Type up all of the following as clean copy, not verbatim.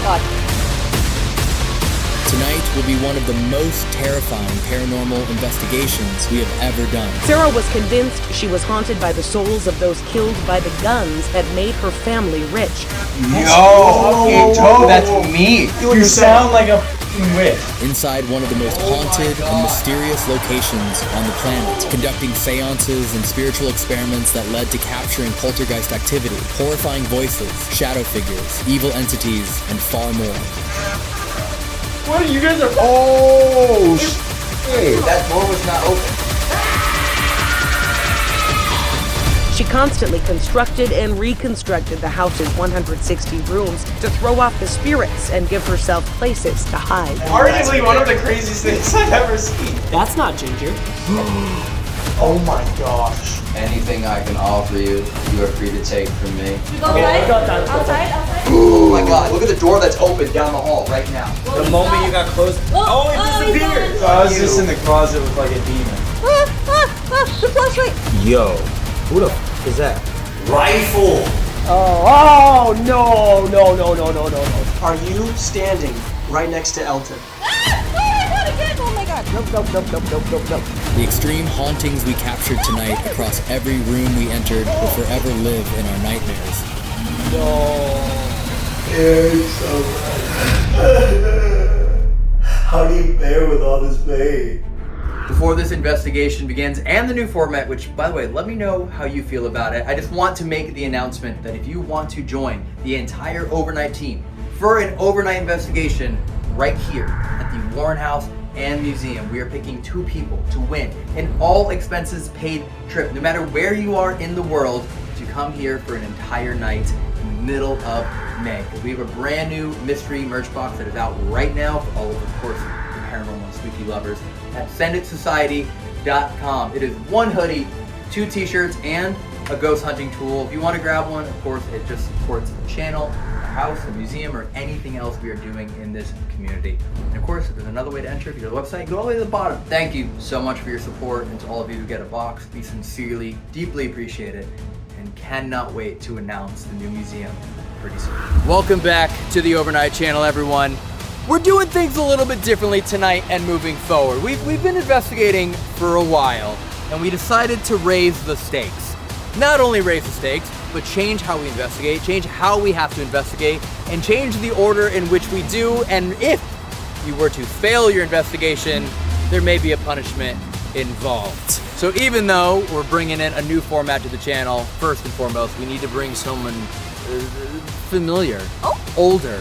God. Tonight will be one of the most terrifying paranormal investigations we have ever done. Sarah was convinced she was haunted by the souls of those killed by the guns that made her family rich. Yo, that's me. You sound like a f***ing witch. Inside one of the most haunted and mysterious locations on the planet, conducting seances and spiritual experiments that led to capturing poltergeist activity, horrifying voices, shadow figures, evil entities, and far more. What, you guys are... Oh, hey, that door was not open. She constantly constructed and reconstructed the house's 160 rooms to throw off the spirits and give herself places to hide. Arguably one of the craziest things I've ever seen. That's not ginger. Oh my gosh. Anything I can offer you, you are free to take from me. You go outside? Outside? Oh my god, look at the door that's open down the hall right now. The moment you got close, it disappeared. So I was just in the closet with like a demon. The flashlight. Yo, who the f is that? Rifle. Oh, no. Are you standing right next to Elton? Oh my god. Nope. The extreme hauntings we captured tonight across every room we entered will forever live in our nightmares. How do you bear with all this pain? Before this investigation begins, and the new format, which, by the way, let me know how you feel about it. I just want to make the announcement that if you want to join the entire overnight team for an overnight investigation right here at the Warren House and Museum, we are picking 2 people to win an all expenses paid trip, no matter where you are in the world, to come here for an entire night in the middle of May. We have a brand new mystery merch box that is out right now for all of course, the paranormal and spooky lovers at senditSociety.com. It is 1 hoodie, 2 t-shirts, and a ghost hunting tool. If you want to grab one, of course, it just supports the channel, house, the museum, or anything else we are doing in this community. And of course, if there's another way to enter, if you go to the website, go all the way to the bottom. Thank you so much for your support, and to all of you who get a box, we sincerely, deeply appreciate it, and cannot wait to announce the new museum pretty soon. Welcome back to the Overnight Channel, everyone. We're doing things a little bit differently tonight and moving forward. We've been investigating for a while, and we decided to raise the stakes. Not only raise the stakes, but change how we investigate, change how we have to investigate, and change the order in which we do. And if you were to fail your investigation, there may be a punishment involved. So even though we're bringing in a new format to the channel, first and foremost, we need to bring someone familiar, older,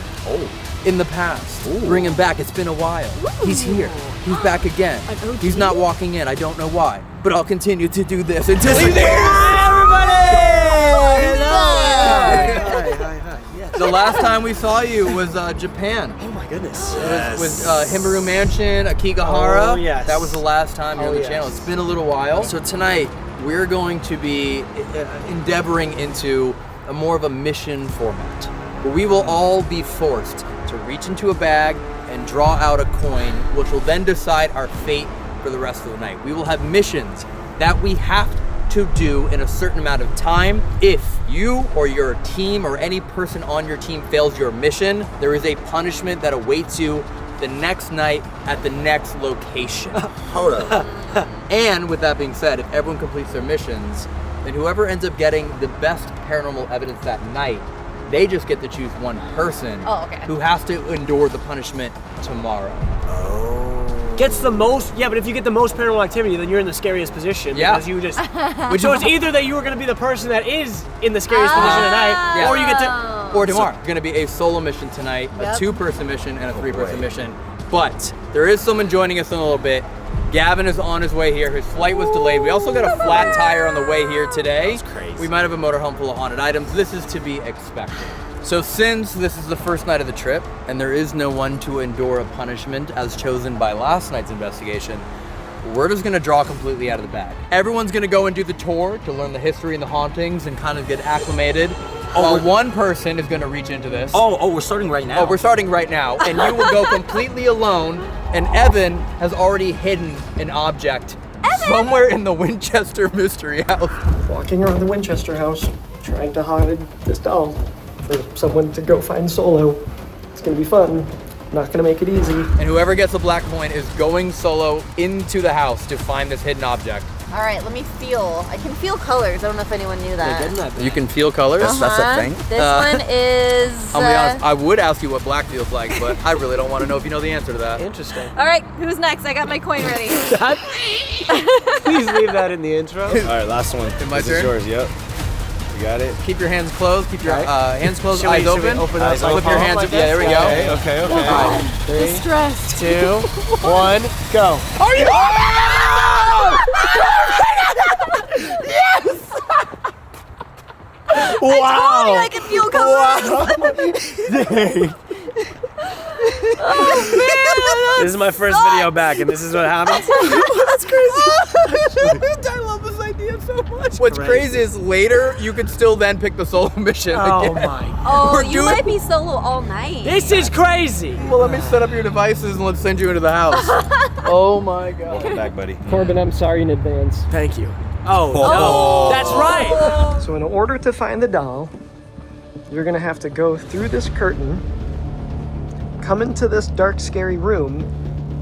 in the past. Bring him back. It's been a while. He's here. He's back again. He's not walking in. I don't know why, but I'll continue to do this until he's here. Hi. Yes. The last time we saw you was Japan. Oh my goodness. With Himuru Mansion, Akigahara. Oh, yes. That was the last time you're on the channel. It's been a little while. So tonight, we're going to be endeavoring into a more of a mission format, where we will all be forced to reach into a bag and draw out a coin, which will then decide our fate for the rest of the night. We will have missions that we have to do in a certain amount of time. If you or your team or any person on your team fails your mission, there is a punishment that awaits you the next night at the next location. Hold up. And with that being said, if everyone completes their missions, then whoever ends up getting the best paranormal evidence that night, they just get to choose one person who has to endure the punishment tomorrow. Gets the most, but if you get the most paranormal activity, then you're in the scariest position. Yeah. Because you just, so it's either that you are going to be the person that is in the scariest position tonight, or you get to, or tomorrow. It's going to be a solo mission tonight, a 2-person mission, and a 3-person mission. But there is someone joining us in a little bit. Gavin is on his way here. His flight was delayed. We also got a flat tire on the way here today. That's crazy. We might have a motorhome full of haunted items. This is to be expected. So since this is the first night of the trip, and there is no one to endure a punishment as chosen by last night's investigation, we're just gonna draw completely out of the bag. Everyone's gonna go and do the tour to learn the history and the hauntings and kind of get acclimated. While one person is gonna reach into this. We're starting right now. Oh, we're starting right now, and you will go completely alone, and Evan has already hidden an object somewhere in the Winchester mystery house. walking around the Winchester house, trying to hide this doll for someone to go find solo. It's gonna be fun. Not gonna make it easy. And whoever gets the black coin is going solo into the house to find this hidden object. All right, let me feel. I can feel colors. I don't know if anyone knew that. You can feel colors? That's a thing? This one is... I'll be honest, I would ask you what black feels like, but I really don't want to know if you know the answer to that. Interesting. All right, who's next? I got my coin ready. Please leave that in the intro. All right, last one. My This turn? is yours, yep. You got it? Keep your hands closed, keep your hands closed, eyes should we open. open up Flip your hands like up, yeah, there we go. Okay. 3, 2, 1, go. Are you? I told you I could feel colors. This is my first video back, and this is what happens. That's crazy. I love this idea so much. What's crazy is later you could still then pick the solo mission Oh again. my. Oh, We're you doing- might be solo all night. This is crazy. Well, let me set up your devices and let's send you into the house. Oh my god. Welcome back, buddy. Corbin, I'm sorry in advance. Thank you. Oh, no. That's right. So in order to find the doll, you're gonna have to go through this curtain, come into this dark, scary room.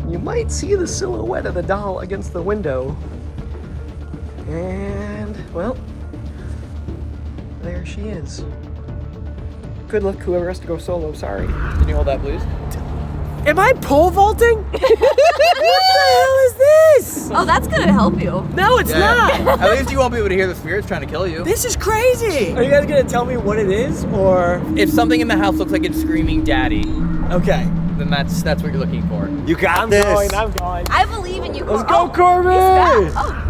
You might see the silhouette of the doll against the window. And, well, there she is. Good luck, whoever has to go solo, sorry. Can you hold that, please? Am I pole vaulting? What the hell is this? Oh, that's gonna help you. No, it's not. At least you won't be able to hear the spirits trying to kill you. This is crazy. Are you guys gonna tell me what it is, or? If something in the house looks like it's screaming daddy, Okay. then that's what you're looking for. You got I'm this. going. I'm going. I believe in you. Let's go, Corbin. He's back. Oh.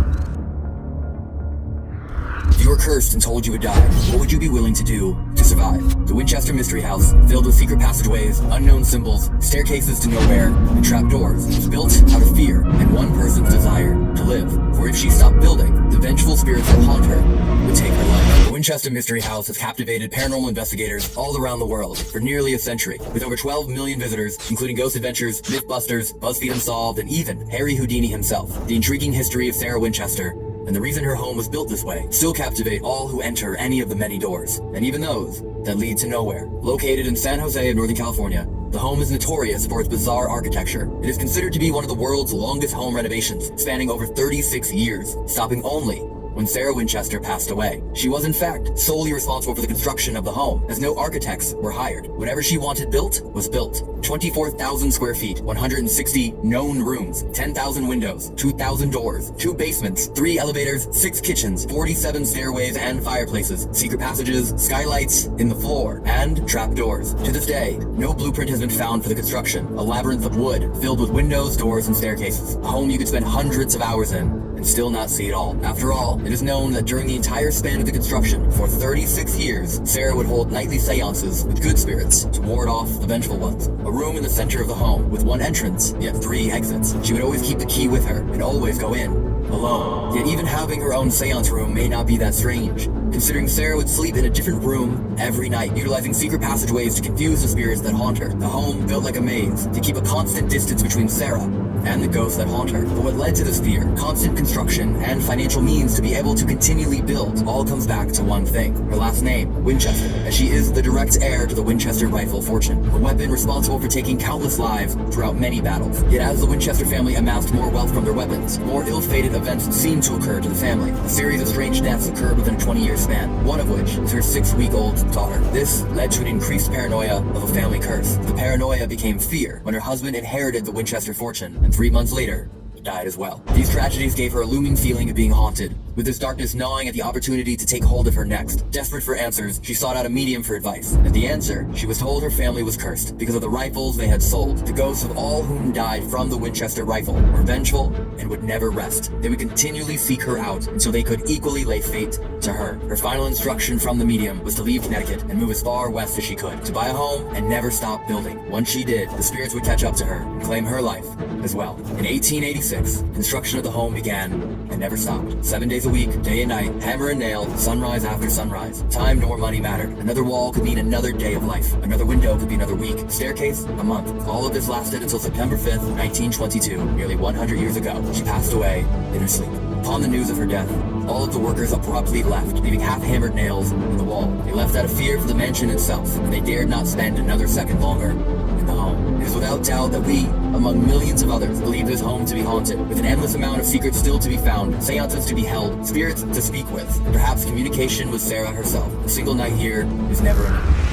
If you were cursed and told you would die, what would you be willing to do to survive? The Winchester Mystery House, filled with secret passageways, unknown symbols, staircases to nowhere, and trapdoors, was built out of fear and one person's desire to live. For if she stopped building, the vengeful spirits that haunt her would take her life. The Winchester Mystery House has captivated paranormal investigators all around the world for nearly a century, with over 12 million visitors, including Ghost Adventures, Mythbusters, BuzzFeed Unsolved, and even Harry Houdini himself. The intriguing history of Sarah Winchester and the reason her home was built this way still captivate all who enter any of the many doors, and even those that lead to nowhere. Located in San Jose of Northern California, the home is notorious for its bizarre architecture. It is considered to be one of the world's longest home renovations, spanning over 36 years, stopping only when Sarah Winchester passed away. She was in fact solely responsible for the construction of the home, as no architects were hired. Whatever she wanted built was built. 24,000 square feet, 160 known rooms, 10,000 windows, 2,000 doors, 2 basements, 3 elevators, 6 kitchens, 47 stairways and fireplaces, secret passages, skylights in the floor, and trapdoors. To this day, no blueprint has been found for the construction. A labyrinth of wood filled with windows, doors, and staircases. A home you could spend hundreds of hours in and still not see it all. After all, it is known that during the entire span of the construction, for 36 years, Sarah would hold nightly seances with good spirits to ward off the vengeful ones. A room in the center of the home with 1 entrance, yet 3 exits. She would always keep the key with her and always go in alone. Yet even having her own seance room may not be that strange, considering Sarah would sleep in a different room every night, utilizing secret passageways to confuse the spirits that haunt her. The home built like a maze to keep a constant distance between Sarah and the ghosts that haunt her. But what led to this fear, constant construction, and financial means to be able to continually build, all comes back to one thing: her last name, Winchester, as she is the direct heir to the Winchester rifle fortune, a weapon responsible for taking countless lives throughout many battles. Yet as the Winchester family amassed more wealth from their weapons, more ill-fated events seemed to occur to the family. A series of strange deaths occurred within a 20-year span, one of which is her 6-week-old daughter. This led to an increased paranoia of a family curse. The paranoia became fear when her husband inherited the Winchester fortune, and 3 months later, died as well. These tragedies gave her a looming feeling of being haunted, with this darkness gnawing at the opportunity to take hold of her next. Desperate for answers, she sought out a medium for advice. And the answer, she was told her family was cursed because of the rifles they had sold. The ghosts of all whom died from the Winchester rifle were vengeful and would never rest. They would continually seek her out until they could equally lay fate to her. Her final instruction from the medium was to leave Connecticut and move as far west as she could, to buy a home and never stop building. Once she did, the spirits would catch up to her and claim her life as well. In 1886, construction of the home began and never stopped. 7 days a week, day and night, hammer and nail, sunrise after sunrise. Time nor money mattered. Another wall could mean another day of life. Another window could be another week. Staircase, a month. All of this lasted until September 5th, 1922, nearly 100 years ago. She passed away in her sleep. Upon the news of her death, all of the workers abruptly left, leaving half-hammered nails in the wall. They left out of fear for the mansion itself, and they dared not spend another second longer in the home. It is without doubt that we, among millions of others, believe this home to be haunted, with an endless amount of secrets still to be found, seances to be held, spirits to speak with, and perhaps communication with Sarah herself. A single night here is never enough.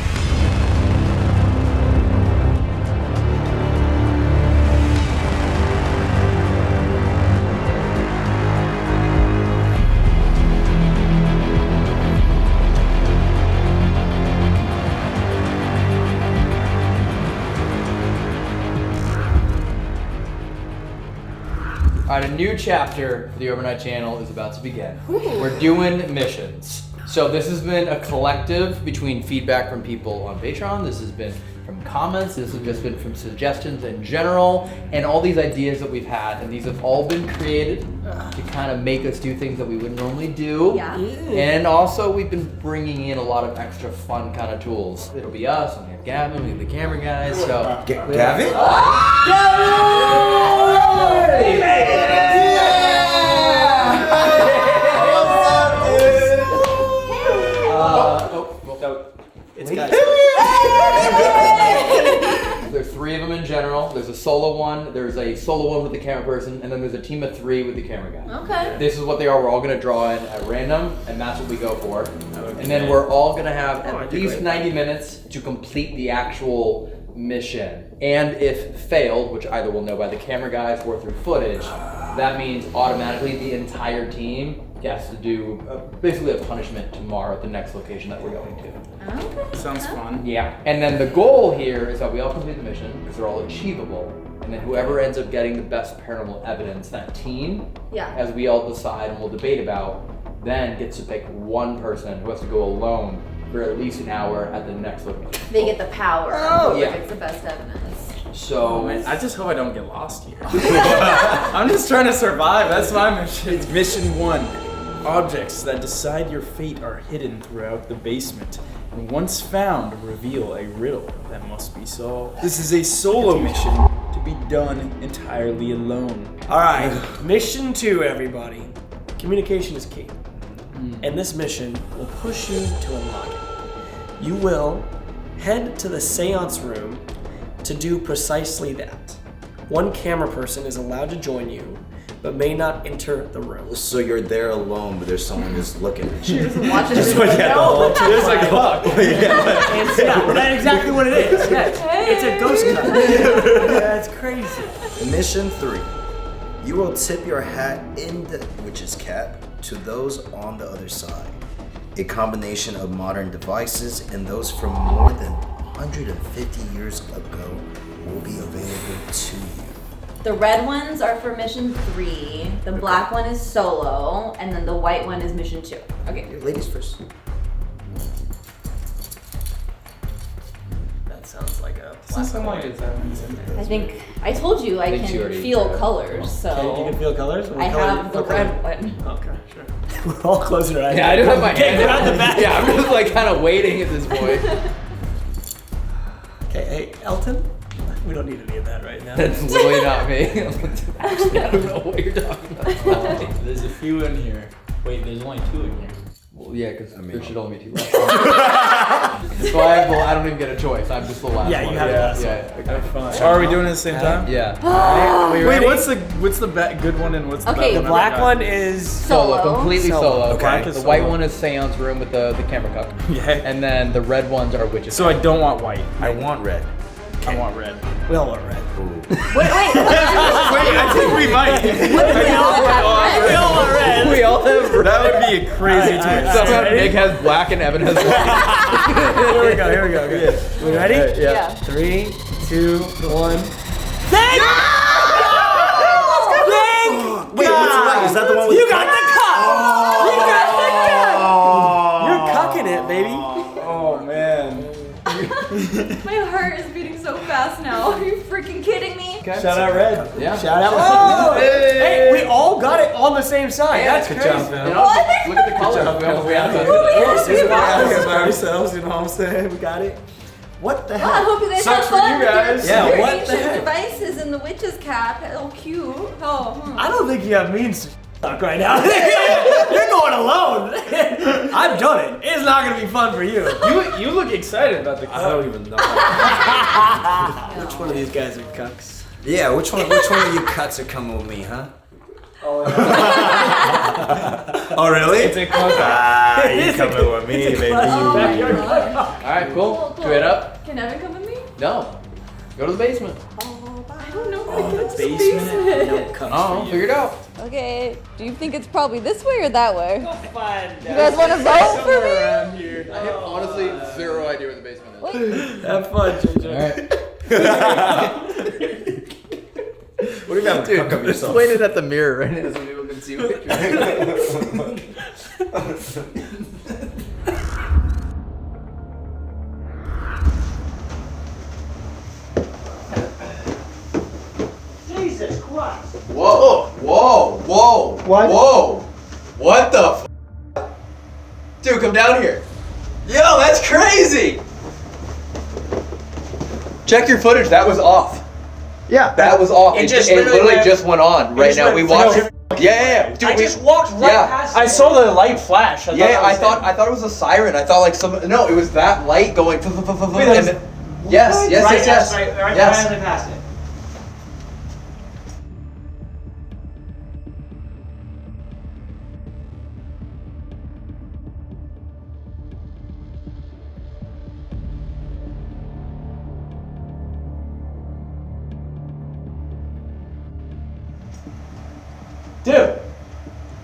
All right, a new chapter for the Overnight channel is about to begin. We're doing missions. So this has been a collective between feedback from people on Patreon. This has been from comments. This has just been from suggestions in general, and all these ideas that we've had. And these have all been created to kind of make us do things that we wouldn't normally do. Yeah. And also we've been bringing in a lot of extra fun kind of tools. It'll be us, and we have Gavin, we have the camera guys. So Gavin? It's got There's 3 of them in general. There's a solo one, there's a solo one with the camera person, and then there's a team of 3 with the camera guy. Okay. This is what they are. We're all gonna draw in at random, and that's what we go for. Okay. And then we're all gonna have at least 90 minutes to complete the actual mission. And if failed, which either we'll know by the camera guys or through footage, that means automatically the entire team gets to do basically a punishment tomorrow at the next location that we're going to. Okay. sounds fun. Yeah, and then the goal here is that we all complete the mission because they're all achievable, and then whoever ends up getting the best paranormal evidence, that team, as we all decide and we'll debate about, then gets to pick one person who has to go alone for at least an hour at the next location. They get the power. Yeah. It's the best evidence. So Man, I just hope I don't get lost here. I'm just trying to survive. That's my mission. It's mission 1. Objects that decide your fate are hidden throughout the basement, and once found, reveal a riddle that must be solved. This is a solo mission to be done entirely alone. All right, mission 2, everybody. Communication is key. And this mission will push you to unlock it. You will head to the seance room to do precisely that. One camera person is allowed to join you, but may not enter the room. So you're there alone, but there's someone just looking at you. Just watch it. There's like a clock. That's exactly what it is. Yes. It's a ghost cut. That's crazy. Mission 3. You will tip your hat in the witch's cap to those on the other side. A combination of modern devices and those from more than 150 years ago will be available to you. The red ones are for mission 3. The black one is solo, and then the white one is mission 2. Okay. Ladies first. That sounds like a I think I told you I can feel colors, so you can feel colors? I have the red one. Okay, sure. We're all closing our eyes. yeah, I just have my hand around the back. Yeah, I'm just like kind of waiting at this point. Okay, hey, Elton? We don't need any of that right now. That's literally not me. Actually, I don't know what you're talking about. There's a few in here. Wait, there's only 2 in here. Well, yeah, because there should only be 2 left. So I don't even get a choice. I'm just the last one. Yeah, you have the last one. Have fun. So are we doing it at the same time? Yeah. Wait, what's the good one and what's the bad Okay. one? The black one is Solo. Completely solo. Okay. The white one is seance room with the camera cup. Yeah. And then the red ones are witches. So I don't want white. I want red. I want red. we all want red. Wait. Wait, I think we might. We all have red. We all want red. we all have red. That would be a crazy twist. Somehow Nick has black and Evan has white. Here we go. Okay. We ready? Yeah. 3, 2, 1. Wait, what's white? Is that the one with You got the cup! You got the cup! You're cucking it, baby. Oh man. My heart is beating so fast now. Are you freaking kidding me? Shout out red. Yeah. Shout out. Oh! Hey, we all got it on the same side. That's Good crazy. job, man. Look at the colors. We have By ourselves, you know what I'm saying? We got it. What the I heck? hope you guys Sucks have for fun you with guys. your Yeah, your what the ancient heck? devices in the witch's cap. Oh, cute. Oh. I don't think you have means. right now. You're going alone. I've done it. It's not gonna be fun for you. You look excited about the I cup. don't even know. Which one of these guys are cucks? Yeah, which one of you cuts are coming with me, huh? Oh, Oh, really? It's a cup. Ah, you coming with me, baby. Alright, cool. Should we head up? Can Evan come with me? No. Go to the basement. I don't know how to get to the basement. basement. No cucks Oh, for you. figure it out. Okay, do you think it's probably this way or that way? Go find You guys want to vote for me? around here. I have honestly zero idea where the basement is. Have fun, JJ. Alright. What do you mean, Dude, cuck up yourself? explain it at the mirror right now so people can see what you're doing. Jesus Christ. Whoa, whoa, whoa, What? whoa. What the f? Dude, come down here. Yo, that's crazy. Check your footage, that was off. Yeah. That was off. It just it literally literally went- just went on right just now. went We watched flicker. it. Yeah. Dude, I just walked right past it. I saw the light flash. I thought it was a siren. I thought like some. No, it was that light going. And then, yes. Right Yes. past it. Dude,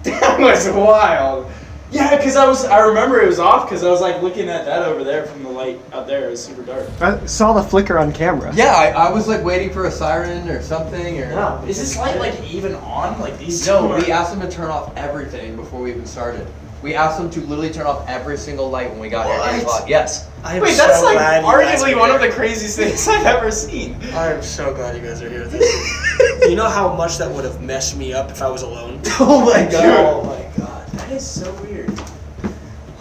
that was wild. Yeah, because I remember it was off because I was like looking at that over there from the light out there. It was super dark. I saw the flicker on camera. Yeah, I was like waiting for a siren or something or. No. Is this light like even on? Like these? No, two are- we asked them to turn off everything before we even started. We asked them to literally turn off every single light when we got here at 8 o'clock. Yes. Wait, that's like arguably one of the craziest things I've ever seen. I'm so glad you guys are here with us. You know how much that would have messed me up if I was alone? Oh my god. Oh my god. That is so weird.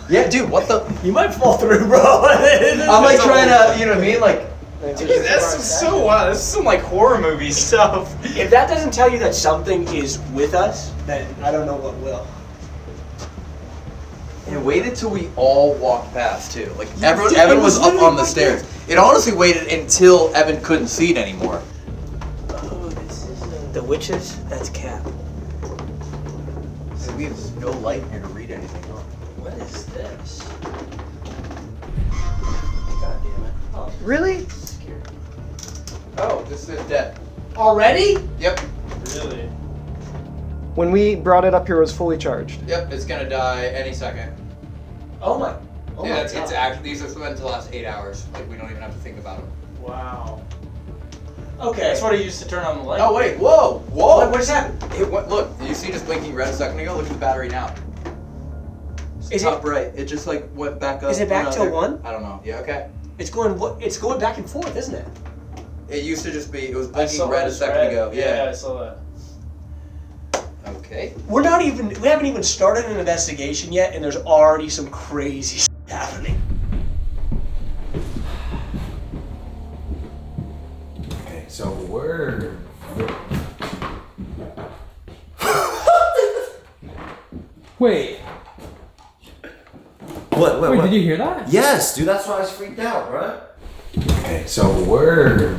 Yeah, dude, what the? You might fall through, bro. I'm like trying to, you know what I mean? Like, Dude, that's so wild. This is some like horror movie stuff. If that doesn't tell you that something is with us, then I don't know what will. it waited till we all walked past too. Like, everyone, It Evan was up literally on the right there. stairs. It honestly waited until Evan couldn't see it anymore. Oh, this is the witches? That's Cap. So we have no light here to read anything on. What is this? God damn it. Oh, Really? scared. Oh, this is dead. Already? Yep, Really? When we brought it up here, it was fully charged. yep, it's gonna die any second. Oh my. Oh Yeah, my it's God. actually, these are meant to last 8 hours. Like, we don't even have to think about them. Wow. Okay. That's what I used to turn on the light. Oh, wait, whoa, whoa! What is that? It went, look, did you see just blinking red a second ago? Look at the battery now. Is Top it? right. It just like went back up. Is it back went to up there. 1? I don't know. Yeah, okay. It's going. It's going back and forth, isn't it? It used to just be, it was I blinking saw red a this second red. ago. Yeah, I saw that. Okay. We haven't even started an investigation yet, and there's already some crazy shit happening. Okay, so we're. Wait, What? wait, did you hear that? Yes, dude, that's why I was freaked out, right? Okay, so we're.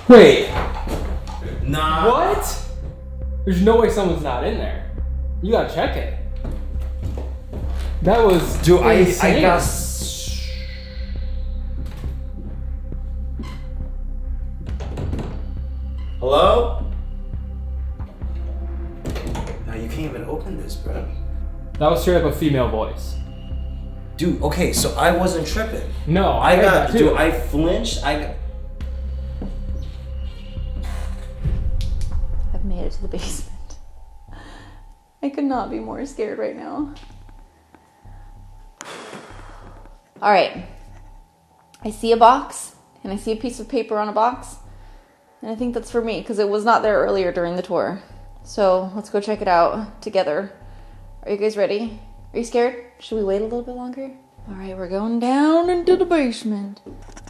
Wait, Nah. what? There's no way someone's not in there. You gotta check it. That was Dude, I insane. got. Hello? No, you can't even open this, bro. That was straight up a female voice. Dude, okay, so I wasn't tripping. No, I heard got, that too. dude, I flinched. I've made it to the basement. I could not be more scared right now. All right. I see a box, and I see a piece of paper on a box, and I think that's for me because it was not there earlier during the tour. So let's go check it out together. Are you guys ready? Are you scared? Should we wait a little bit longer? All right, we're going down into the basement.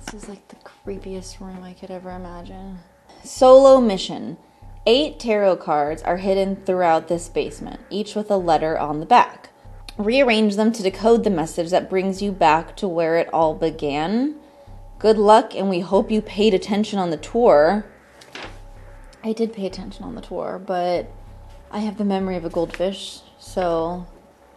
This is like the creepiest room I could ever imagine. Solo mission. 8 tarot cards are hidden throughout this basement, each with a letter on the back. Rearrange them to decode the message that brings you back to where it all began. Good luck, and we hope you paid attention on the tour. I did pay attention on the tour, but I have the memory of a goldfish, so...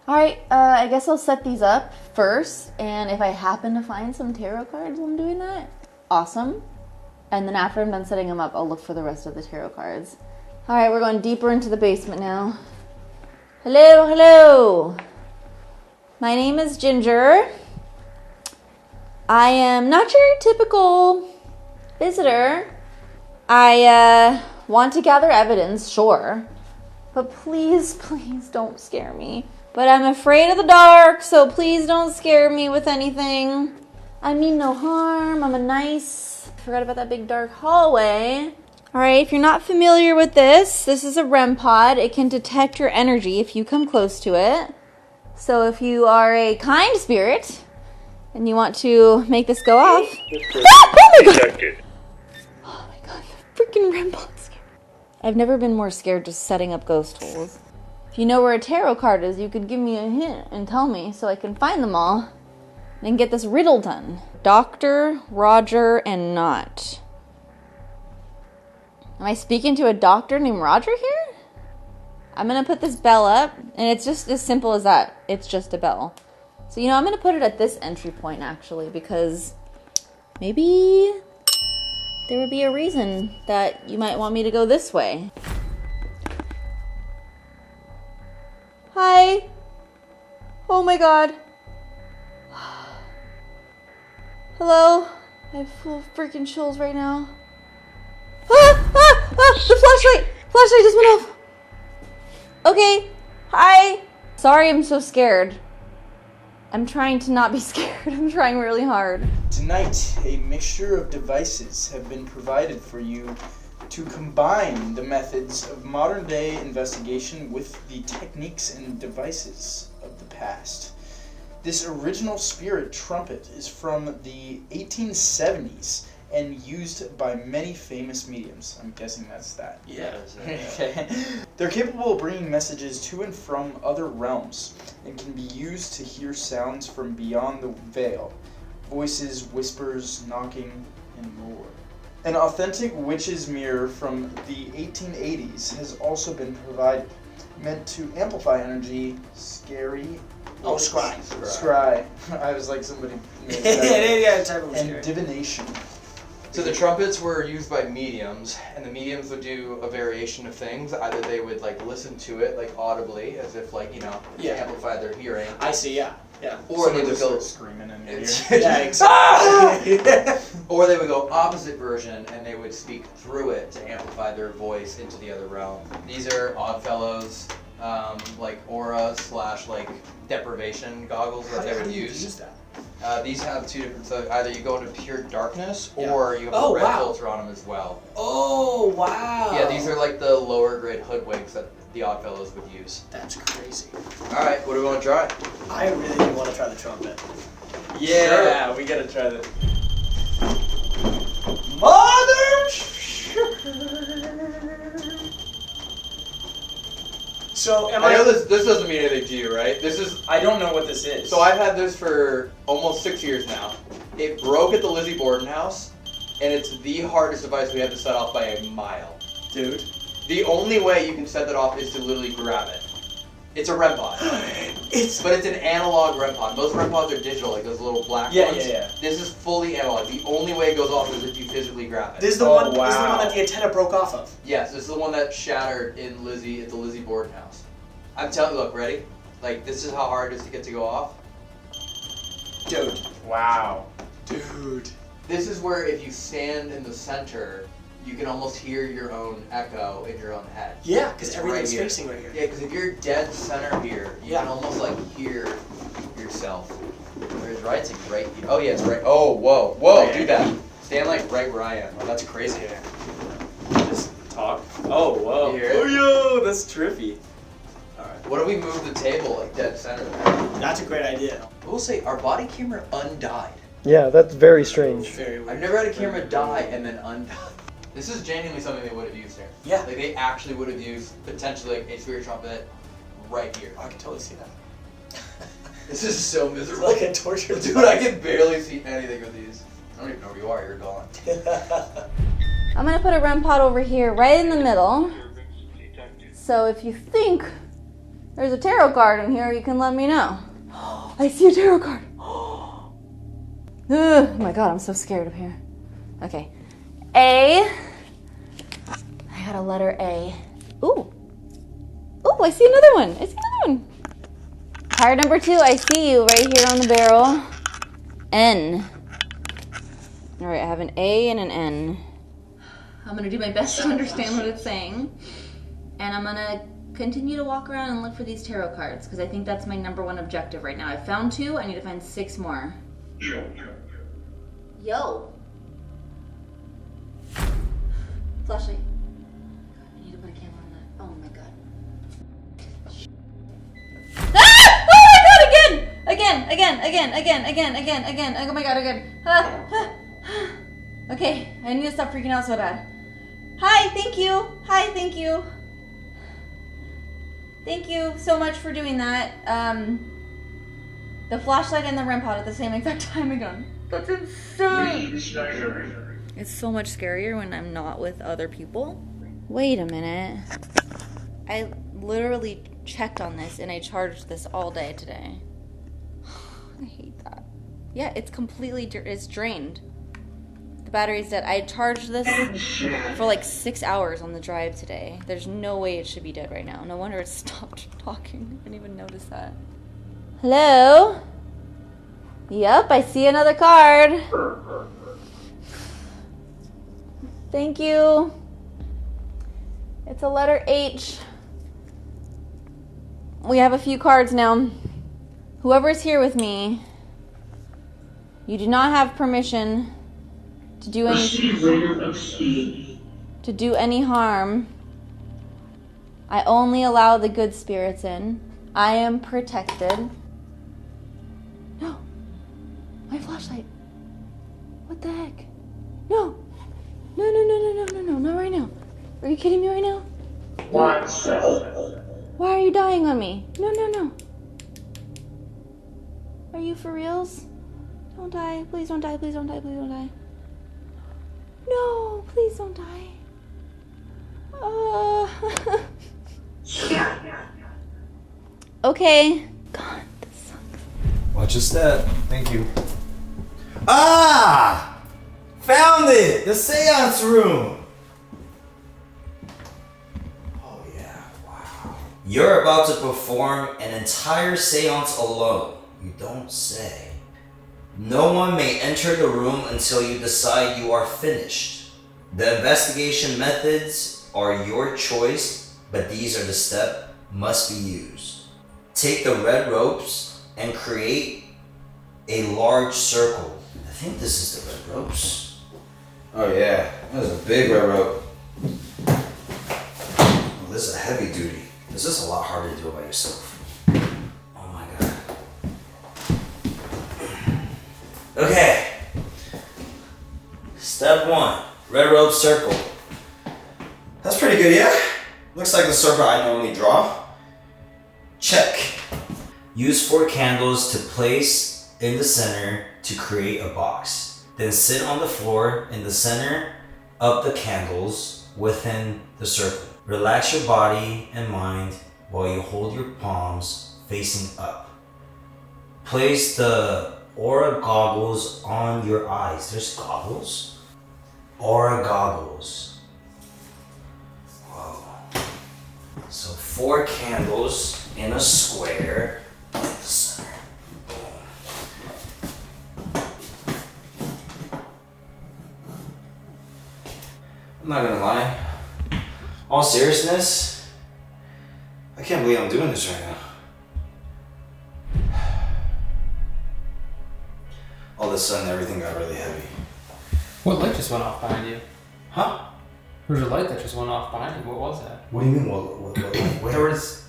Alright, I guess I'll set these up first, and if I happen to find some tarot cards while I'm doing that, awesome. And then after I'm done setting them up, I'll look for the rest of the tarot cards. Alright, we're going deeper into the basement now. Hello, hello! My name is Ginger. I am not your typical visitor. I want to gather evidence, sure. But please, please don't scare me. But I'm afraid of the dark, so please don't scare me with anything. I mean no harm. I'm a nice... Forgot about that big dark hallway. Alright, if you're not familiar with this is a REM pod. It can detect your energy if you come close to it. So if you are a kind spirit and you want to make this go off... Oh my god! Oh my god, the freaking REM pod's scared. I've never been more scared just setting up ghost holes. If you know where a tarot card is, you could give me a hint and tell me so I can find them all and get this riddle done. Dr. Roger and Not. Am I speaking to a doctor named Roger here? I'm going to put this bell up, and it's just as simple as that. It's just a bell. So, I'm going to put it at this entry point, actually, because maybe there would be a reason that you might want me to go this way. Hi. Oh my god. Hello. I have full freaking chills right now. The flashlight! Flashlight just went off. Okay. Hi. Sorry I'm so scared. I'm trying to not be scared. I'm trying really hard. Tonight, a mixture of devices have been provided for you to combine the methods of modern-day investigation with the techniques and devices of the past. This original spirit trumpet is from the 1870s and used by many famous mediums. I'm guessing that's that. Yeah. Okay. They're capable of bringing messages to and from other realms and can be used to hear sounds from beyond the veil. Voices, whispers, knocking, and more. An authentic witch's mirror from the 1880s has also been provided, meant to amplify energy, scary... Oh, Scry. Scry. I was like somebody... Yeah, type of and scary. divination. So the trumpets were used by mediums, and the mediums would do a variation of things. Either they would listen to it audibly, as if to amplify their hearing. I see, yeah. Or they would go screaming in your ear. Yeah, exactly. Or they would go opposite version, and they would speak through it to amplify their voice into the other realm. These are Oddfellows, aura / deprivation goggles that they would use. That? These have two different. So either you go into pure darkness, or you have a red filter on them as well. Oh wow! Yeah, these are the lower grade hoodwinks that the Oddfellows would use. That's crazy. All right, what do we want to try? I really do want to try the trumpet. Yeah, sure. We gotta try the mother. So I know this doesn't mean anything to you, right? I don't know what this is. So I've had this for almost 6 years now. It broke at the Lizzie Borden house, and it's the hardest device we have to set off by a mile. Dude. The only way you can set that off is to literally grab it. It's a REM pod. But it's an analog REM pod. Most REM pods are digital, those little black ones. Yeah. This is fully analog. The only way it goes off is if you physically grab it. This is the one. This is the one that the antenna broke off of. Yes, this is the one that shattered at the Lizzie Borden house. I'm telling you, look, ready? This is how hard it is to get to go off. Dude. Wow. Dude. This is where if you stand in the center, you can almost hear your own echo in your own head. Yeah, because It's everything's right here. facing right here. Yeah, because if you're dead center here, you can almost hear yourself. Where's right? It's right here. Oh yeah, it's right. Oh, whoa, do that. Stand right where I am. Oh, that's crazy. Just talk. Oh, whoa. You hear it? Oh, yo, that's trippy. Alright. What if we move the table dead center? That's a great idea. I will say, our body camera undied. Yeah, that's very strange. Very weird. I've never had a camera die and then undie. This is genuinely something they would have used here. Yeah. Like they actually would have used potentially like a spirit trumpet right here. I can totally see that. This is so It's miserable. like a torture. Dude, I can barely see anything with these. I don't even know where you are, you're gone. I'm gonna put a REM pod over here, right in the middle. So if you think there's a tarot card in here, you can let me know. I see a tarot card. Oh my god, I'm so scared up here. Okay. A. I got a letter A. Ooh. Ooh, I see another one. I see another one. Card number 2, I see you right here on the barrel. N. Alright, I have an A and an N. I'm gonna do my best to understand what it's saying. And I'm gonna continue to walk around and look for these tarot cards, because I think that's my #1 objective right now. I found 2, I need to find 6 more. Yo. Flashlight. I need to put a camera on that. Oh my god. Ah! Oh my god, again! Again. Oh my god, again. Okay, I need to stop freaking out so bad. Hi, thank you. Hi, thank you. Thank you so much for doing that. The flashlight and the REM pod at the same exact time again. That's insane. It's so much scarier when I'm not with other people. Wait a minute. I literally checked on this and I charged this all day today. I hate that. Yeah, it's completely, it's drained. The battery's dead. I charged this for like 6 hours on the drive today. There's no way it should be dead right now. No wonder it stopped talking. I didn't even notice that. Hello? Yep, I see another card. Thank you. It's a letter H. We have a few cards now. Whoever's here with me, you do not have permission to do any harm. I only allow the good spirits in. I am protected. No. My flashlight. What the heck? No. No, not right now. Are you kidding me right now? Why are you dying on me? No. Are you for reals? Don't die. Please don't die. Please don't die. Please don't die. No, please don't die. Okay. God, this sucks. Watch your step. Thank you. Ah! Found it! The seance room! Oh yeah, wow. You're about to perform an entire seance alone. You don't say. No one may enter the room until you decide you are finished. The investigation methods are your choice, but these are the steps must be used. Take the red ropes and create a large circle. I think this is the red ropes. Oh yeah, that is a big red rope. Well, this is a heavy duty. This is a lot harder to do by yourself. Oh my god. Okay. Step 1, red rope circle. That's pretty good, yeah? Looks like the circle I normally draw. Check. Use 4 candles to place in the center to create a box. Then sit on the floor in the center of the candles within the circle. Relax your body and mind while you hold your palms facing up. Place the aura goggles on your eyes. There's goggles? Aura goggles. Whoa. So 4 candles in a square. Center. I'm not gonna lie. All seriousness, I can't believe I'm doing this right now. All of a sudden, everything got really heavy. What light just went off behind you? Huh? There was a light that just went off behind you. What was that? What do you mean? What where? There was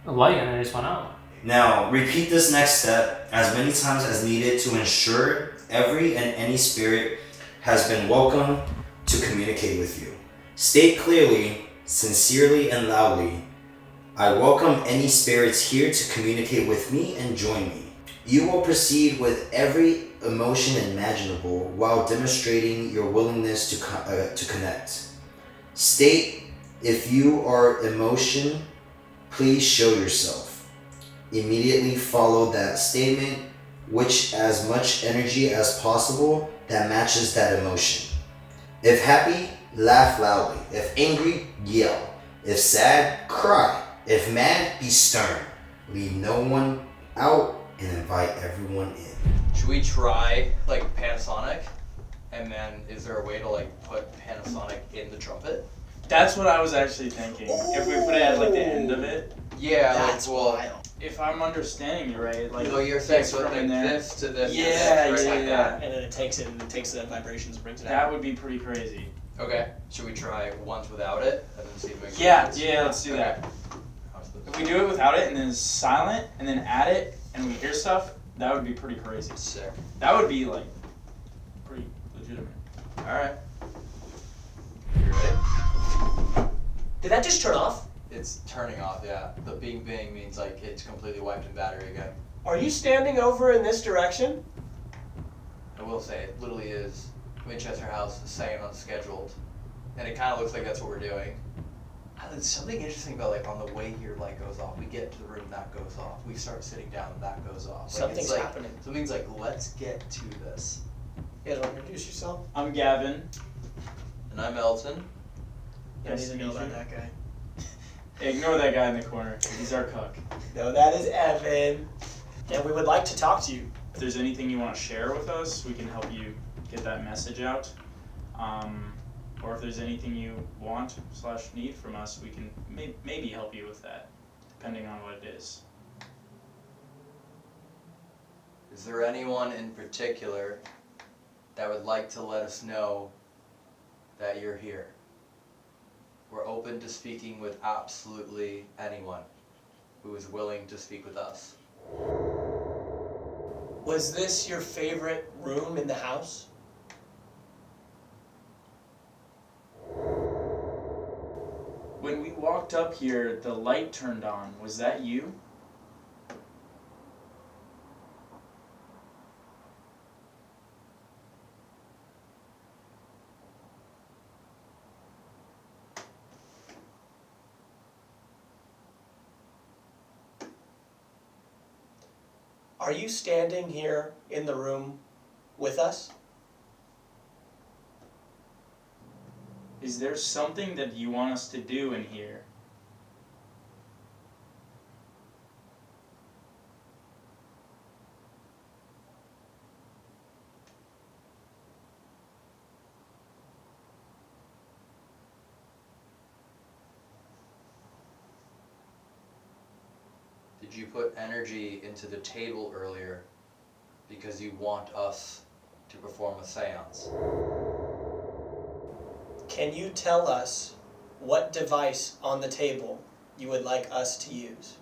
a light and it just went out. Now, repeat this next step as many times as needed to ensure every and any spirit has been welcomed to communicate with you. State clearly, sincerely, and loudly, I welcome any spirits here to communicate with me and join me. You will proceed with every emotion imaginable while demonstrating your willingness to connect. State if you are emotion, please show yourself. Immediately follow that statement, which as much energy as possible that matches that emotion. If happy, laugh loudly. If angry, yell. If sad, cry. If mad, be stern. Leave no one out and invite everyone in. Should we try like Panasonic? And then is there a way to like put Panasonic in the trumpet? That's what I was actually thinking. If we put it at like the end of it. Yeah, That's like, well, wild. If I'm understanding you right, like you're saying this so from like in there. this to this. Yeah, to this, right, yeah, like yeah. And then it takes the vibrations and brings it That out. would be pretty crazy. that. Okay. Should we try once without it and then see if we can? Yeah, let's do Okay. that. If we do it without it and then it's silent and then add it and we hear stuff, that would be pretty crazy. Sick. That would be like pretty legitimate. All right. You ready? Did that just turn off? It's turning off. Yeah. The bing bing means like it's completely wiped in battery again. Are you standing over in this direction? I will say it literally is Winchester House the same unscheduled, and it kind of looks like that's what we're doing. There's something interesting about like on the way your light goes off, we get into the room, that goes off. We start sitting down, that goes off. Like, Something's it's like, happening. Something's like, let's get to this. You guys want to introduce yourself? I'm Gavin. And I'm Elton. You Nice need to to know meet about you. that guy. Ignore that guy in the corner. He's our cook. No, that is Evan. And we would like to talk to you. If there's anything you want to share with us, we can help you get that message out. Or if there's anything you want/need from us, we can maybe help you with that, depending on what it is. Is there anyone in particular that would like to let us know that you're here? We're open to speaking with absolutely anyone who is willing to speak with us. Was this your favorite room in the house? When we walked up here, the light turned on. Was that you? Are you standing here in the room with us? Is there something that you want us to do in here? Did you put energy into the table earlier because you want us to perform a seance? Can you tell us what device on the table you would like us to use?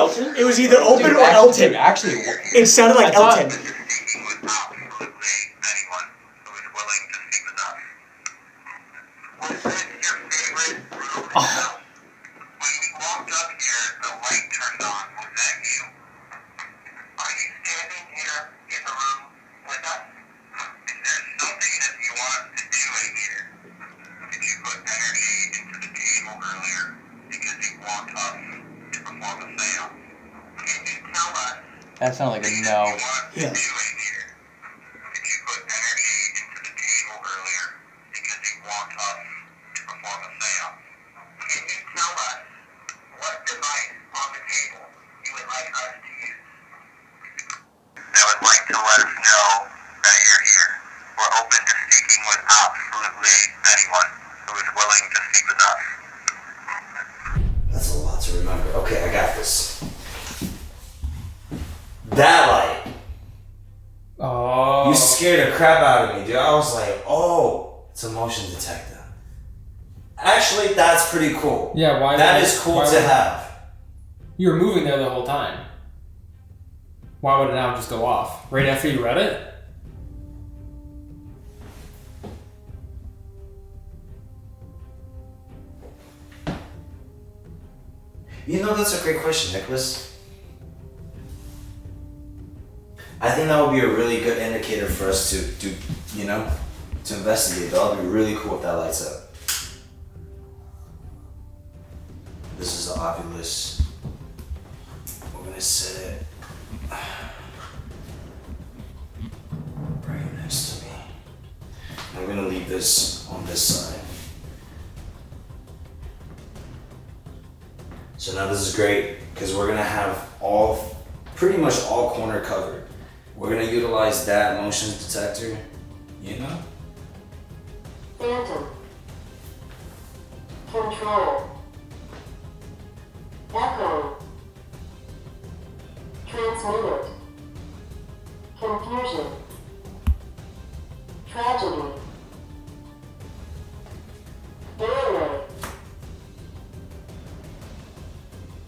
Elton? It was either Open or Elton. Dude, actually, It sounded like Elton. that sounded like a no. Yeah. That's a lot to to remember. Okay, I got this. That light. Oh. You scared the crap out of me, dude. I was like, oh, it's a motion detector. Actually, that's pretty cool. Yeah, why? That is cool to have. You were moving there the whole time. Why would it now just go off? Right after you read it? You know, that's a great question, Nicholas. I think that would be a really good indicator for us to investigate. That would be really cool if that lights up. This is the Ovilus. We're gonna set it right next to me. I'm gonna leave this on this side. So now this is great because we're gonna have pretty much all corner covered. We're gonna utilize that motion detector, you know? Phantom. Control. Echo. Transmitted. Confusion. Tragedy. Doorway.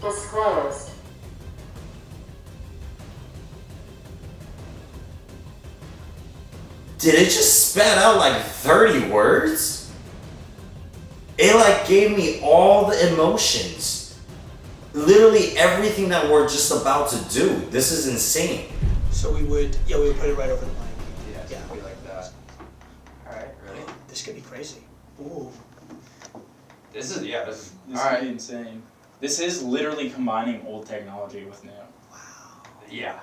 Disclosed. Did it just spat out like 30 words? It like gave me all the emotions. Literally everything that we're just about to do. This is insane. So we would put it right over the mic. Yeah, something like that. Alright, ready? This could be crazy. Ooh. This is Alright. gonna be insane. This is literally combining old technology with new. Wow. Yeah.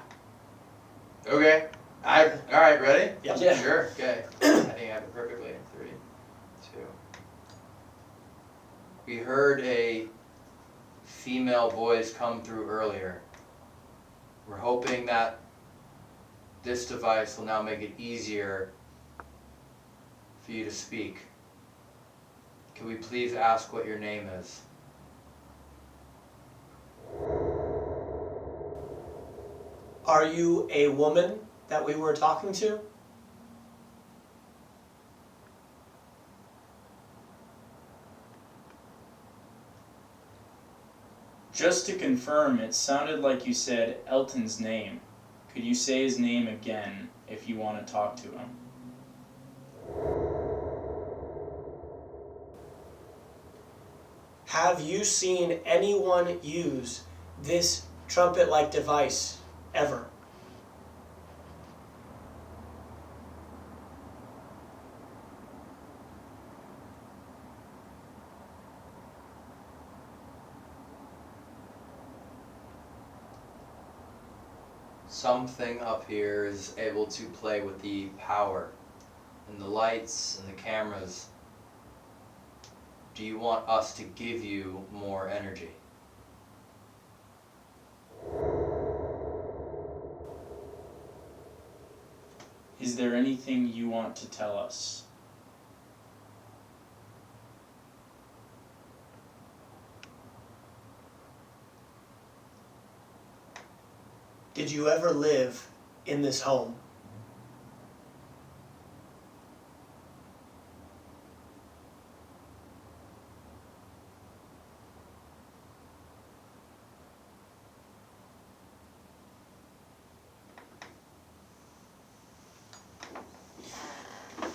Okay. Alright, ready? Yep. Yeah. Sure, okay. I think I have it perfectly. 3, 2. We heard a female voice come through earlier. We're hoping that this device will now make it easier for you to speak. Can we please ask what your name is? Are you a woman that we were talking to? Just to confirm, it sounded like you said Elton's name. Could you say his name again if you want to talk to him? Have you seen anyone use this trumpet-like device ever? Something up here is able to play with the power and the lights and the cameras. Do you want us to give you more energy? Is there anything you want to tell us? Did you ever live in this home?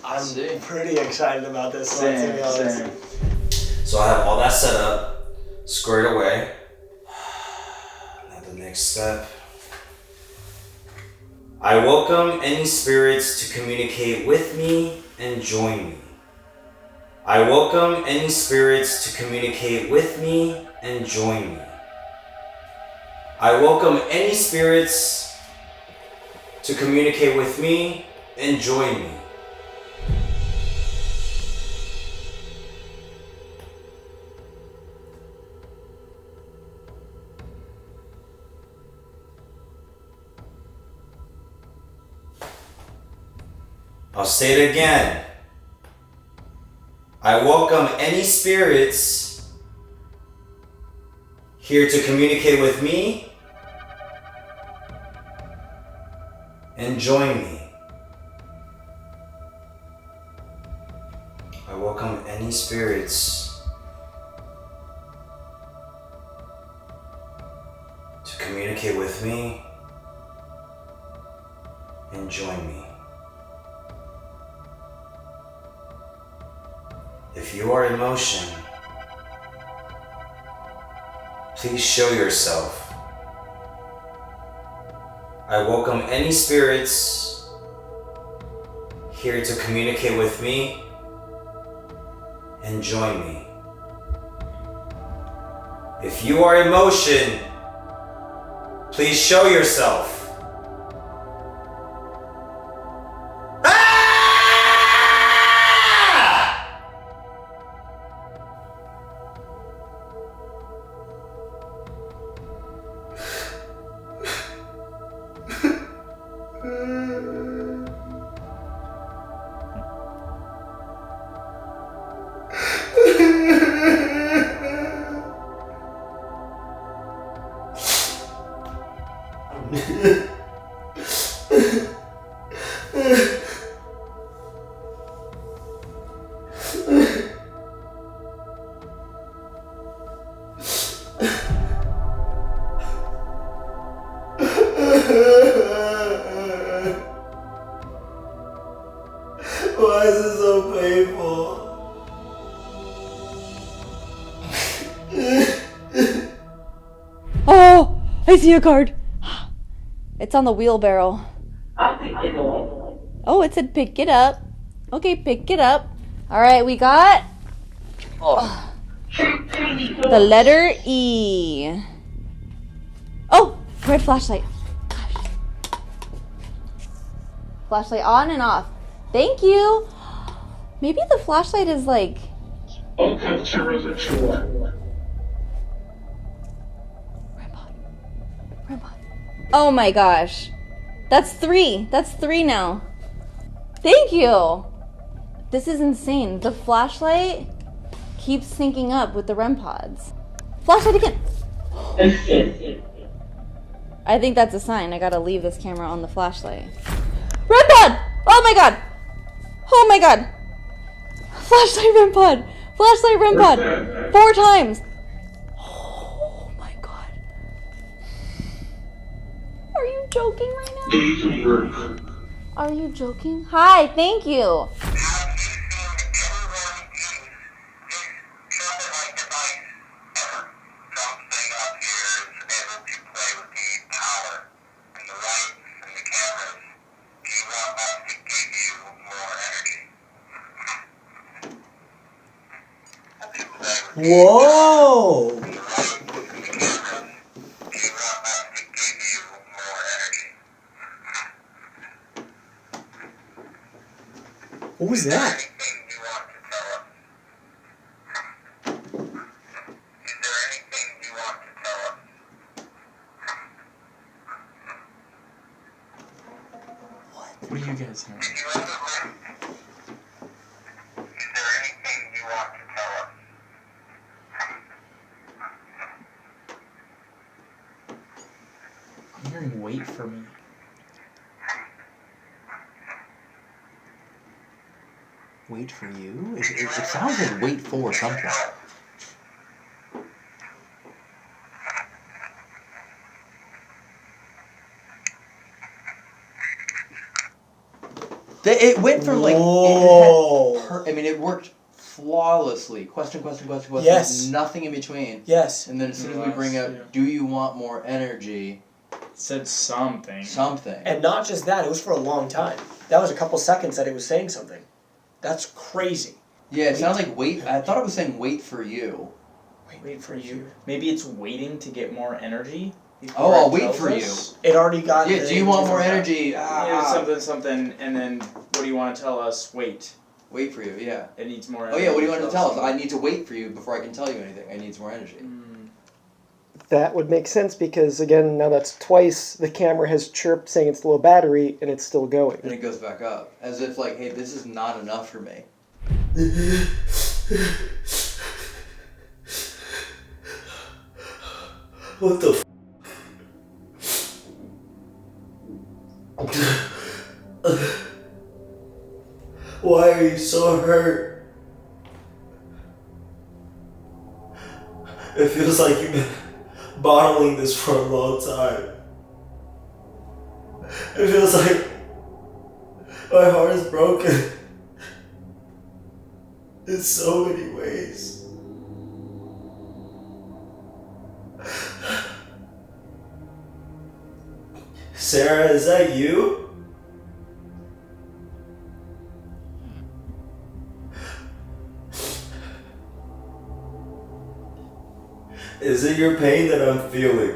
I'm pretty excited about this one, to be honest. So I have all that set up, squared away. Now the next step. I welcome any spirits to communicate with me and join me. I welcome any spirits to communicate with me and join me. I welcome any spirits to communicate with me and join me. I'll say it again. I welcome any spirits here to communicate with me and join me. I welcome any spirits to communicate with me and join me. If you are in motion, please show yourself. I welcome any spirits here to communicate with me and join me. If you are in motion, please show yourself. Why is this so painful? Oh, I see a card. It's on the wheelbarrow. Oh, it said pick it up. Okay, pick it up. All right, we got the letter E. Oh, red flashlight. Gosh. Flashlight on and off. Thank you. Maybe the flashlight is like... Oh my gosh. That's 3. That's 3 now. Thank you. This is insane. The flashlight keeps syncing up with the REM pods. Flashlight again. I think that's a sign. I gotta leave this camera on the flashlight. REM pod! Oh my god! Oh my god! Flashlight REM pod! Flashlight REM pod! 4 times! Oh my god. Are you joking right now? Are you joking? Hi, thank you. Whoa! What was that? What are you guys hearing? I'm hearing wait for me. Wait for you? It sounds like wait for something. It went from like... it worked flawlessly. Question. Yes. Nothing in between. Yes. And then as soon as we bring up, do you want more energy? It said something. And not just that, it was for a long time. That was a couple seconds that it was saying something. That's crazy. Yeah, it sounds like wait. I thought it was saying wait for you. Wait for you. Maybe it's waiting to get more energy. Oh, I'll wait for you. It already got... Yeah, do you want more energy? Yeah, something, and then what do you want to tell us? Wait. Wait for you, yeah. It needs more Oh energy. yeah, what do you want to tell us? I need to wait for you before I can tell you anything. I need some more energy. That would make sense because, again, now that's twice the camera has chirped saying it's low battery and it's still going. And it goes back up. As if like, hey, this is not enough for me. What the Why are you so hurt? It feels like you've been bottling this for a long time. It feels like my heart is broken in so many ways. Sarah, is that you? Is it your pain that I'm feeling?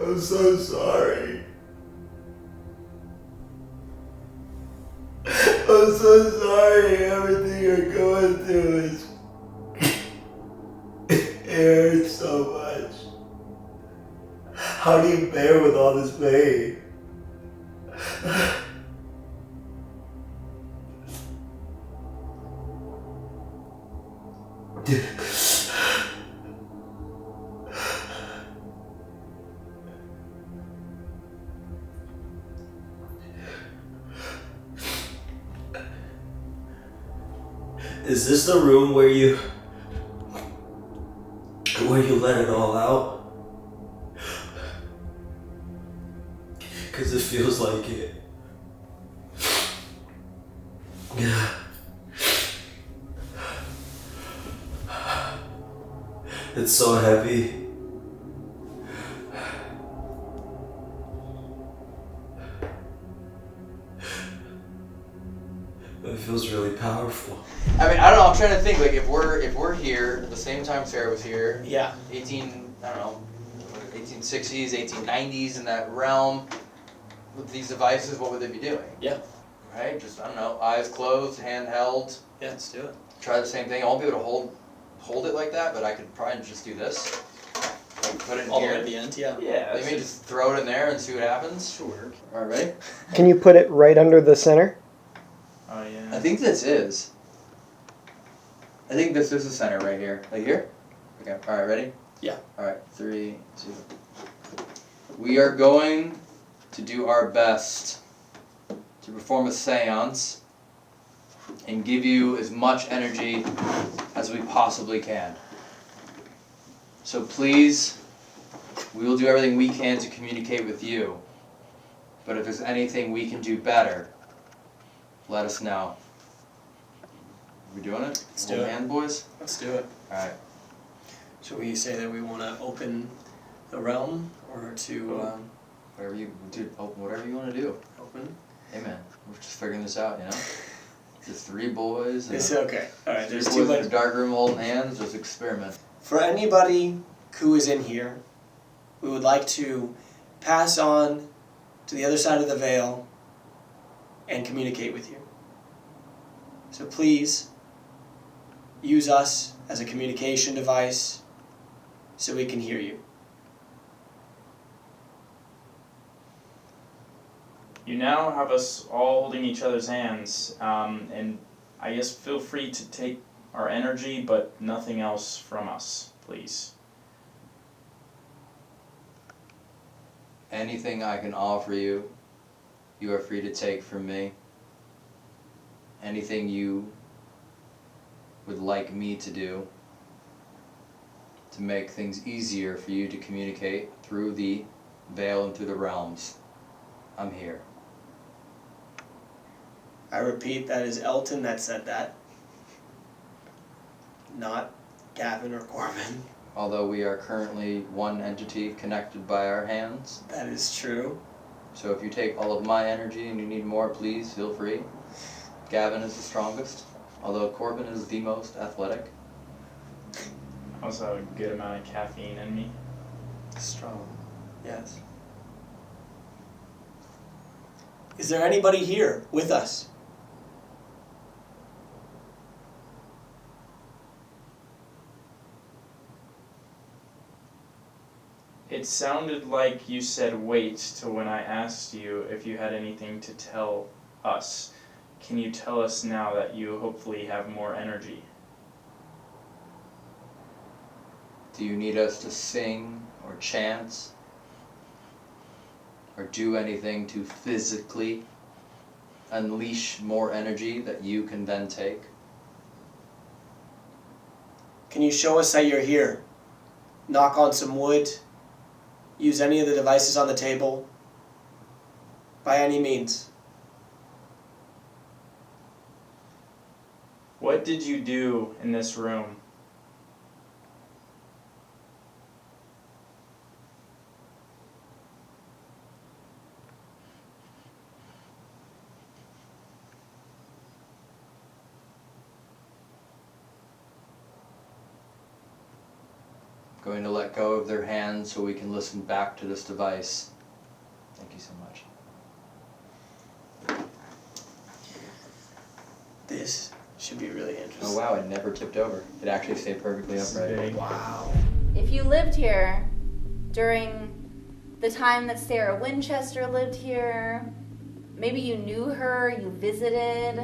I'm so sorry. I'm so sorry. Everything you're going through is it hurts so much. How do you bear with all this pain? Is this the room where you let it all out? Because it feels like it. Yeah. It's so heavy. It feels really powerful. I mean, I don't know. I'm trying to think. Like, if we're here at the same time Sarah was here. Yeah. 1860s, 1890s, in that realm. With these devices, what would they be doing? Yeah. Right. Just I don't know. Eyes closed, handheld. Yeah, let's do it. Try the same thing. I won't be able to hold it like that, but I could probably just do this. Like put it in All the here. way at the end, yeah. Yeah. Let me just throw it in there and see what happens. Sure. All right, ready? Can you put it right under the center? Oh yeah. I think this is. I think this is the center right here. Like here? Okay, alright, ready? Yeah. Alright, 3, 2. We are going to do our best to perform a seance and give you as much energy as we possibly can. So please, we will do everything we can to communicate with you. But if there's anything we can do better, let us know. We doing it? Let's do it. Hand, boys? Let's do it. Alright. Should we say that we want to open the realm or to Whatever you do, whatever you want to do. open? Hey man, we're just figuring this out, you know? There's 3 boys. It's okay. Alright, there's 3 two boys in ways. a dark room holding hands, just experiment. For anybody who is in here, we would like to pass on to the other side of the veil and communicate with you. So please use us as a communication device so we can hear you. You now have us all holding each other's hands, and I guess feel free to take our energy, but nothing else from us, please. Anything I can offer you, you are free to take from me. Anything you would like me to do to make things easier for you to communicate through the veil and through the realms, I'm here. I repeat, that is Elton that said that. Not Gavin or Corbin. Although we are currently one entity connected by our hands. That is true. So if you take all of my energy and you need more, please feel free. Gavin is the strongest, although Corbin is the most athletic. I also have a good amount of caffeine in me. Strong. Yes. Is there anybody here with us? It sounded like you said wait to when I asked you if you had anything to tell us. Can you tell us now that you hopefully have more energy? Do you need us to sing or chant or do anything to physically unleash more energy that you can then take? Can you show us that you're here? Knock on some wood? Use any of the devices on the table? By any means. What did you do in this room? Going to let go of their hands so we can listen back to this device. Thank you so much. This should be really interesting. Oh wow, it never tipped over. It actually stayed perfectly upright. Wow. If you lived here during the time that Sarah Winchester lived here, maybe you knew her, you visited,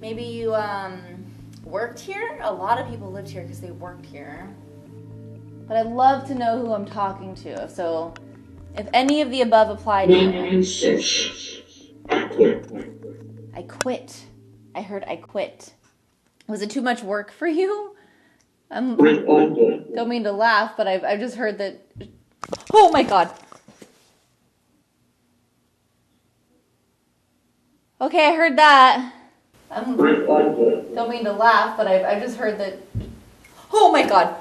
maybe you worked here. A lot of people lived here because they worked here. But I'd love to know who I'm talking to. So if any of the above apply to you. I quit. I heard I quit. Was it too much work for you? Don't mean to laugh, but I've just heard that. Oh my god. Okay, I heard that. Don't mean to laugh, but I've just heard that. Oh my god.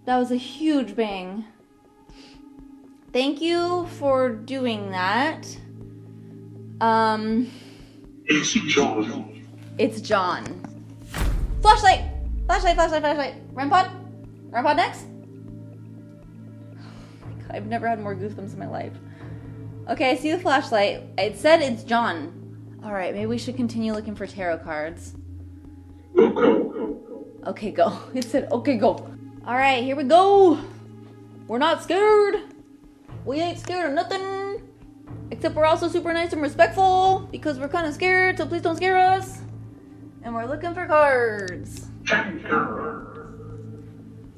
That was a huge bang. Thank you for doing that. It's John. It's John. Flashlight! Flashlight, flashlight, flashlight. REM pod? REM pod next? Oh my god, I've never had more goosebumps in my life. Okay, I see the flashlight. It said it's John. Alright, maybe we should continue looking for tarot cards. Okay, go. It said, okay, go. Alright, here we go. We're not scared. We ain't scared of nothing. Except we're also super nice and respectful because we're kind of scared, so please don't scare us. And we're looking for cards.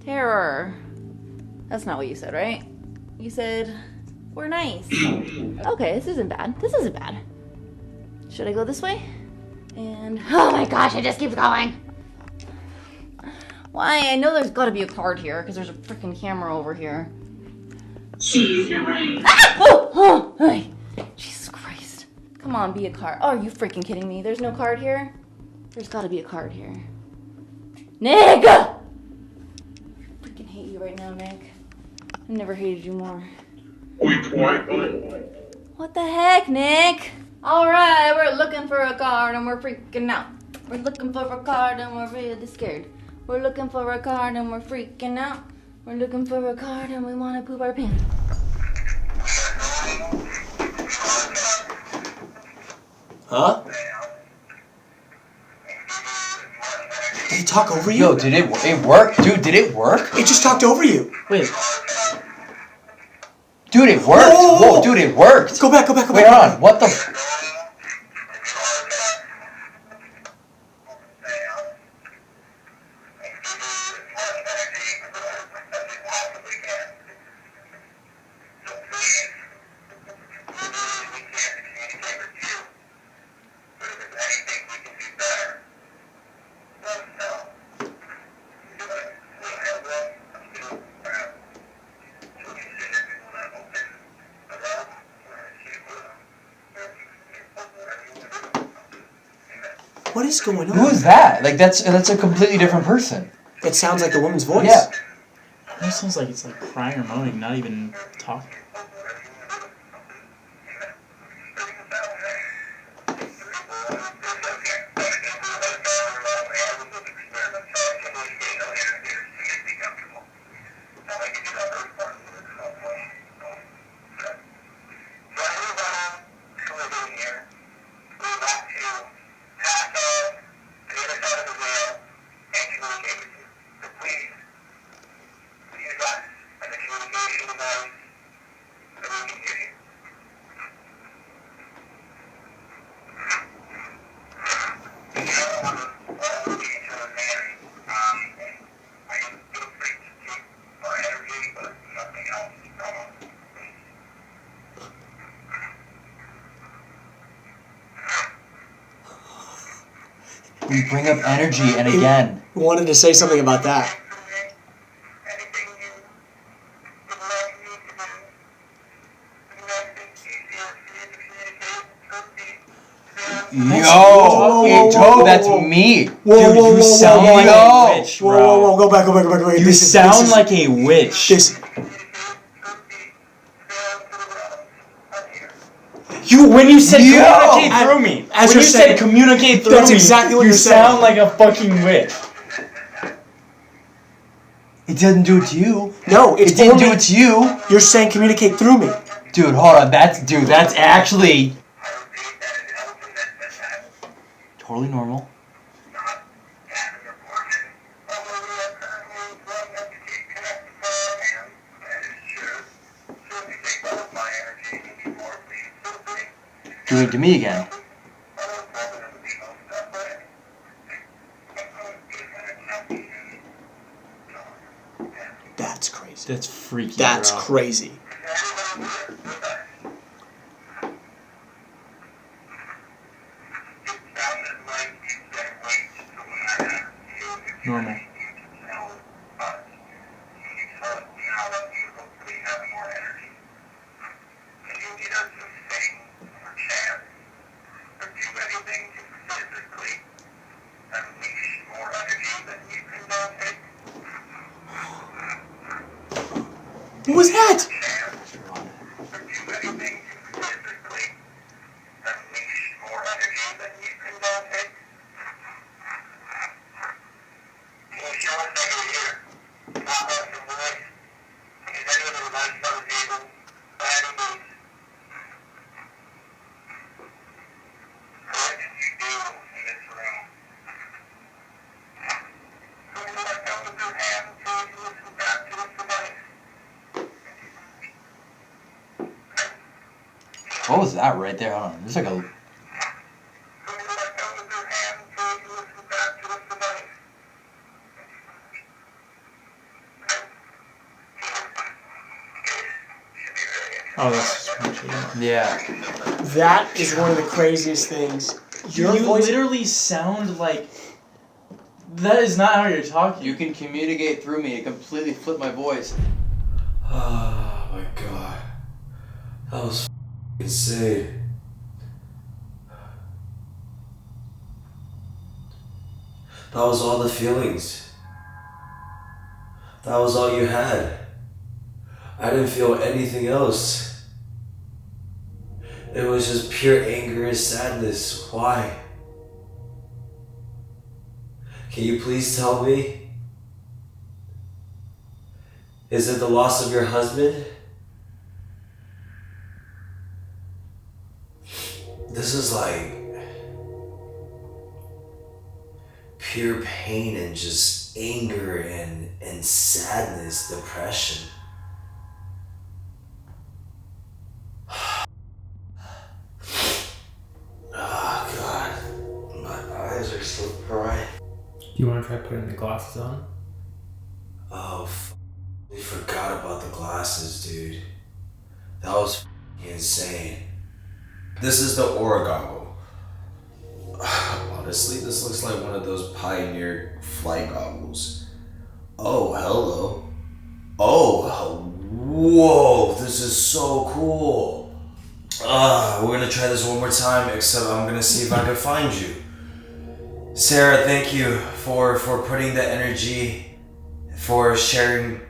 Terror. That's not what you said, right? You said, we're nice. Okay, this isn't bad. This isn't bad. Should I go this way? And, oh my gosh, it just keeps going. Why? I know there's gotta be a card here because there's a freaking camera over here. Ah! Oh! Hey. Jesus Christ. Come on, be a card. Oh, are you freaking kidding me? There's no card here? There's gotta be a card here. Nick! I freaking hate you right now, Nick. I've never hated you more. What the heck, Nick? Alright, we're looking for a card and we're freaking out. We're looking for a card and we're really scared. We're looking for a card and we're freaking out. We're looking for a card and we want to poop our pants. Huh? Did it talk over you? Yo, did it work? Dude, did it work? It just talked over you. Wait. Dude, it worked. Whoa, dude, it worked. Go back, go back, go back. Wait, hold on. What the? What is going on? Who is that? Like that's a completely different person. It sounds like the woman's voice. Yeah. It sounds like it's like crying or moaning, not even talking. We bring up energy, and again. Wanted to say something about that. Yo, that's me. Dude, you sound like a witch, bro. Whoa, go back. You sound like a witch. When you said communicate through me, when you said communicate through me, that's exactly what you you're saying. sound like a fucking witch. It didn't do it to you. No, it didn't do it to you. You're saying communicate through me. Dude, hold on. That's actually totally normal. Do it to me again. That's crazy. That's freaky. That's crazy. Normal. What was that? What was that right there? Hold on. There's like a. Oh, that's yeah. That is one of the craziest things. You literally sound like. That is not how you're talking. You can communicate through me. It completely flipped my voice. Oh my god. That was insane. That was all the feelings. That was all you had. I didn't feel anything else. It was just pure anger and sadness. Why? Can you please tell me? Is it the loss of your husband? This is like pure pain and just anger and sadness, depression. Oh God, my eyes are so bright. Do you want to try putting the glasses on? Oh, we forgot about the glasses, dude. That was insane. This is the Aura goggle. Honestly, this looks like one of those Pioneer flight goggles. Oh, hello. Oh, whoa, this is so cool. We're gonna try this one more time, except I'm gonna see if I can find you. Sarah, thank you for putting the energy, for sharing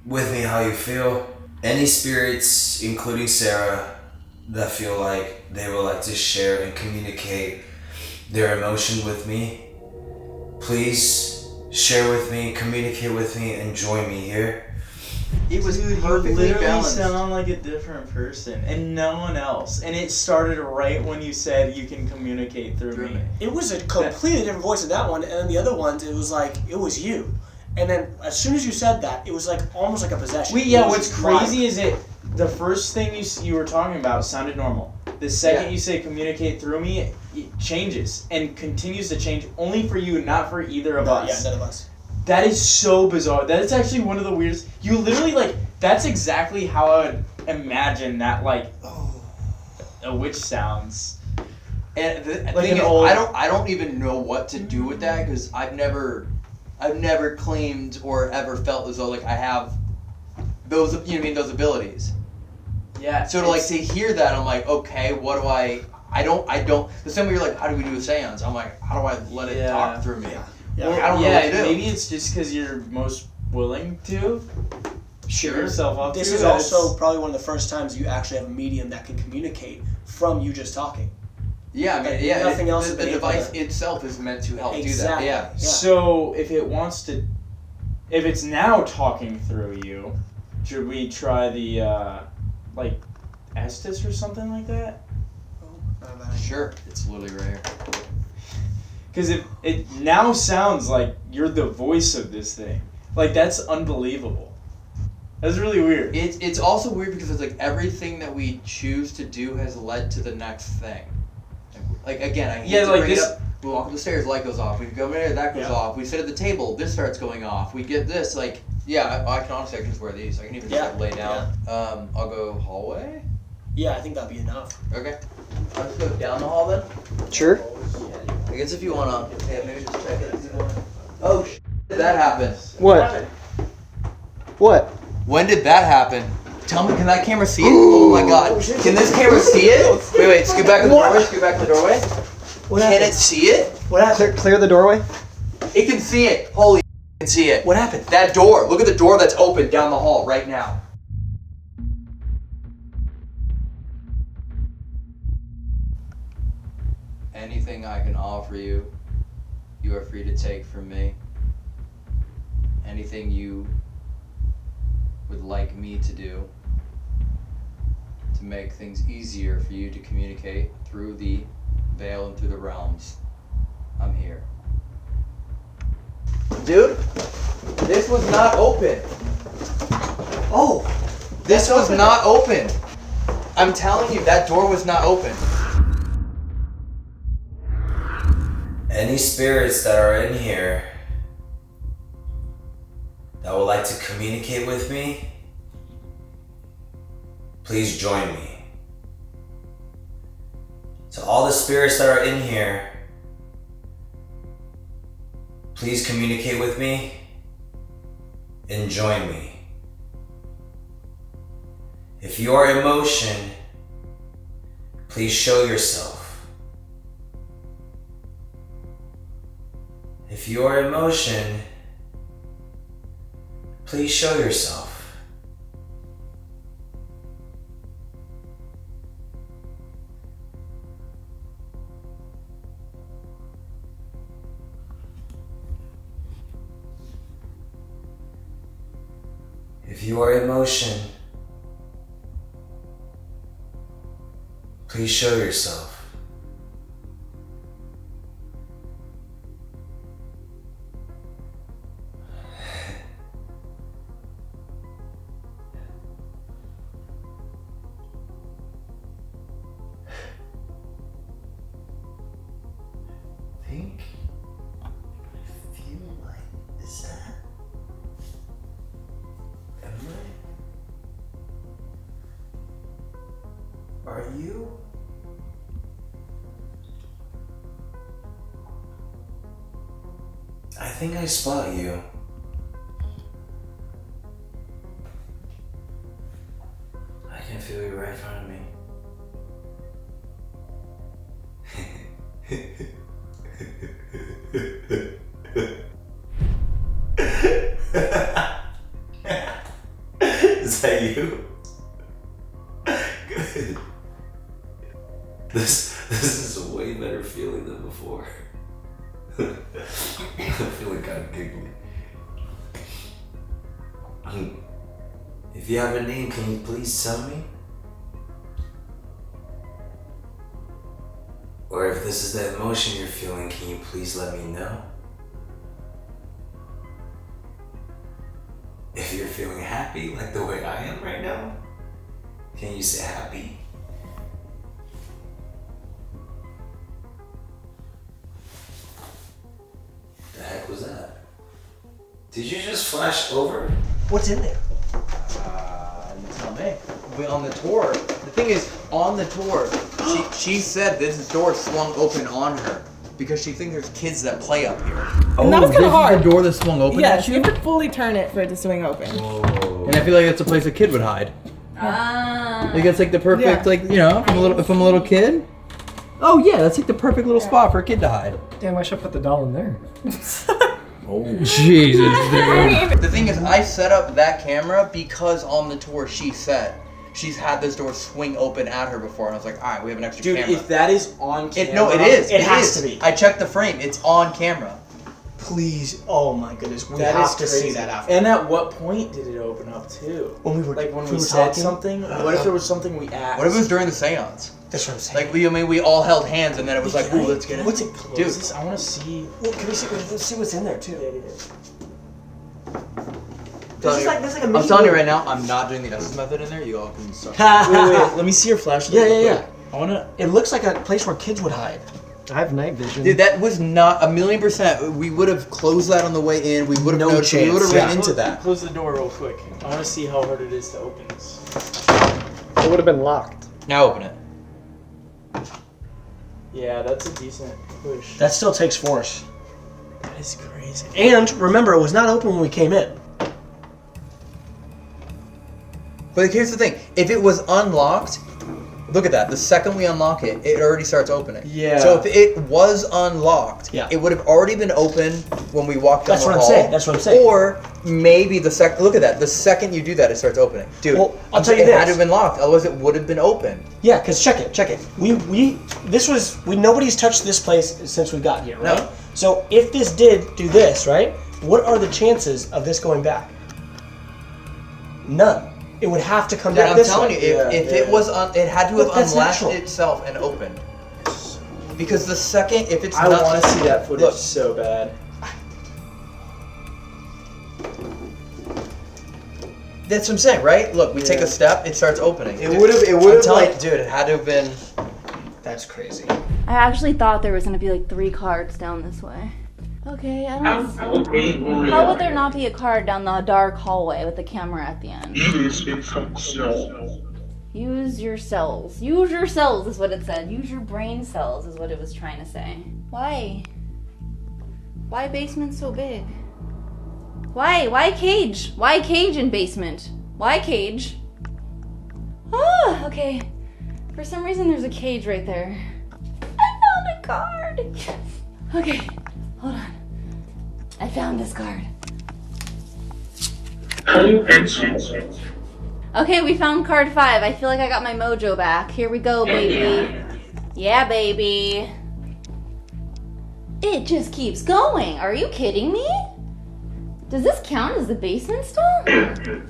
with me how you feel. Any spirits, including Sarah, that feel like they would like to share and communicate their emotion with me, please share with me, communicate with me, and join me here. It was Dude, perfectly you literally balanced. sound like a different person, and no one else. And it started right when you said you can communicate through me. It was a completely different voice in that one, and then the other ones, it was like, it was you. And then as soon as you said that, it was like almost like a possession. What's crazy is the first thing you were talking about sounded normal. The second you say communicate through me, it changes and continues to change only for you, not for either of us. Yeah, none of us. That is so bizarre. That is actually one of the weirdest. You literally That's exactly how I would imagine that, like, a witch sounds. And the Like thing an is, old- I don't even know what to do with that because I've never claimed or ever felt as though like I have those, you know what I mean, those abilities. Yeah. So to hear that, I'm like, okay, what do I don't. The same way you're like, how do we do a seance? I'm like, how do I let it talk through me? Yeah. Or I don't know what to do. Maybe it's just because you're most willing to give yourself up This to is it. also probably one of the first times you actually have a medium that can communicate from you just talking. Yeah, I mean, Like, yeah. nothing else The has been able device to- itself is meant to help Exactly. do that. Yeah. So if it wants to, if it's now talking through you, should we try the like Estes or something like that? Sure. It's literally right here. Because it now sounds like you're the voice of this thing. Like that's unbelievable. That's really weird. It's also weird because it's like everything that we choose to do has led to the next thing. Like again, I hate to like bring this. it up. We walk up the stairs, light goes off. We go over there, that goes off. We sit at the table, this starts going off. We get this, like, yeah. I can honestly, I can just wear these. I can even just like, lay down. I'll go hallway. Yeah, I think that'd be enough. Okay. I'll just go down the hall then. Sure. I guess if you wanna, maybe just check it. Oh, did that happen? What? What? When did that happen? Tell me, can that camera see it? Oh my god. Can this camera see it? Wait, scoot back to the doorway, scoot back to the doorway. Can it see it? What happened? Clear the doorway. It can see it. Holy it can see it. What happened? That door. Look at the door that's open down the hall right now. Anything I can offer you, you are free to take from me. Anything you would like me to do to make things easier for you to communicate through the veil and through the realms, I'm here. Dude, this was not open. Oh, this was not open. I'm telling you, that door was not open. Any spirits that are in here that would like to communicate with me, please join me. To all the spirits that are in here, please communicate with me and join me. If you are in motion, please show yourself. If you are in motion, please show yourself. If you are in motion, please show yourself. Are you? I think I spot you. I can feel you right in front of me. Is that you? Good. This is a way better feeling than before. I'm feeling kind of giggly. If you have a name, can you please tell me? Or if this is the emotion you're feeling, can you please let me know? If you're feeling happy like the way I am right now, can you say happy? The heck was that? Did you just flash over? What's in there? on the tour, the thing is, on the tour, she said this door swung open on her because she thinks there's kids that play up here. And that was kind of hard. The door that swung open Yes, at you you? have to fully turn it for it to swing open. And I feel like that's a place a kid would hide. Like it's like the perfect, like, you know, if I'm a little kid. Oh yeah, that's like the perfect little spot for a kid to hide. Damn, I should put the doll in there. Oh, Jesus, dude. The thing is, I set up that camera because on the tour she said she's had this door swing open at her before, and I was like, all right, we have an extra camera. Dude, if that is on camera... No, it is. It has to be. I checked the frame. It's on camera. Please, oh my goodness, we That have is to crazy. see that after. And at what point did it open up too? When we were when we we were said talking? something. What if there was something we asked? What if it was during the seance? That's what I'm saying. Like we all held hands, and then it was like, ooh, let's get it. What's it? Dude, This, I want to see. Well, can we see? Let's see what's in there too. This is like a I'm telling you right now, I'm not doing the S's method in there. You all can start. Wait, let me see your flashlight. Yeah. I wanna. It looks like a place where kids would hide. I have night vision. Dude, that was not 1,000,000%. We would have closed that on the way in. We would have No noticed. We chance. would have ran into that. Close the door real quick. I want to see how hard it is to open this. It would have been locked. Now open it. Yeah, that's a decent push. That still takes force. That is crazy. And remember, it was not open when we came in. But here's the thing: if it was unlocked, look at that. The second we unlock it, it already starts opening. Yeah. So if it was unlocked, Yeah. it would have already been open when we walked down That's the what I'm hall. saying. That's what I'm saying. Or maybe the second. Look at that. The second you do that, it starts opening. Dude, Well, I'll tell you it had this. to have been locked. Otherwise, it would have been open. Yeah, because check it. Nobody's touched this place since we got here, right? No. So if this did do this, right? What are the chances of this going back? None. It would have to come Dude, back I'm this telling way. you, if it was it had to have Look, that's unlatched natural. itself and opened. Because the second, if it's I not, want to see that footage Look. so bad. That's what I'm saying, right? Look, we take a step, it starts opening. It would have like. Dude, it had to have been. That's crazy. I actually thought there was gonna be like 3 cards down this way. Okay, I don't know. How would there not be a card down the dark hallway with the camera at the end? Use your cells. Use your cells is what it said. Use your brain cells is what it was trying to say. Why? Why basement so big? Why? Why cage? Why cage in basement? Why cage? Ah, okay. For some reason there's a cage right there. I found a card! Okay, hold on. I found this card. Okay, we found card 5. I feel like I got my mojo back. Here we go, baby. Yeah, baby. It just keeps going. Are you kidding me? Does this count as the basement still? Okay,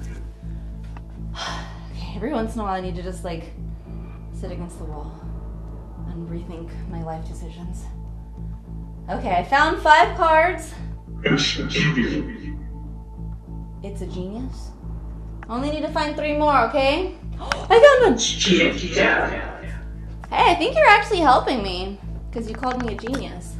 every once in a while I need to just like sit against the wall and rethink my life decisions. Okay, I found 5 cards. It's a genius. Only need to find 3 more, okay? I found one! Hey, I think you're actually helping me. Because you called me a genius.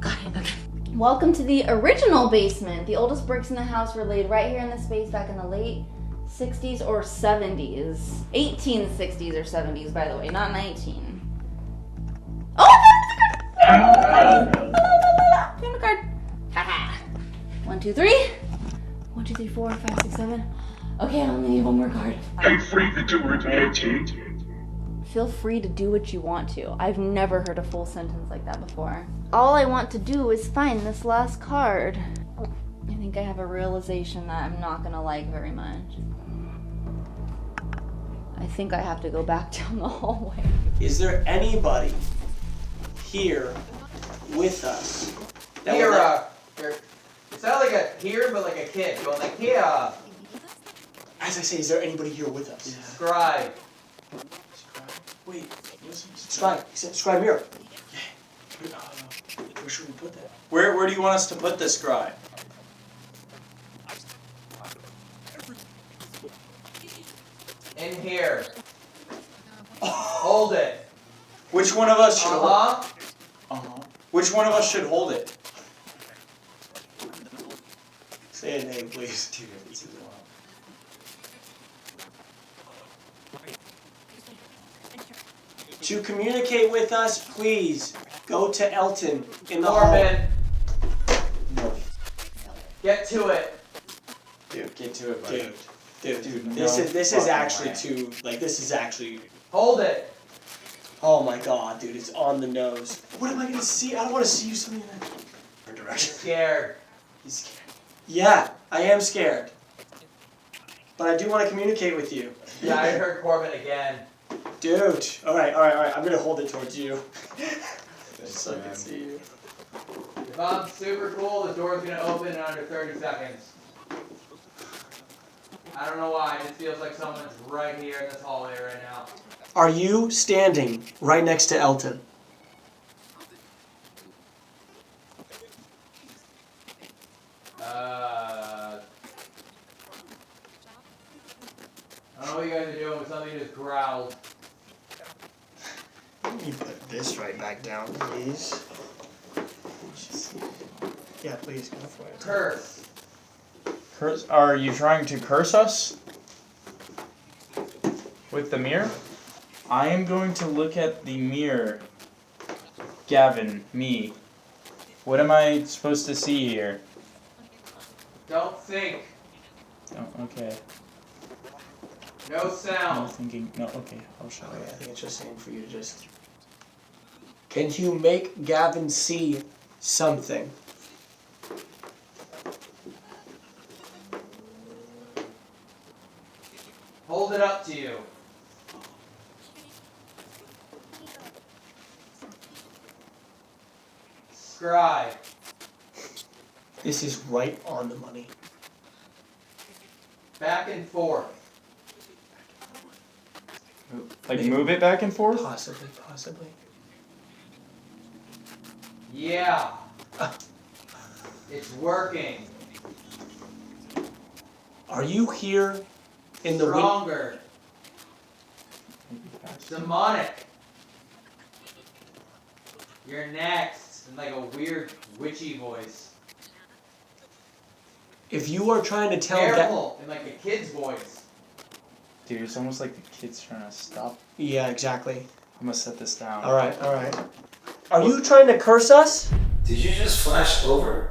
Got it, okay. Welcome to the original basement. The oldest bricks in the house were laid right here in this space back in the late 60s or 70s. 1860s or 70s, by the way, not 19. Oh, I found a card! Haha. 1, 2, 3. 1, 2, 3, 4, 5, 6, 7. Okay, I only need 1 more card. I'm free to do what I did. Feel free to do what you want to. I've never heard a full sentence like that before. All I want to do is find this last card. I think I have a realization that I'm not gonna like very much. I think I have to go back down the hallway. Is there anybody here with us? that Here, would like- it's not like a here, but like a kid going like here. As I say, is there anybody here with us? Scry. Wait, Scry Mirror. Yeah. Where should we put that? Where do you want us to put this Scry? In here. Hold it. Which one of us should hold Uh-huh. it? Which one of us should hold it? Say a name, please. To communicate with us, please go to Elton in the hall. CORBIN. Get to it. Dude, Get to it, buddy. Dude, this is actually too, like, this is actually. Hold it. Oh my god, dude, it's on the nose. What am I gonna see? I don't want to see you something in that direction. Scared. He's scared. Yeah, I am scared. But I do want to communicate with you. Yeah, I heard CORBIN again. Dude. Alright. I'm gonna hold it towards you. So I can see you. If I'm super cool, the door's gonna open in under 30 seconds. I don't know why, it just feels like someone's right here in this hallway right now. Are you standing right next to Elton? I don't know what you guys are doing, but something just growled. Let me put this right back down, please. Yeah, please, go for it. Curse. Curse? Are you trying to curse us? With the mirror? I am going to look at the mirror. Gavin, me. What am I supposed to see here? Don't think. Oh, okay. No sound. No thinking. No, okay. I'll show you. I think it's just saying for you to just. Can you make Gavin see something? Hold it up to you. Scry. This is right on the money. Back and forth. Like move it back and forth? Possibly. Yeah. It's working. Are you here in the Stronger. Demonic. You're next. In like a weird witchy voice. If you are trying to tell Careful. In like a kid's voice. Dude, it's almost like the kid's trying to stop. Yeah, exactly. I'm gonna set this down. Alright. Are you trying to curse us? Did you just flash over?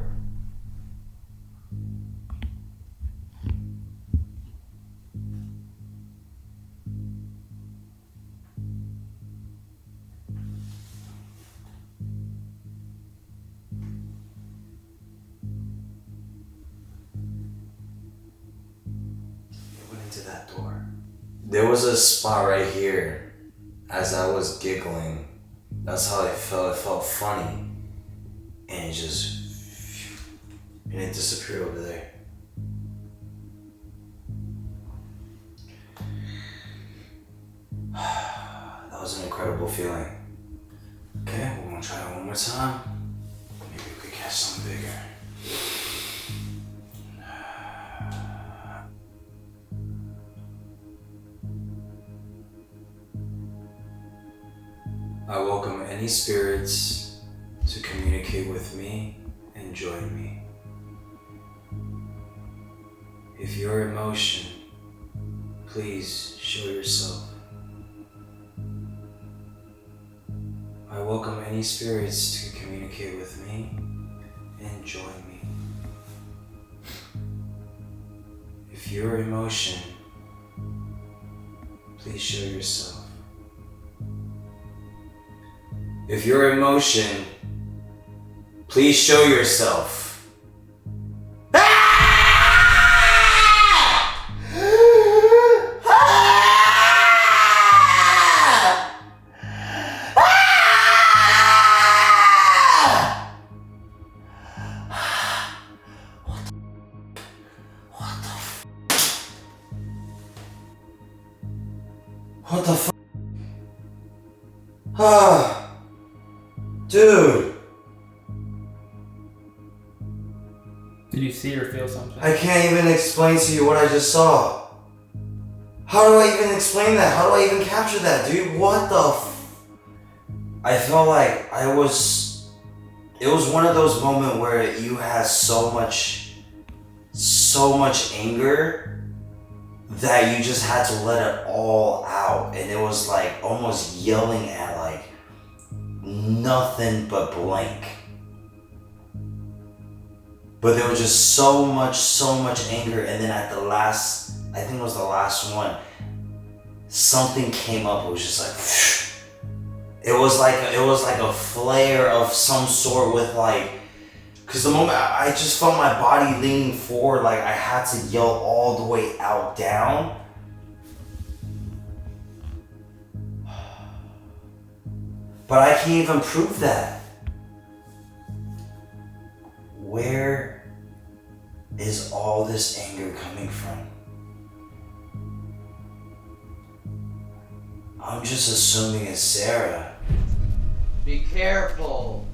That door. There was a spot right here as I was giggling. That's how it felt. It felt funny. And it disappeared over there. That was an incredible feeling. Okay, we're gonna try it one more time. Maybe we could catch something bigger. I welcome any spirits to communicate with me and join me. If you're emotion, please show yourself. I welcome any spirits to communicate with me and join me. If you're emotion, please show yourself. If you're emotion, please show yourself. What the fuck? Dude. Did you see or feel something? I can't even explain to you what I just saw. How do I even explain that? How do I even capture that, dude? What the I felt like it was one of those moments where you had so much anger that you just had to let it all out, and it was like almost yelling at like nothing but blank. But there was just so much anger, and then at the last, I think it was the last one, something came up. It was just like, it was like a flare of some sort with like, because the moment I just felt my body leaning forward, like I had to yell all the way out down. But I can't even prove that. Where is all this anger coming from? I'm just assuming it's Sarah. Be careful.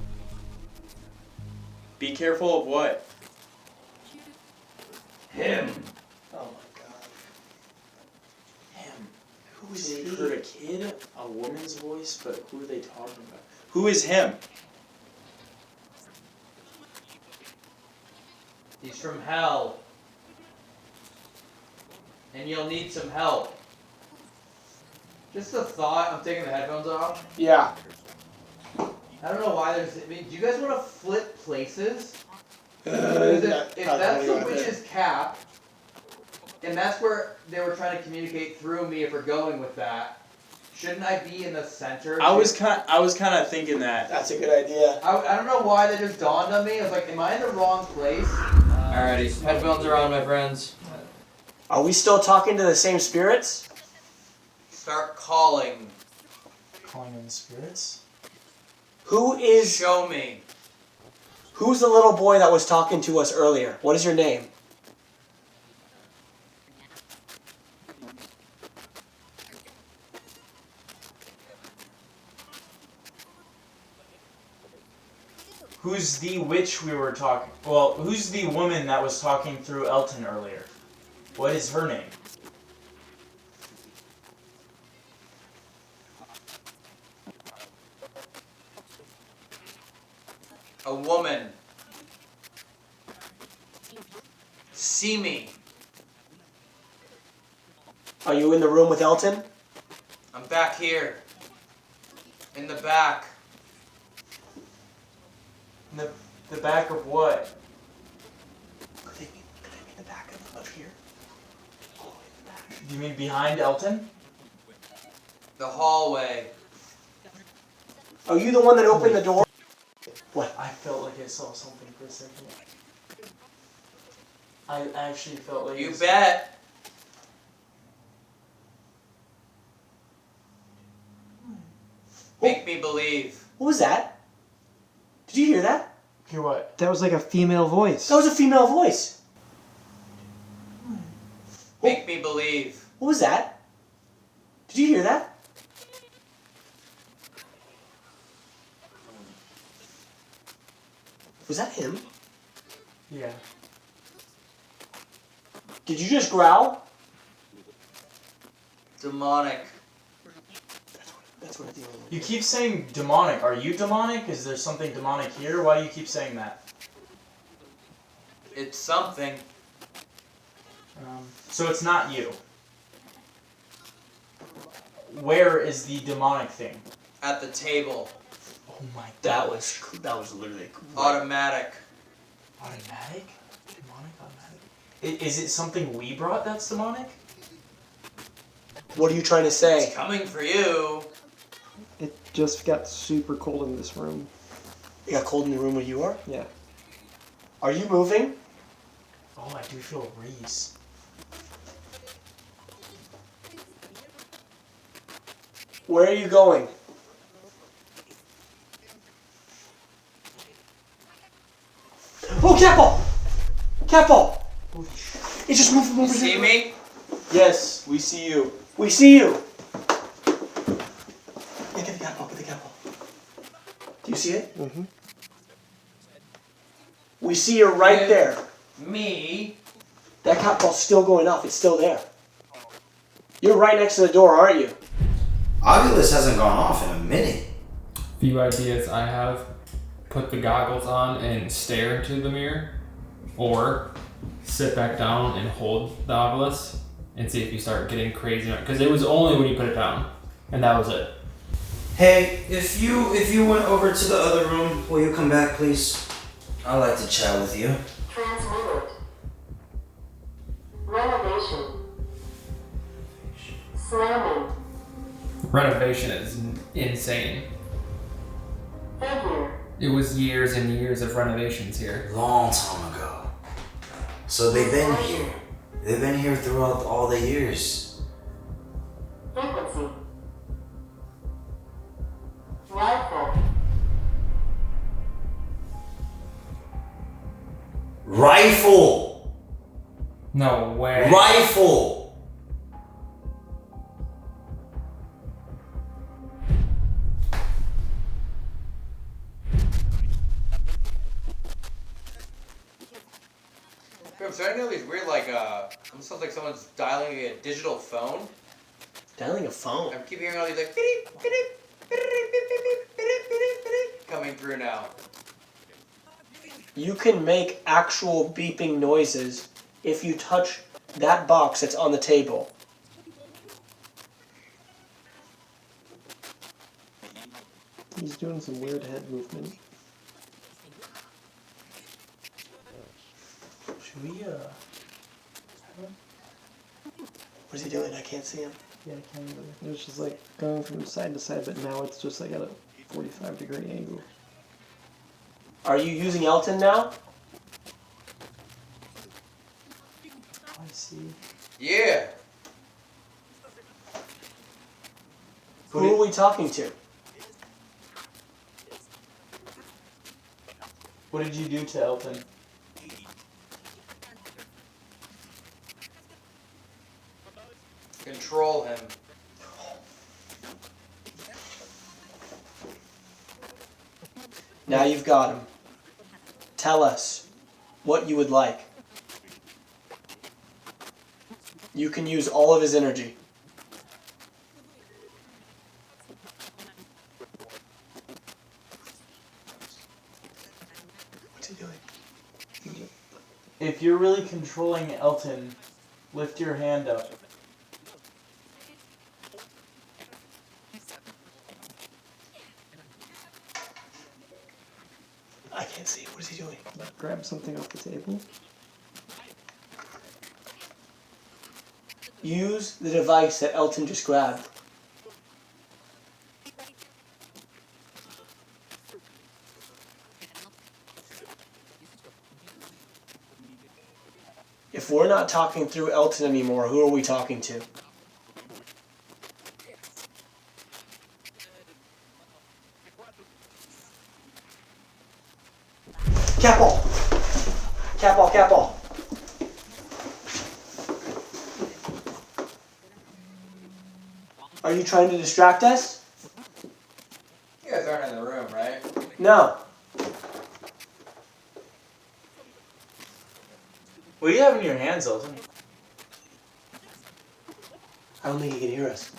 Be careful of what? Him. Oh my god. Him. Who is he? They heard a kid, a woman's voice, but who are they talking about? Who is him? He's from hell. And you'll need some help. Just a thought. I'm taking the headphones off. Yeah. I don't know why there's. I mean, do you guys want to flip places? If that's the witch's cap, and that's where they were trying to communicate through me, if we're going with that, shouldn't I be in the center? I was kind of thinking that. That's a good idea. I don't know why that just dawned on me. I was like, am I in the wrong place? Alrighty, headphones are on, my friends. Are we still talking to the same spirits? Start calling. Calling in spirits? Who is... Show me. Who's the little boy that was talking to us earlier? What is your name? Who's the witch we were talking... Well, who's the woman that was talking through Elton earlier? What is her name? A woman. See me. Are you in the room with Elton? I'm back here. In the back. In the back of what? Could they be in the back of here? Do you mean behind Elton? The hallway. Are you the one that opened the door? What? I felt like I saw something for a second. I actually felt like... You bet. Make me believe. What was that? Did you hear that? Hear what? That was like a female voice. That was a female voice. Make me believe. What was that? Did you hear that? Was that him? Yeah. Did you just growl? Demonic. That's what I think. You keep saying demonic. Are you demonic? Is there something demonic here? Why do you keep saying that? It's something. So it's not you. Where is the demonic thing? At the table. Oh my god. That was literally automatic. Automatic? Demonic automatic? Is it something we brought that's demonic? What are you trying to say? It's coming for you. It just got super cold in this room. It got cold in the room where you are? Yeah. Are you moving? Oh, I do feel a breeze. Where are you going? Oh, Capo! Capo! It just moved from over See here. me? Yes, we see you. We see you. Yeah, get the Capo, get the Capo. Do you see it? Mm-hmm. We see you right there. Me? That Capo's still going off. It's still there. You're right next to the door, aren't you? Oculus hasn't gone off in a minute. Few ideas I have: put the goggles on and stare into the mirror, or sit back down and hold the Oculus and see if you start getting crazy. Because it was only when you put it down, and that was it. Hey, if you went over to the other room, will you come back, please? I'd like to chat with you. Transmitted. Renovation. Slamming. Renovation is insane. Figure. It was years and years of renovations here. Long time ago. So they've been here. They've been here throughout all the years. Frequency. Rifle. Rifle! No way. Rifle! I'm starting to know these weird, like, almost sounds like someone's dialing a digital phone. Dialing a phone? I'm keep hearing all these, like, beep, beep, beep, beep, beep, beep, beep, beep, coming through now. You can make actual beeping noises if you touch that box that's on the table. He's doing some weird head movement. Should we, what is he doing? I can't see him. Yeah, I can't either. It was just like going from side to side, but now it's just like at a 45-degree angle. Are you using Elton now? I see. Yeah. Who are we talking to? What did you do to Elton? Control him. Now you've got him. Tell us what you would like. You can use all of his energy. What's he doing? If you're really controlling Elton, lift your hand up. I can't see. What is he doing? Grab something off the table. Use the device that Elton just grabbed. If we're not talking through Elton anymore, who are we talking to? Cat ball! Cat ball, cat ball. Are you trying to distract us? You guys aren't in the room, right? No. What do you have in your hands, Elton? I don't think he can hear us.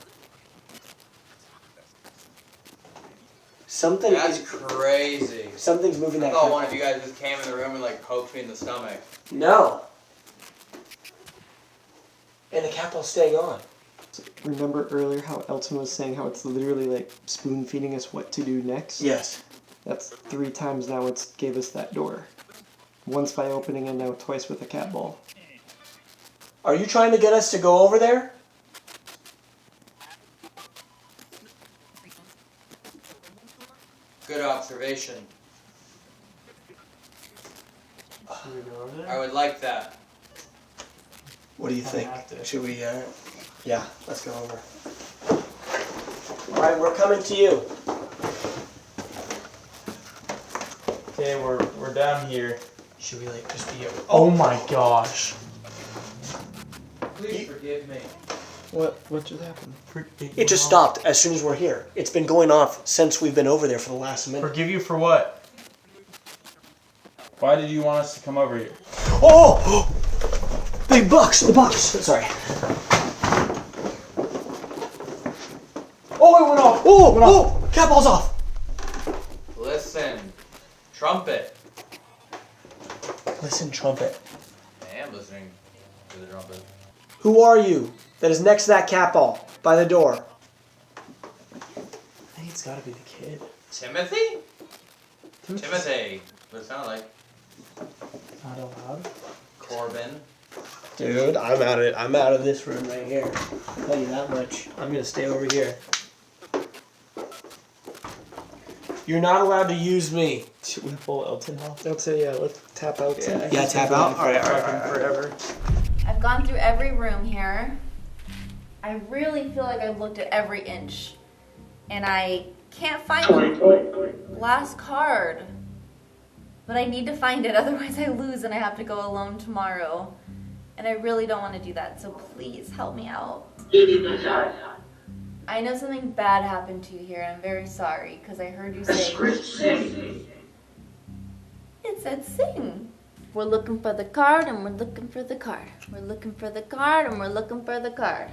Something That's is crazy. Something's moving I that thought cat one ball. of you guys just came in the room and like poked me in the stomach. No. And the cat ball's staying on. Remember earlier how Elton was saying how it's literally like spoon feeding us what to do next? Yes. That's 3 times now it's gave us that door. Once by opening and now twice with a cat ball. Are you trying to get us to go over there? Good observation. Should we go over there? I would like that. What do you I think? have to. Should we, yeah, let's go over. Alright, we're coming to you. Okay, we're down here. Should we, like, just be... Oh my gosh. Please forgive me. What just happened? It just stopped as soon as we're here. It's been going off since we've been over there for the last minute. Forgive you for what? Why did you want us to come over here? Oh! Big box! The box! Sorry. Oh, it went off! Oh! Went off. Oh! Cat ball's off! Listen. Trumpet. Listen, trumpet. I am listening to the trumpet. Who are you that is next to that cat ball by the door? I think it's gotta be the kid. Timothy? Timothy. What it sound like? Not allowed. Corbin. Dude, I'm out of this room right here. I'll tell you that much. I'm gonna stay over here. You're not allowed to use me. Should we pull Elton off? Let's say, yeah, let's tap out. Yeah, tap out? Alright. Forever. I've gone through every room here. I really feel like I've looked at every inch. And I can't find the last card. But I need to find it, otherwise I lose and I have to go alone tomorrow. And I really don't want to do that, so please help me out. I know something bad happened to you here, and I'm very sorry, because I heard you say... It said sing. We're looking for the card, and we're looking for the card. We're looking for the card, and we're looking for the card.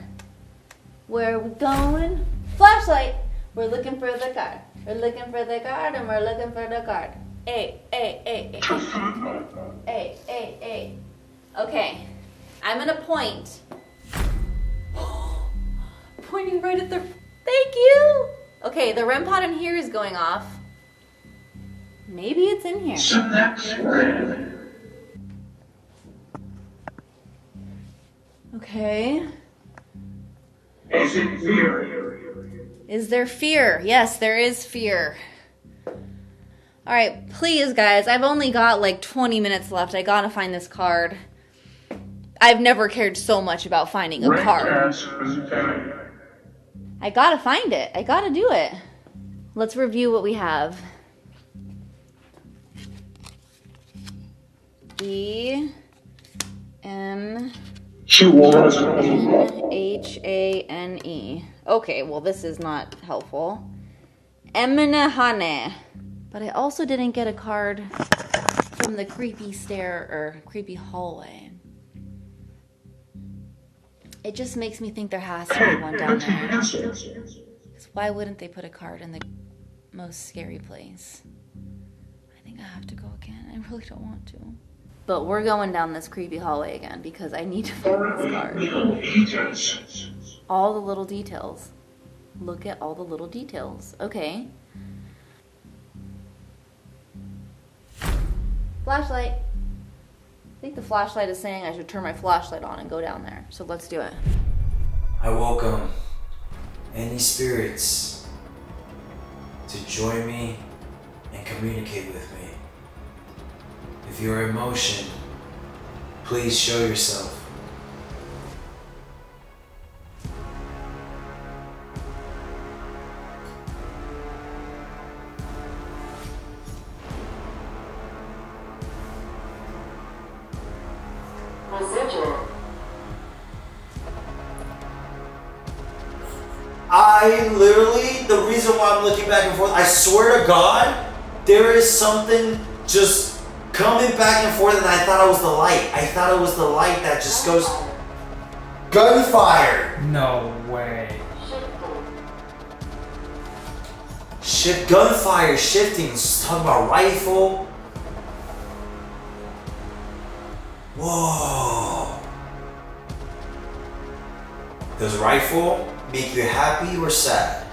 Where are we going? Flashlight! We're looking for the card. We're looking for the card, and we're looking for the card. Hey. Okay, I'm gonna point. Pointing right at the... Thank you! Okay, the REM pod in here is going off. Maybe it's in here. Okay. Is it fear? Is there fear? Yes, there is fear. Alright, please guys, I've only got like 20 minutes left. I gotta find this card. I've never cared so much about finding a card. I gotta find it. I gotta do it. Let's review what we have. E M N-H-A-N-E. Okay, well this is not helpful. Emenehane. But I also didn't get a card from the creepy stair or creepy hallway. It just makes me think there has to be one down there. Because why wouldn't they put a card in the most scary place? I think I have to go again. I really don't want to. But we're going down this creepy hallway again because I need to find this card. All the little details. Look at all the little details. Okay. Flashlight. I think the flashlight is saying I should turn my flashlight on and go down there. So let's do it. I welcome any spirits to join me and communicate with me. If you are in motion, please show yourself. Residual. I literally, the reason why I'm looking back and forth, I swear to God, there is something just coming back and forth, and I thought it was the light. I thought it was the light that just goes... Gunfire! No way. Gunfire, shifting, talking about rifle. Whoa. Does rifle make you happy or sad?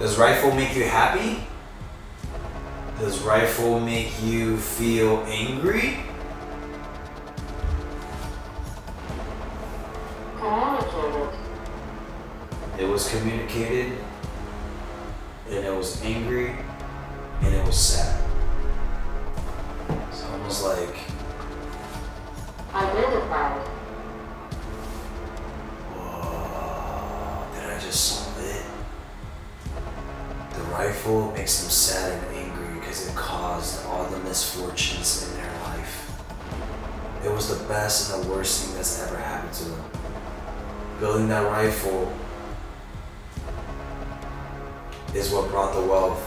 Does rifle make you happy? Does rifle make you feel angry? Communicated. It was communicated, and it was angry, and it was sad. It's almost like... Identified. Whoa, did I just solve it? The rifle makes them sad and angry because it caused all the misfortunes in their life. It was the best and the worst thing that's ever happened to them. Building that rifle is what brought the wealth.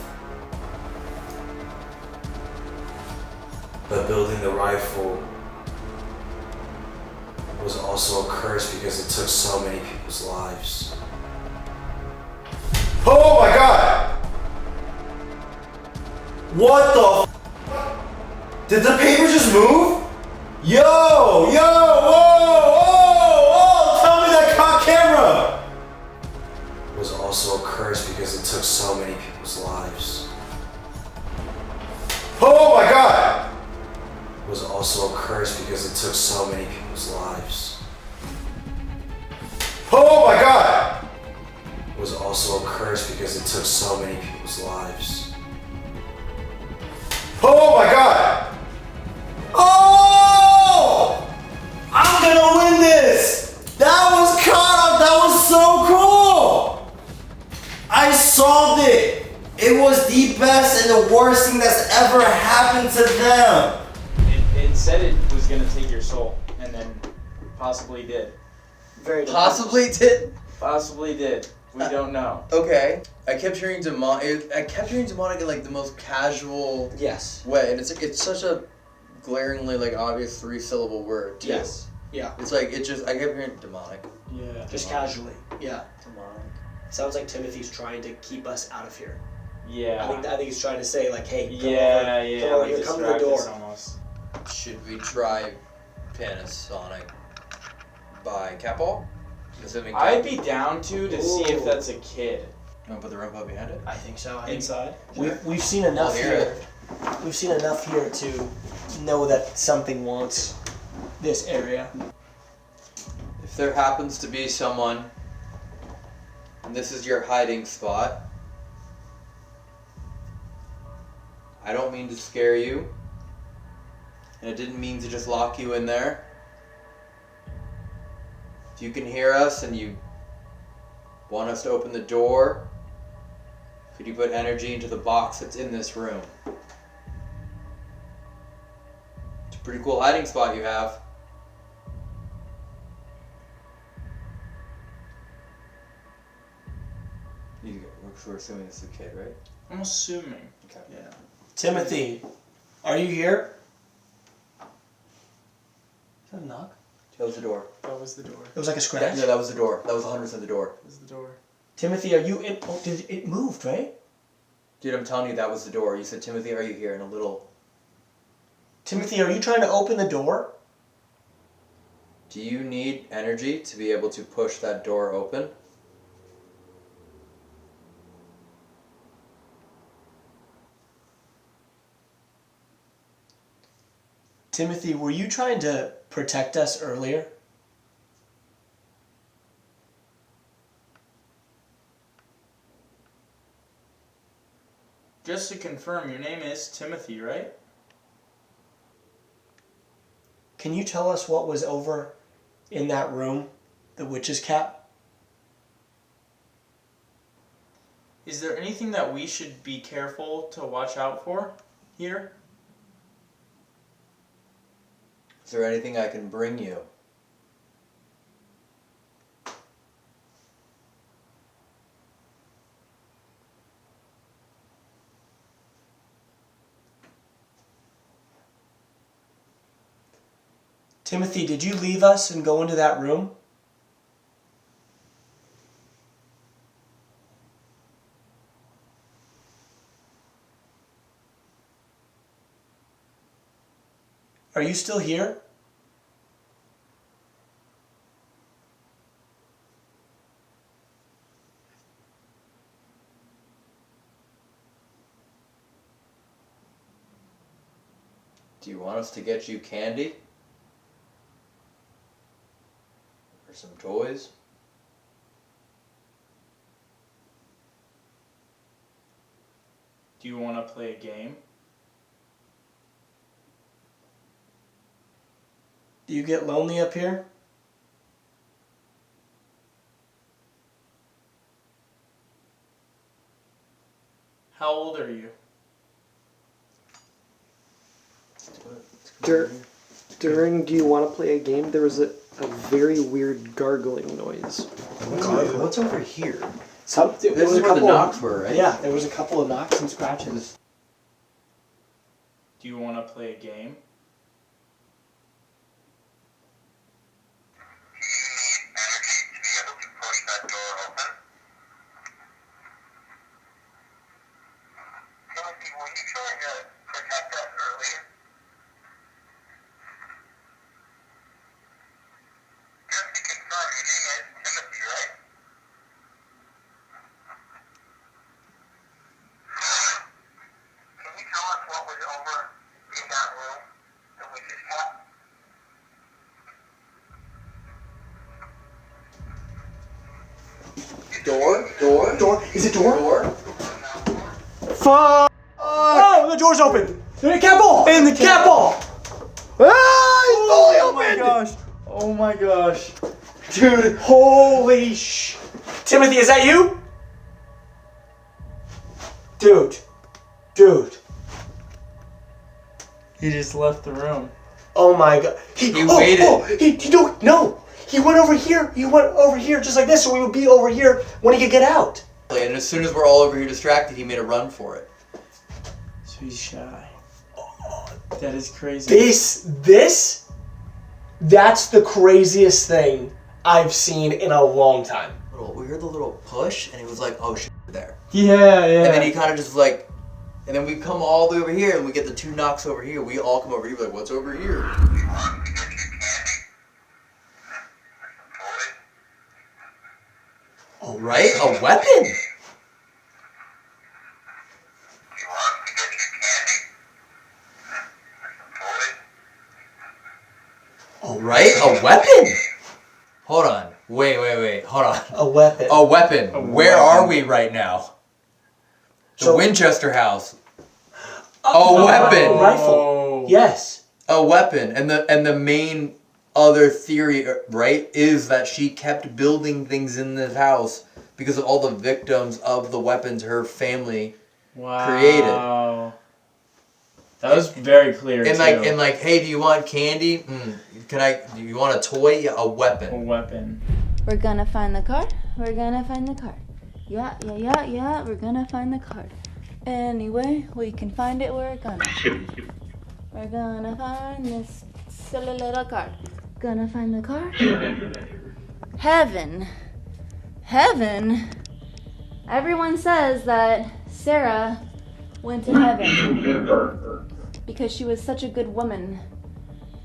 But building the rifle was also a curse because it took so many people's lives. Oh my God! What the f? Did the paper just move? Yo! Whoa! Tell me that caught camera! It was also a curse because it took so many people's lives. Oh my god! It was also a curse because it took so many people's lives. Oh my god! It was also a curse because it took so many people's lives. Oh my god! Oh! I'm gonna win this! That was caught up! That was so cool! I solved it! It was the best and the worst thing that's ever happened to them! It said it was gonna take your soul, and then possibly did. Very Possibly did. Possibly did. We don't know. Okay. I kept hearing demonic in like the most casual way, and it's such a glaringly like obvious 3-syllable word too. Yes. Yeah. It's like I kept hearing demonic. Yeah. Just casually. Yeah. Demonic. Sounds like Timothy's trying to keep us out of here. Yeah. I think he's trying to say like, hey, come over, Yeah. come over here, come to the door. Almost. Should we try Panasonic by Capall? Assuming I'd be down to see if that's a kid. You want to put the robot behind it? I think so. Inside? We've seen enough I'll hear here. We've seen enough here to know that something wants this area. If there happens to be someone, and this is your hiding spot, I don't mean to scare you, and it didn't mean to just lock you in there. If you can hear us and you want us to open the door, could you put energy into the box that's in this room? It's a pretty cool hiding spot you have. We're assuming this is a kid, right? I'm assuming. Okay. Yeah. Timothy, are you here? Is that a knock? That was the door. That was the door. It was like a scratch? No, that was the door. That was 100% the door. That was the door. Timothy, are you in? Oh, it moved, right? Dude, I'm telling you, that was the door. You said, Timothy, are you here? In a little... Timothy, are you trying to open the door? Do you need energy to be able to push that door open? Timothy, were you trying to protect us earlier? Just to confirm, your name is Timothy, right? Can you tell us what was over in that room, the witch's cap? Is there anything that we should be careful to watch out for here? Is there anything I can bring you? Timothy, did you leave us and go into that room? Are you still here? Do you want us to get you candy? Or some toys? Do you want to play a game? Do you get lonely up here? How old are you? Duran, do you want to play a game? There was a very weird gargling noise. What's over here? This is where the knocks were, right? Yeah, there was a couple of knocks and scratches. Do you want to play a game? Door? Is it door? Door? Fuck! Oh, the door's open! In the cat ball! In the cat ball! Ah, it's fully Oh my open! gosh. Oh my gosh. Dude, holy sh... Timothy, is that you? Dude. He just left the room. Oh my god. He waited. No. He went over here. He went over here just like this, so we would be over here when he could get out. And as soon as we're all over here distracted, he made a run for it. So he's shy. That is crazy. That's the craziest thing I've seen in a long time. We heard the little push, and he was like, oh shit, there. Yeah. And then he kind of just like, and then we come all the way over here, and we get the 2 knocks over here. We all come over here, like, what's over here? Oh, right? A weapon? Oh, right? A weapon? Hold on. Wait. Hold on. A weapon. A weapon. Where are we right now? The Winchester house. A weapon. Rifle. Yes. A weapon. And the main other theory, right, is that she kept building things in this house because of all the victims of the weapons her family created. That was very clear. And like, hey, do you want candy? Do you want a toy? Yeah, a weapon. A weapon. We're gonna find the card. We're gonna find the card. Yeah. We're gonna find the card. Anyway, we can find it. We're gonna find this silly little card. Gonna find the card. Heaven. Everyone says that Sarah went to heaven because she was such a good woman.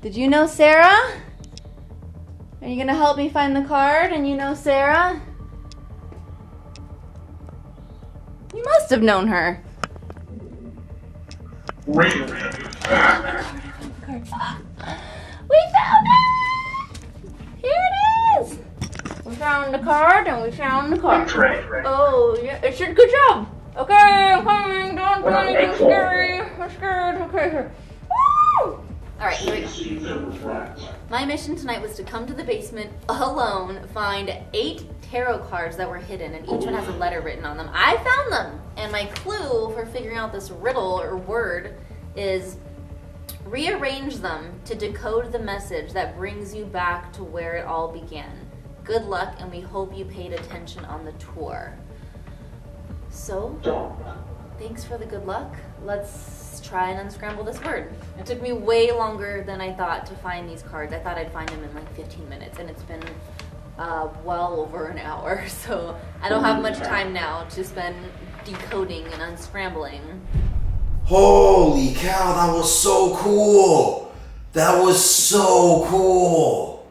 Did you know Sarah? Are you gonna help me find the card? And you know Sarah? You must have known her. We found it! Here it is! We found the card and we found the card. Oh, yeah, it's a good job. Okay, I'm coming. Don't do anything scary. I'm scared. Okay, here. Woo! Alright, here we go. My mission tonight was to come to the basement alone, find 8 tarot cards that were hidden, and each one has a letter written on them. I found them! And my clue for figuring out this riddle or word is rearrange them to decode the message that brings you back to where it all began. Good luck, and we hope you paid attention on the tour. So, thanks for the good luck. Let's try and unscramble this word. It took me way longer than I thought to find these cards. I thought I'd find them in like 15 minutes, and it's been well over an hour. So I don't have much time now to spend decoding and unscrambling. Holy cow, that was so cool! That was so cool!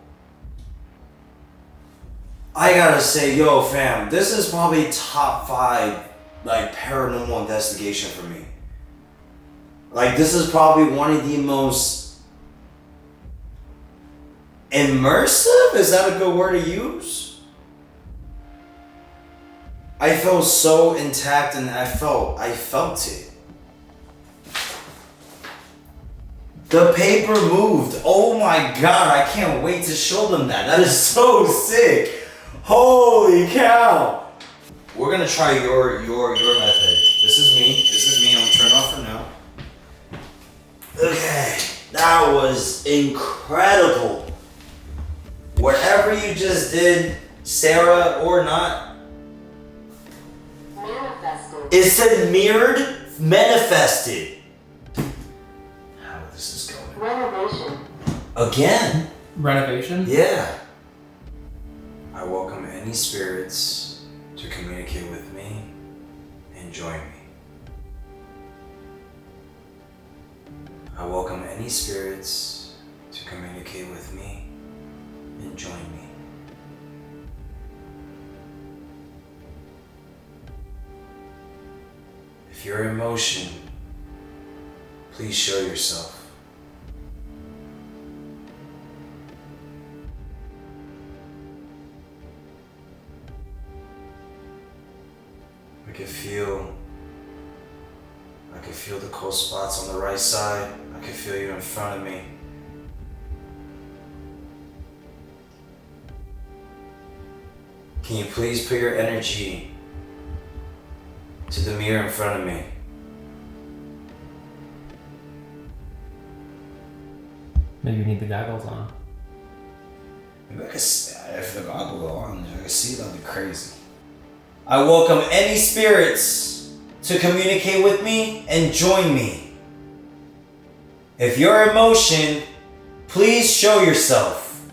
I gotta say, yo fam, this is probably top 5 like paranormal investigation for me. Like, this is probably one of the most immersive? Is that a good word to use? I felt so intact and I felt it. The paper moved. Oh my god, I can't wait to show them that. That is so sick. Holy cow. We're gonna try your method. This is me. I'm turning off for now. Okay, that was incredible. Whatever you just did, Sarah or not, Manifested. it said mirrored, manifested. How this is going? Renovation. Again? Renovation? Yeah. I welcome any spirits to communicate with me and join me. I welcome any spirits to communicate with me and join me. If you're in motion, please show yourself. I can feel the cold spots on the right side. I can feel you in front of me. Can you please put your energy to the mirror in front of me? Maybe you need the goggles on. Maybe I could, if the goggles are on, I can see that'd be crazy. I welcome any spirits to communicate with me and join me. If you're in motion, please show yourself.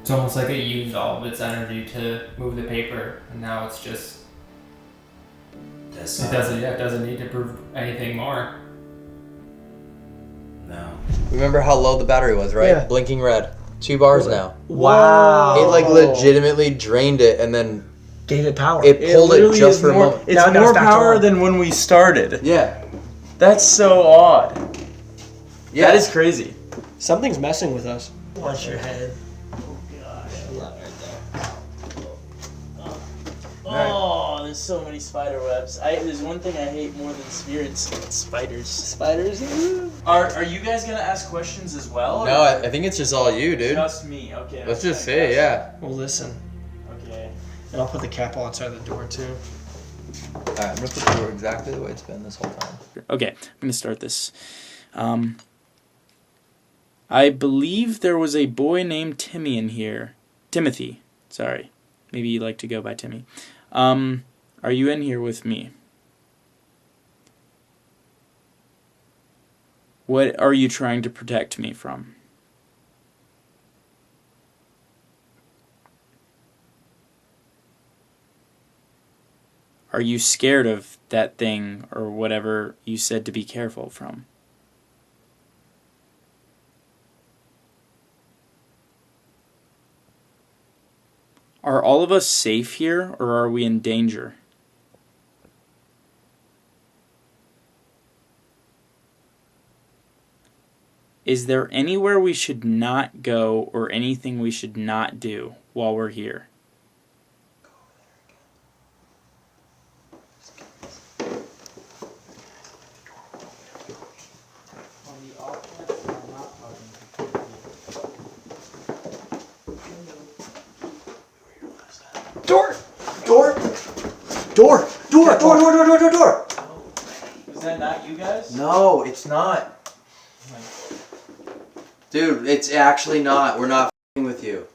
It's almost like it used all of its energy to move the paper, and now it's just... It doesn't need to prove anything more. No. Remember how low the battery was, right? Yeah. Blinking red. 2 bars now. Wow. It like legitimately drained it and then gave it power. It pulled it just for a moment. It's more power than when we started. Yeah. That's so odd. Yeah. That is crazy. Something's messing with us. Watch your head. Oh, there's so many spider webs. There's one thing I hate more than spirits. Spiders. Spiders? Are you guys gonna ask questions as well? No, I think it's just all you, dude. Just me, okay. Let's just see, yeah. Well, listen. Okay. And I'll put the cap outside the door, too. Alright, I'm gonna put the door exactly the way it's been this whole time. Okay, I'm gonna start this. I believe there was a boy named Timmy in here. Timothy, sorry. Maybe you'd like to go by Timmy. Are you in here with me? What are you trying to protect me from? Are you scared of that thing or whatever you said to be careful from? Are all of us safe here, or are we in danger? Is there anywhere we should not go or anything we should not do while we're here? Door! Door! Door! Door! Door! Door! Door! Door! Door! Door! Is that not you guys? No, it's not. Dude, it's actually not. We're not f***ing with you.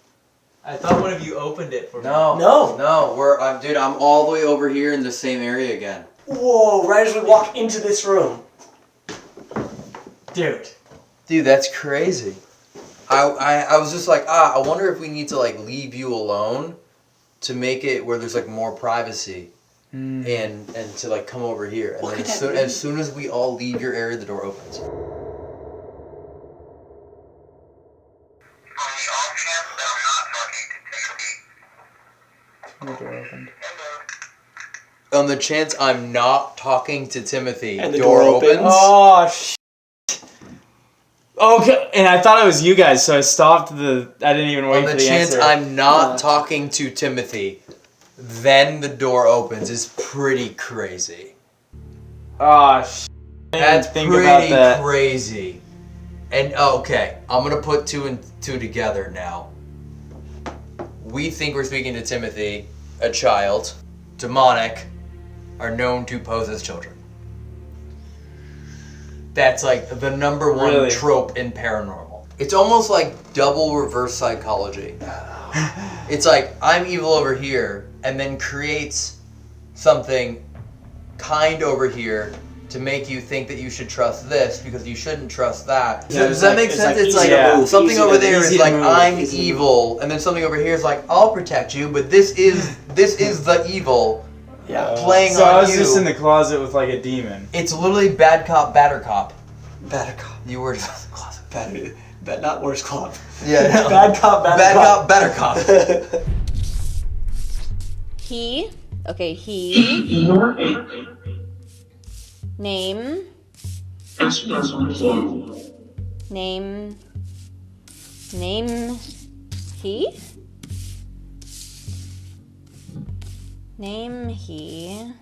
I thought one of you opened it for me. No. No. No, dude, I'm all the way over here in the same area again. Whoa, right as we walk into this room. Dude. Dude, that's crazy. I was just like, I wonder if we need to like leave you alone to make it where there's like more privacy. And to like come over here. And then as soon as we all leave your area, the door opens. The door opened. On the chance I'm not talking to Timothy, And the door door opens. Oh, okay, and I thought it was you guys, so I stopped I didn't even wait On for the the chance answer. I'm not talking to Timothy, then the door opens is pretty crazy. Oh, That's think pretty about that. crazy. And okay, I'm gonna put 2 and 2 together now. We think we're speaking to Timothy, a child, demonic, are known to pose as children. That's like the number one Really? trope in paranormal. It's almost like double reverse psychology. It's like I'm evil over here and then creates something kind over here to make you think that you should trust this because you shouldn't trust that. Yeah, Does that make sense? It's like something over there is like I'm evil, and then something over here is like I'll protect you, but this is the evil. Yeah. Playing so on I was you. just in the closet with like a demon. It's literally bad cop, badder cop. Bad cop. You were just in the closet. Bad, not worse cop. Yeah. No. Bad cop, bad Bad cop. cop, better cop. He. Okay, he. Name. Name. Name he? Name he.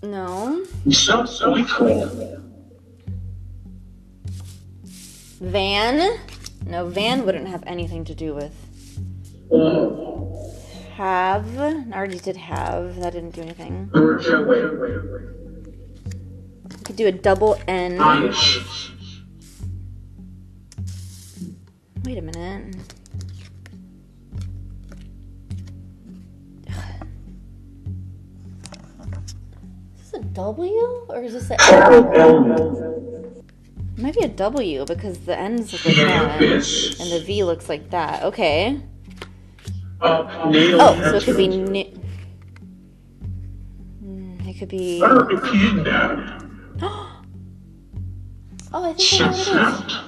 No. So we call. Van? No, Van wouldn't have anything to do with. Have. I already did have. That didn't do anything. We could do a double N. Wait a minute. Is this a W or is this a L? It might be a W because the N's look like that and the V looks like that. Okay. Oh, so it could be it could be. Oh, I think I know what it is.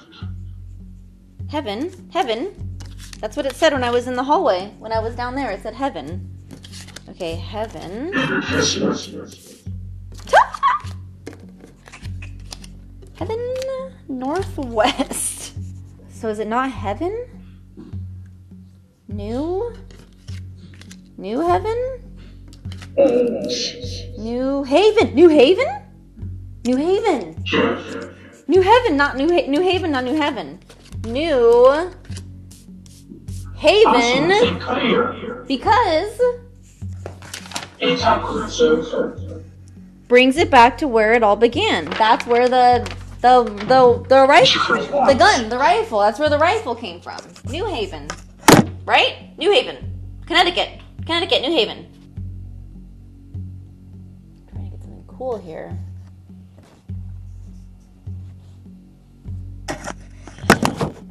Heaven. Heaven. That's what it said when I was in the hallway. When I was down there, it said heaven. Okay, heaven. Heaven northwest. So is it not heaven? New heaven? New Haven. New Haven? New Haven. New Heaven, not New Haven, not New Heaven. New Haven. Because brings it back to where it all began. That's where the rifle. That's where the rifle came from. New Haven, right? New Haven, Connecticut, New Haven. I'm trying to get something cool here.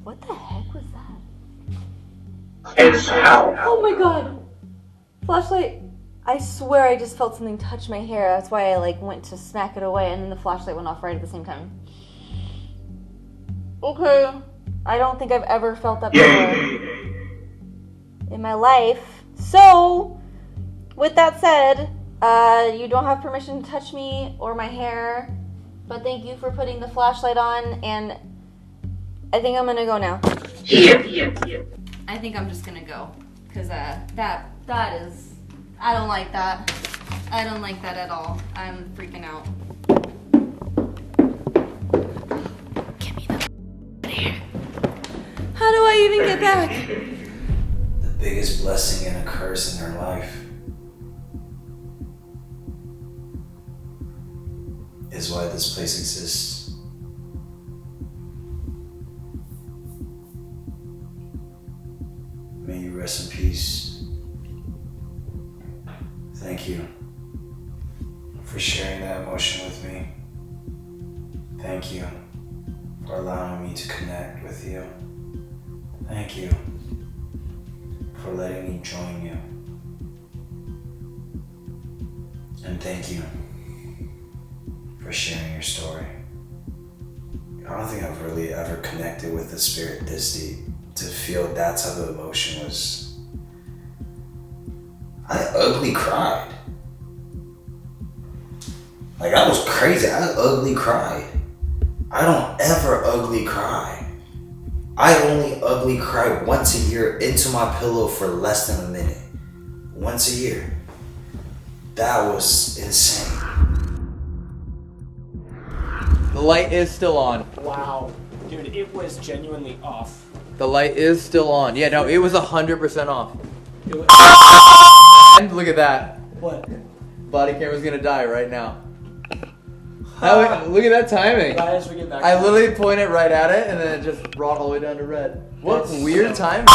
What the heck was that? Oh my god! Flashlight. I swear I just felt something touch my hair. That's why I went to smack it away and then the flashlight went off right at the same time. Okay. I don't think I've ever felt that before in my life. So, with that said, you don't have permission to touch me or my hair, but thank you for putting the flashlight on, and I think I'm gonna go now. I think I'm just gonna go, because that is... I don't like that. I don't like that at all. I'm freaking out. Get me the out of here. How do I even get back? The biggest blessing and a curse in her life is why this place exists. May you rest in peace. Thank you for sharing that emotion with me. Thank you for allowing me to connect with you. Thank you for letting me join you. And thank you for sharing your story. I don't think I've really ever connected with the spirit this deep to feel that type of emotion was... I ugly cried. That was crazy. I ugly cried. I don't ever ugly cry. I only ugly cry once a year into my pillow for less than a minute. Once a year. That was insane. The light is still on. Wow. Dude, it was genuinely off. The light is still on. Yeah, no, it was 100% off. And look at that. What? Body camera's gonna die right now. Look at that timing. As we get back I literally pointed right at it and then it just brought all the way down to red. What weird timing.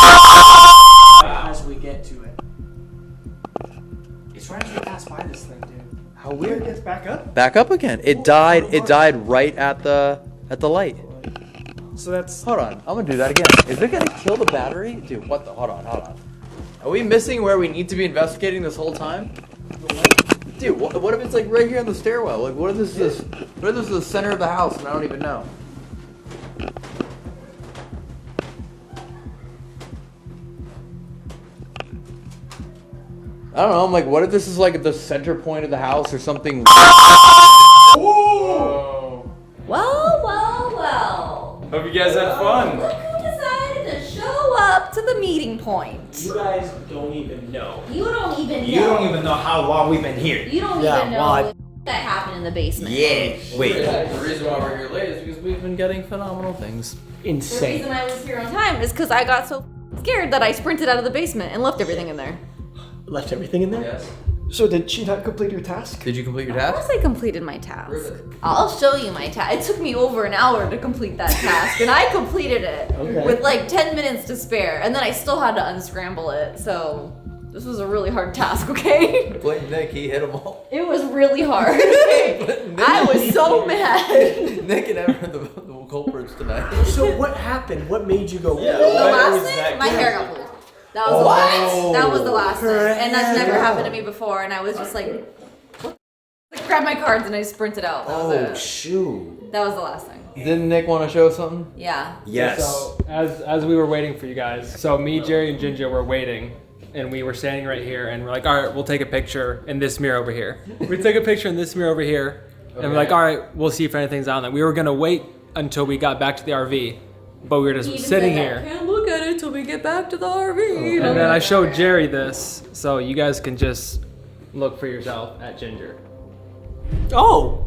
As we get to it. It's right as we pass by this thing, dude. How weird. It gets back up? Back up again. It died right at the light. So that's... Hold on, I'm gonna do that again. Is it gonna kill the battery? Dude, what the, hold on. Are we missing where we need to be investigating this whole time? Dude, what if it's right here in the stairwell? What if this is the center of the house and I don't even know? I don't know, I'm what if this is the center point of the house or something? Whoa! Well. Hope you guys had fun. meeting point. You guys don't even know. You don't even know. You don't even know how long we've been here. You don't even know what that happened in the basement. Yeah. Wait. The reason why we're here late is because we've been getting phenomenal things. The Insane. reason I was here on time is because I got so scared that I sprinted out of the basement and left everything in there. Left everything in there? Yes. So did she not complete her task? Did you complete your Of task? course I completed my task. I'll show you my task. It took me over an hour to complete that task, and I completed it with like 10 minutes to spare, and then I still had to unscramble it, so this was a really hard task, okay? Blame Nick, he hit them all. It was really hard. I was so mad. Nick and Evan are the culprits tonight. So what happened? What made you go? The last thing, my hair got pulled. That was the last. That was the last thing, and that's never happened to me before. And I was just like, grabbed my cards and I sprinted out. That was it. Shoot. That was the last thing. Didn't Nick want to show something? Yeah. Yes. So as we were waiting for you guys, so me, Jerry, and Ginger were waiting, and we were standing right here, and we're like, all right, we'll take a picture in this mirror over here. We took a picture in this mirror over here, and we're like, all right, we'll see if anything's on there. We were gonna wait until we got back to the RV, but we were just sitting here. Can't look at it till we get back to the RV. And then I showed Jerry this, so you guys can just look for yourself at Ginger. Oh,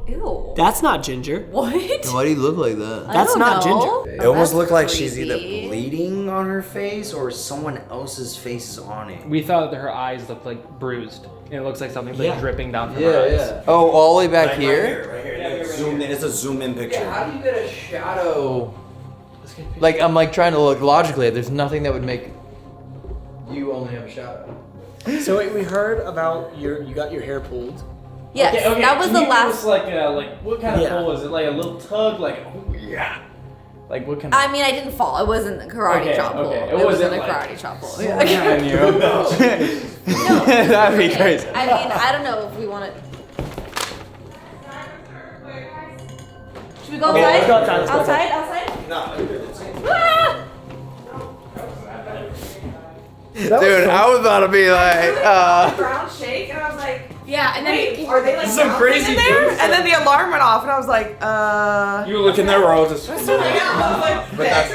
Ew. that's not Ginger. What? Why do you look like that? That's not Ginger. It almost That's looked like she's creepy. either bleeding on her face or someone else's face is on it. We thought that her eyes looked like bruised. And it looks like something's like dripping down from her eyes. Oh, all the way back here? Right here. Zoomed in. It's a zoom in picture. How do you get a shadow? Like, I'm like trying to look logically. There's nothing that would make you only have a shadow. So wait, we heard about you got your hair pulled. Yes, that was Can the you give last. us, like what kind of Yeah. pull is it? Like a little tug? Like, oh, yeah. Like what kind of? I mean, I didn't fall. It wasn't a karate chop pull. okay. It wasn't a like- karate chop pull. Yeah. That'd be crazy. I mean, I don't know if we want to. Should we go outside? let's go outside, let's go outside? Outside? No. Ah! Dude, I was about to be like, Ground shake, and I was like, Yeah, and then wait, are they like Some bouncing crazy in there? things. And then the alarm went off, and I was like, You look in there, we're all just. I was like, But that's-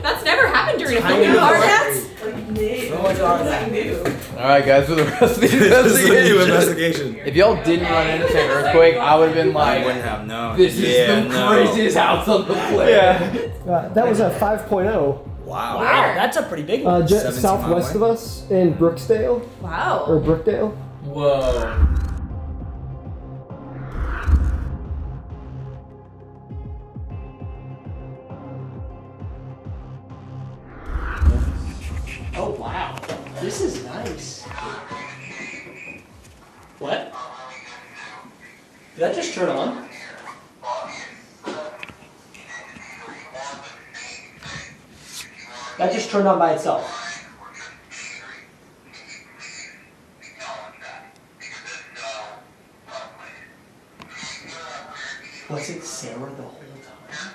that's never happened during a Tiny film. little Are bird. cats? alright guys, for the rest of the investigation. If y'all didn't run into an earthquake, I would have been I like, wouldn't have known. this is the craziest house on the planet. That was a 5.0. Wow. Wow, that's a pretty big one. Just 17 southwest mile of us in Brooksdale, Wow. or Brookdale. Whoa. Oh wow, this is nice. What? Did that just turn on? That just turned on by itself. Was it Sarah the whole time?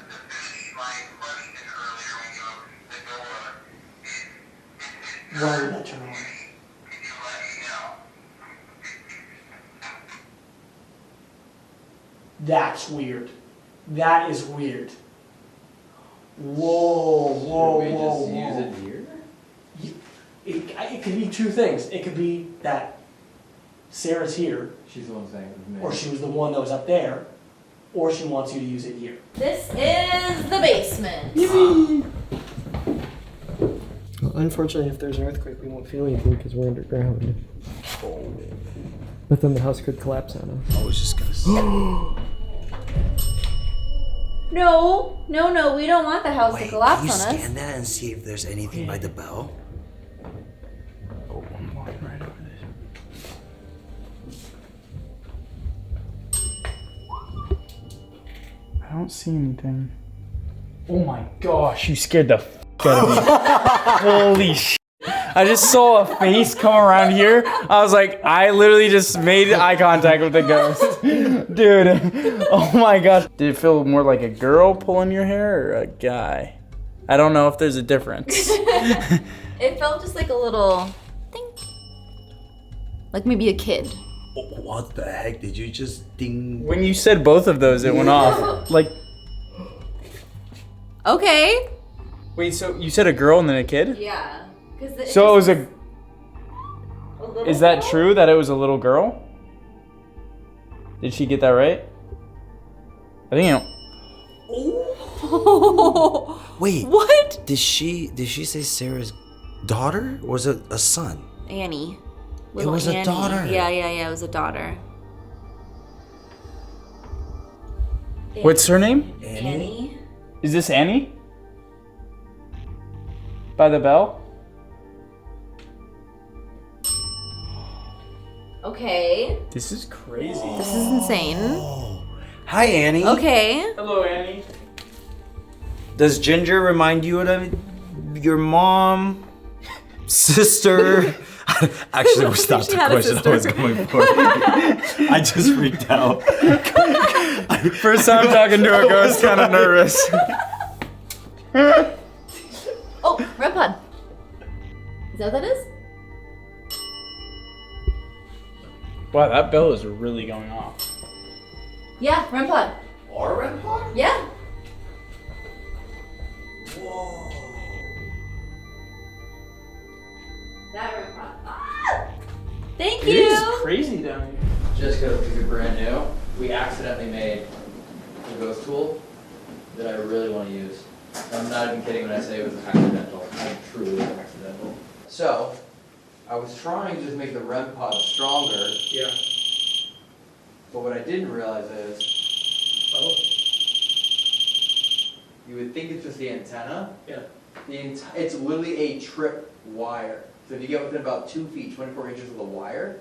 Why would that turn on? That's weird. That is weird. Whoa, whoa, Should we whoa, just whoa. use it here? It could be two things. It could be that Sarah's here, She's the one saying it was me. or she was the one that was up there, or she wants you to use it here. This is the basement. Well, unfortunately, if there's an earthquake, we won't feel anything because we're underground. But then the house could collapse on us. I was just gonna say. No, we don't want the house to collapse Can you on us. scan that and see if there's anything by the bell? Oh, I'm walking right over this. I don't see anything. Oh my gosh, you scared the f out of me. Holy sh! I just saw a face come around here. I was like, I literally just made eye contact with the ghost. Dude, oh my gosh. Did it feel more like a girl pulling your hair or a guy? I don't know if there's a difference. It felt just like a little thing. Like maybe a kid. What the heck? Did you just ding? When you said both of those, it went off. Like, Okay. Wait, so you said a girl and then a kid? Yeah. So it was a. little Is that girl? true that it was a little girl? Did she get that right? I think. Wait. What? Did she say Sarah's daughter? Or was it a son? Annie. It was a daughter. Yeah, it was a daughter. What's her name? Annie. Is this Annie? By the bell? Okay. This is crazy. This is insane. Hi, Annie. Okay. Hello, Annie. Does Ginger remind you of your mom, sister? Actually, was not the question I was going for. I just freaked out. First time talking to a ghost, kind of nervous. Oh, REM pod. Is that what that is? Wow, that bell is really going off. Yeah, REM pod. Our REM pod? Yeah. Whoa. That REM pod. Ah! Thank It you. is crazy down here. Just because we are brand new, we accidentally made a ghost tool that I really want to use. I'm not even kidding when I say it was accidental. It truly was accidental. So, I was trying to just make the REM pod stronger. Yeah. But what I didn't realize is, you would think it's just the antenna. Yeah. It's literally a trip wire. So if you get within about 2 feet, 24 inches of the wire,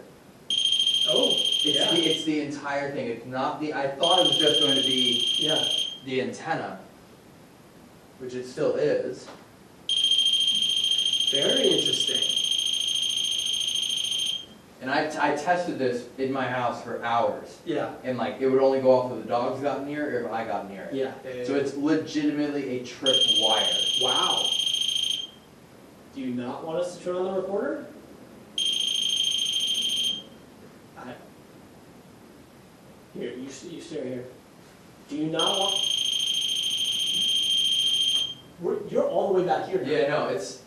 it's the entire thing. It's not the. I thought it was just going to be the antenna, which it still is. Very interesting. And I tested this in my house for hours. Yeah. And like it would only go off if the dogs got near it or if I got near it. Yeah. So it's legitimately a trip wire. Wow. Do you not want us to turn on the recorder? Here, you stay here. Do you not want... You're all the way back here now. Yeah, no, it's...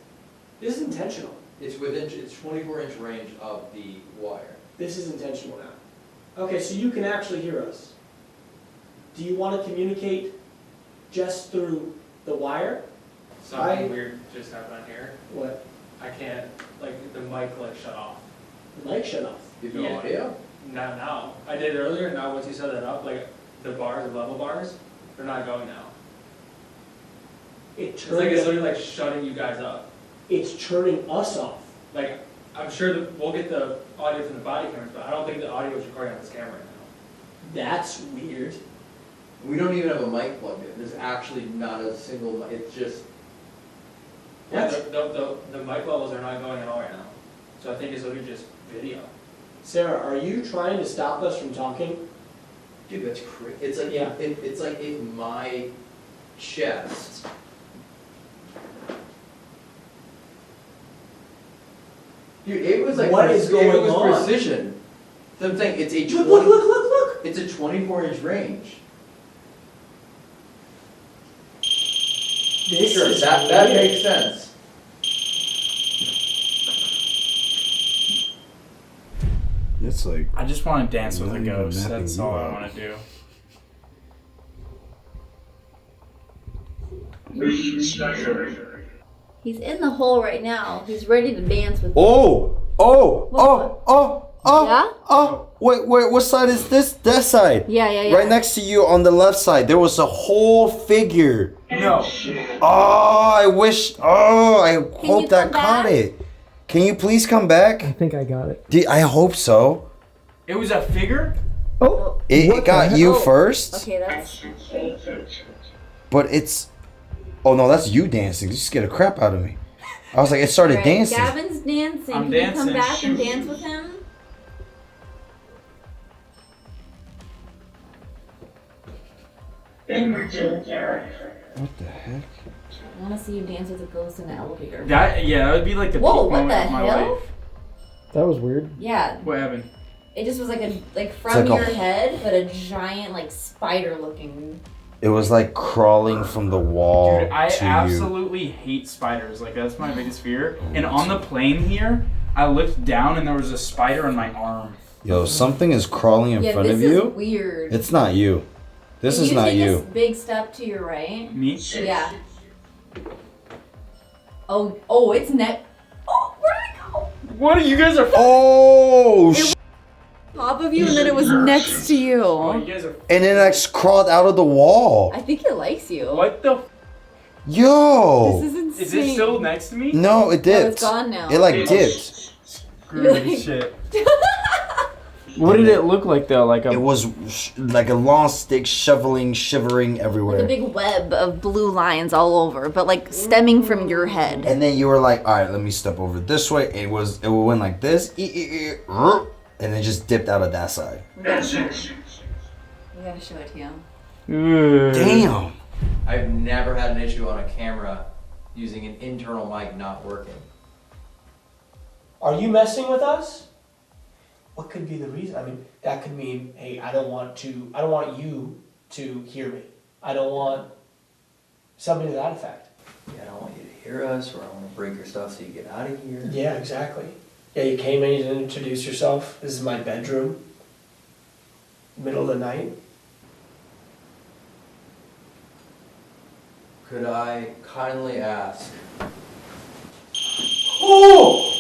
This is intentional. It's 24-inch range of the wire. This is intentional now. Okay, so you can actually hear us. Do you want to communicate just through the wire? Something weird just happened here. What? I can't, like, the mic shut off. The mic shut off? Did no audio? Not now. I did earlier, now once you set that up, like, the bars, the level bars, they're not going now. It's literally like shutting you guys up. It's turning us off. Like, I'm sure that we'll get the audio from the body cameras, but I don't think the audio is recording on this camera right now. That's weird. We don't even have a mic plugged in. There's actually not a single mic. It's just... Yeah, the mic levels are not going at all right now. So I think it's literally just video. Sarah, are you trying to stop us from talking? Dude, that's crazy. It's like, it's like in my chest. Dude, it was like... What is going on? It was precision. So I'm saying it's a... Look! It's a 24-inch range. This sure, is that makes sense. It's like... I just want to dance with a not even ghost. mapping That's you all I out. want to do. He's in the hole right now. He's ready to dance with Oh! Yeah? Wait, what side is this? That side. Yeah. Right next to you on the left side, there was a whole figure. No. Oh, I wish. Oh, I hope you that come caught back? it. Can you please come back? I think I got it. I hope so. It was a figure? Oh, It got you Oh, first, Okay, that's... but it's. Oh no, that's you dancing. You scared the crap out of me. I was like, it started Right, dancing. Gavin's dancing. I'm Can you dancing. come back and dance with him? What the heck? I want to see you dance with a ghost in an elevator. That would be like the Whoa, peak what moment the of my hell? life. that was weird. Yeah, What happened? it just was like from like a- your head, but a giant like spider looking. It was like crawling from the wall Dude, I to absolutely hate spiders. Like, that's my biggest fear. And on the plane here, I looked down and there was a spider on my arm. you. Yo, something is crawling in front of this you. is weird. It's not you. This Can is not take you. This big step to your right. Me? Yeah. Oh, it's net. Oh, where did it go? What? You guys are. Oh, Top of you, and then it was next to you. Oh, you guys are. and then I just crawled out of the wall. I think it likes you. What the? Yo. This is insane. Is it still next to me? No, it dipped. No, it's gone now. It like dipped. Screw this shit. What did it look like though? Like It was like a long stick shivering With a everywhere. big web of blue lines all over, but like stemming from your head. And then you were like, all right, let me step over this way. It went like this, and it just dipped out of that side. That's it. We gotta show it to you. Damn. I've never had an issue on a camera using an internal mic not working. Are you messing with us? What could be the reason? I mean, that could mean, hey, I don't want you to hear me. I don't want something to that effect. Yeah, I don't want you to hear us, or I want to break your stuff so you get out of here. Yeah, exactly. Yeah, you came in, you didn't introduce yourself. This is my bedroom. Middle of the night. Could I kindly ask? Oh!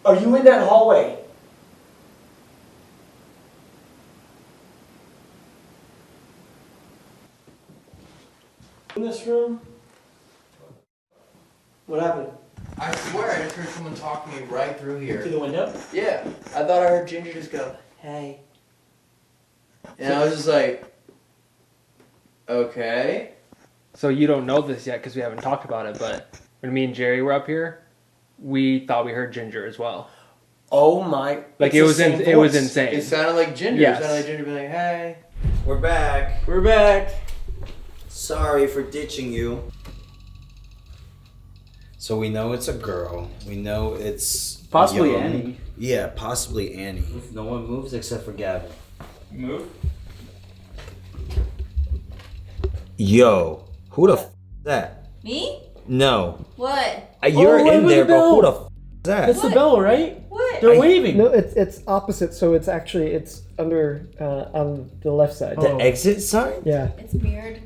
Are you in that hallway? In this room? What happened? I swear I just heard someone talking to me right through here. Through the window? Yeah, I thought I heard Ginger just go, hey. And I was just like, okay. So you don't know this yet because we haven't talked about it, but when me and Jerry were up here, we thought we heard Ginger as well. Oh my! Like it was insane. It sounded like Ginger. Yes. It sounded like Ginger being like, hey. We're back. We're back. Sorry for ditching you. So we know it's a girl. We know it's Possibly young. Annie. Yeah, possibly Annie. No one moves except for Gavin. Move. Yo, who the f is that? Me? No. What? You're what in was there, the but bell? who the f is that? That's the bell, right? What? They're waving. No, it's opposite. So it's actually under on the left side. The exit sign? Yeah. It's weird.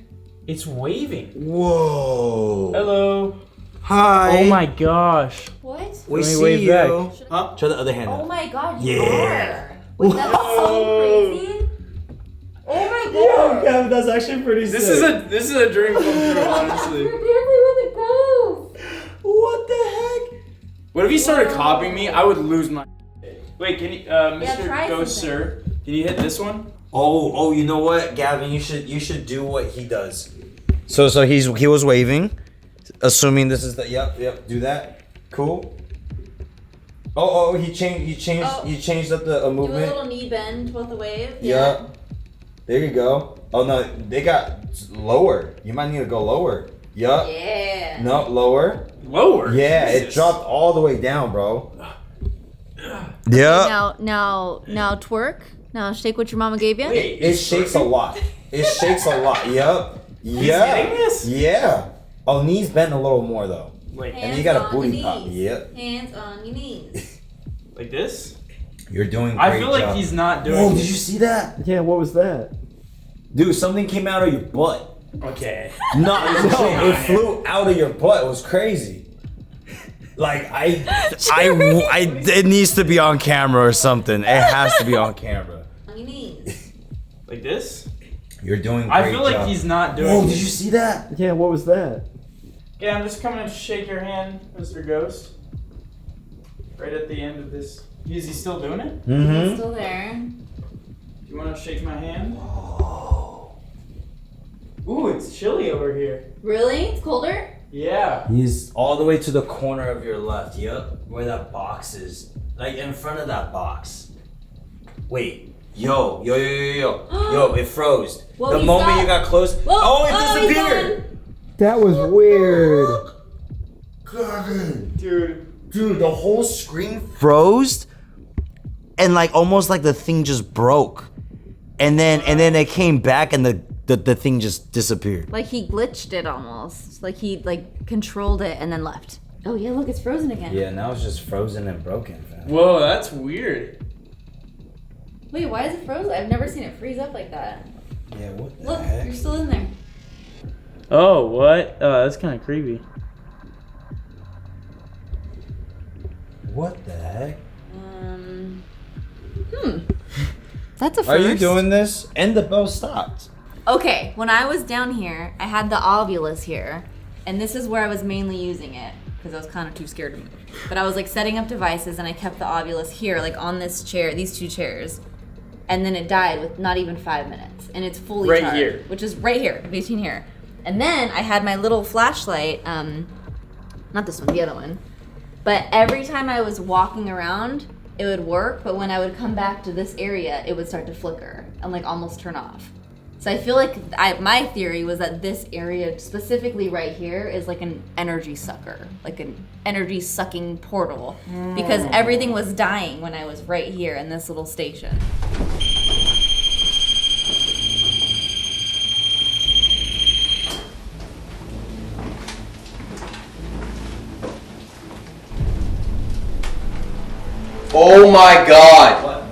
It's waving. Whoa. Hello. Hi. Oh my gosh. What? We Let me see wave you. back. Huh? Try the other hand. Oh up. my god, you Yeah. are. Wait, that's so crazy. Oh my god. Gavin, that's actually pretty sick. This is a dream come true, honestly. You're dancing with a ghost. What the heck? What if you started copying me? I would lose my. Wait, can you, Mr. try Ghost something. Sir? Can you hit this one? Oh, you know what, Gavin? You should do what he does. So he was waving, assuming this is the yep. Do that. Cool. Oh, he changed up the Do a movement. little knee bend with the wave. Yeah. There you go. Oh no, they got lower. You might need to go lower. Yup. Yeah. No, lower. Lower. Yeah, it Jesus. dropped all the way down, bro. Yeah. Now twerk. Now shake what your mama gave you. Wait, It shakes a lot. It shakes a lot. Yup. Yeah. getting this? Yeah. Oh, knees bent a little more though. Wait, And you got a Hands on booty your pop. knees. Yep. Hands on your knees. like this? You're doing great I feel like job. he's not doing Whoa, it. did you see that? Yeah. What was that? Dude, something came out of your butt. Okay. No, it flew out of your butt. It was crazy. Like it needs to be on camera or something. It has to be on camera. On your knees. Like this? You're doing great I feel like job. he's not doing Whoa, it. did you see that? Yeah. What was that? Yeah, I'm just coming to shake your hand, Mr. Ghost. Right at the end of this. Is he still doing it? Mm-hmm. Still there. Do you want to shake my hand? Ooh, it's chilly over here. Really? It's colder? Yeah. He's all the way to the corner of your left. Yep. Where that box is. Like in front of that box. Wait. Yo. Yo, it froze. Whoa, the he's moment gone. you got close. Whoa. Oh, it Oh, he's disappeared. gone. That was weird. Gavin. Dude, Dude, the whole screen froze, and like almost like the thing just broke, and then it came back, and the thing just disappeared. Like he glitched it almost. Like he controlled it and then left. Oh yeah, look, it's frozen again. Yeah, now it's just frozen and broken. Whoa, that's weird. Wait, why is it frozen? I've never seen it freeze up like that. Yeah, what the Look, heck? you're still in there. Oh, what? That's kind of creepy. What the heck? That's a first. Are you doing this? And the bell stopped. Okay, when I was down here, I had the Ovilus here, and this is where I was mainly using it because I was kind of too scared to move. But I was like setting up devices, and I kept the Ovilus here, like on this chair, these two chairs, and then it died with not even 5 minutes, and it's fully Right charged, here. which is right here, between here. And then I had my little flashlight, not this one, the other one. But every time I was walking around, it would work, but when I would come back to this area, it would start to flicker and like almost turn off. So I feel like my theory was that this area, specifically right here, is like an energy sucker, like an energy sucking portal, because everything was dying when I was right here in this little station. Oh my god!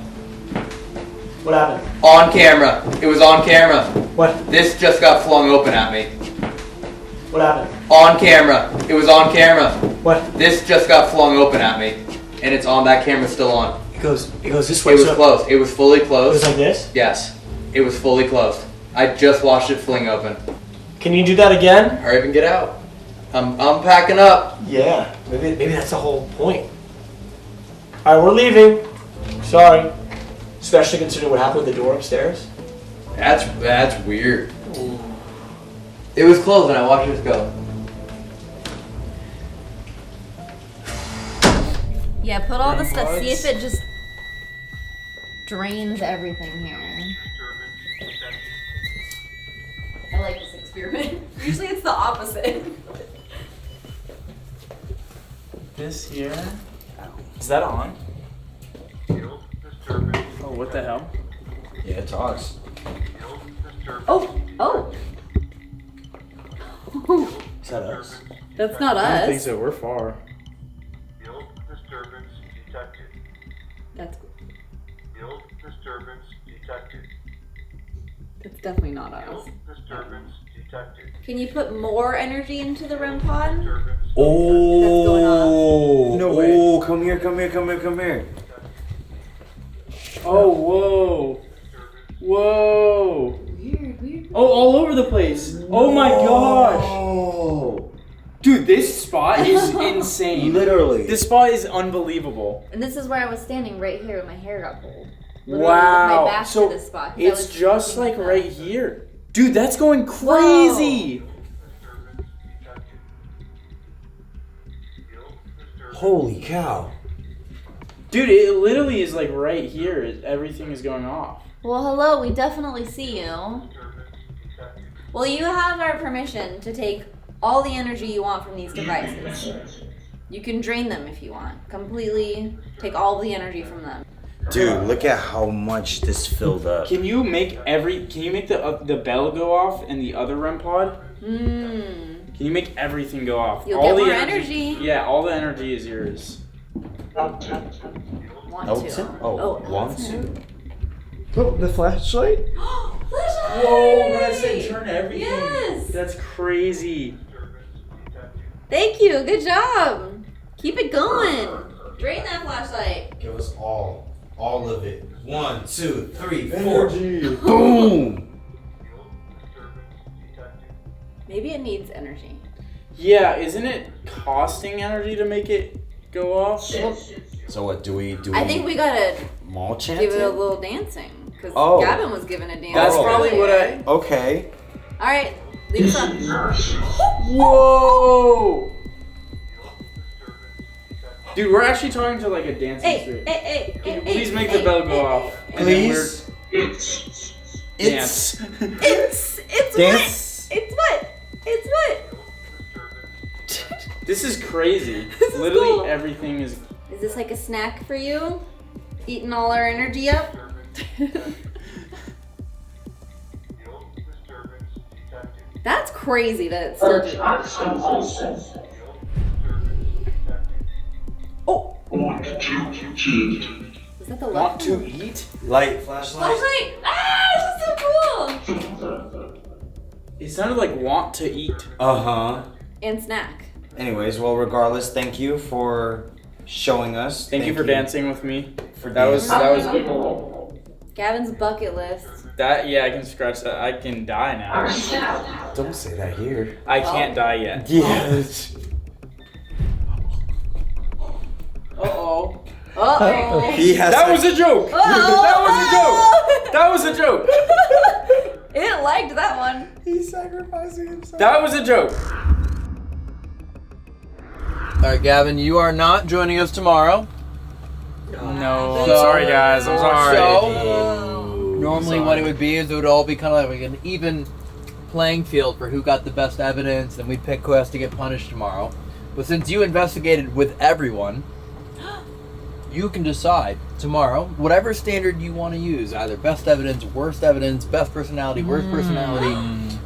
What happened? On camera. It was on camera. What? This just got flung open at me. What happened? On camera. It was on camera. What? This just got flung open at me. And it's on, that camera's still on. It goes this way. It was closed. It was fully closed. It was like this? Yes. It was fully closed. I just watched it fling open. Can you do that again? Hurry up and get out. I'm packing up. Yeah, maybe that's the whole point. Alright, we're leaving. Sorry. Especially considering what happened with the door upstairs. That's weird. It was closed and I watched it go. Yeah, put all the stuff, see if it just drains everything here. I like this experiment. Usually it's the opposite. This here. Is that on? Oh, what the hell? Yeah, it talks. Oh. Is that us? That's not I don't think us. so. We're far. Disturbance detected. That's Field disturbance detected. That's definitely not us. Disturbance detected. Can you put more energy into the REM pod? Oh, No way. Oh, come here. Oh, whoa. Whoa. Weird. Oh, all over the place. Oh my gosh. Oh, Dude, this spot is insane. literally. This spot is unbelievable. And this is where I was standing right here when my hair got pulled. Literally Wow. with my back So to this spot. 'cause I it's was just looking like at right that. here. Dude, that's going crazy. Holy cow. Dude, it literally is like right here. Everything is going off. Well, hello, we definitely see you. Well, you have our permission to take all the energy you want from these devices. You can drain them if you want. Completely take all the energy from them. Dude, look at how much this filled up. Can you make the bell go off and the other REM pod? Can you make everything go off? You'll all get the more energy. Yeah, all the energy is yours. Want to. Oh, want to. Oh, the flashlight? Flashlight! Whoa, when I said turn everything. Yes! That's crazy. Thank you, good job. Keep it going. Drain that flashlight. Give us all of it. 1, 2, 3, 4. Boom! Maybe it needs energy. Yeah, isn't it costing energy to make it go off? So what do we I think we gotta mall chant give it a it? little dancing. Because Oh. Gavin was giving a dance. That's probably what I. Okay. Alright, leave us up. Whoa! Dude, we're actually talking to like a dancing street. Hey, Can you please make the bell go off? And then Please? Dance. It's Dance? what? It's what? This is crazy. Literally cool. everything is. Is this like a snack for you? Eating all our energy up? That's crazy that it's still doing that. Oh! Want to eat. Is that the Want left to one? eat? Light, flashlight. Flashlight! Ah, this is so cool! It sounded like want to eat. Uh-huh. And snack. Anyways, well, regardless, thank you for showing us. Thank you for dancing with me. For That was Gavin's bucket list. that. Yeah, I can scratch that. I can die now. Don't say that here. I can't die yet. Yes. Uh-oh. Uh-oh. He has That was a joke. That was a joke. It liked that one. He's sacrificing himself. That was a joke. Alright, Gavin, you are not joining us tomorrow. No. So- Sorry, guys. I'm sorry. Normally what it would be is it would all be kind of like an even playing field for who got the best evidence, and we'd pick who has to get punished tomorrow. But since you investigated with everyone, you can decide tomorrow whatever standard you want to use, either best evidence, best personality, worst personality,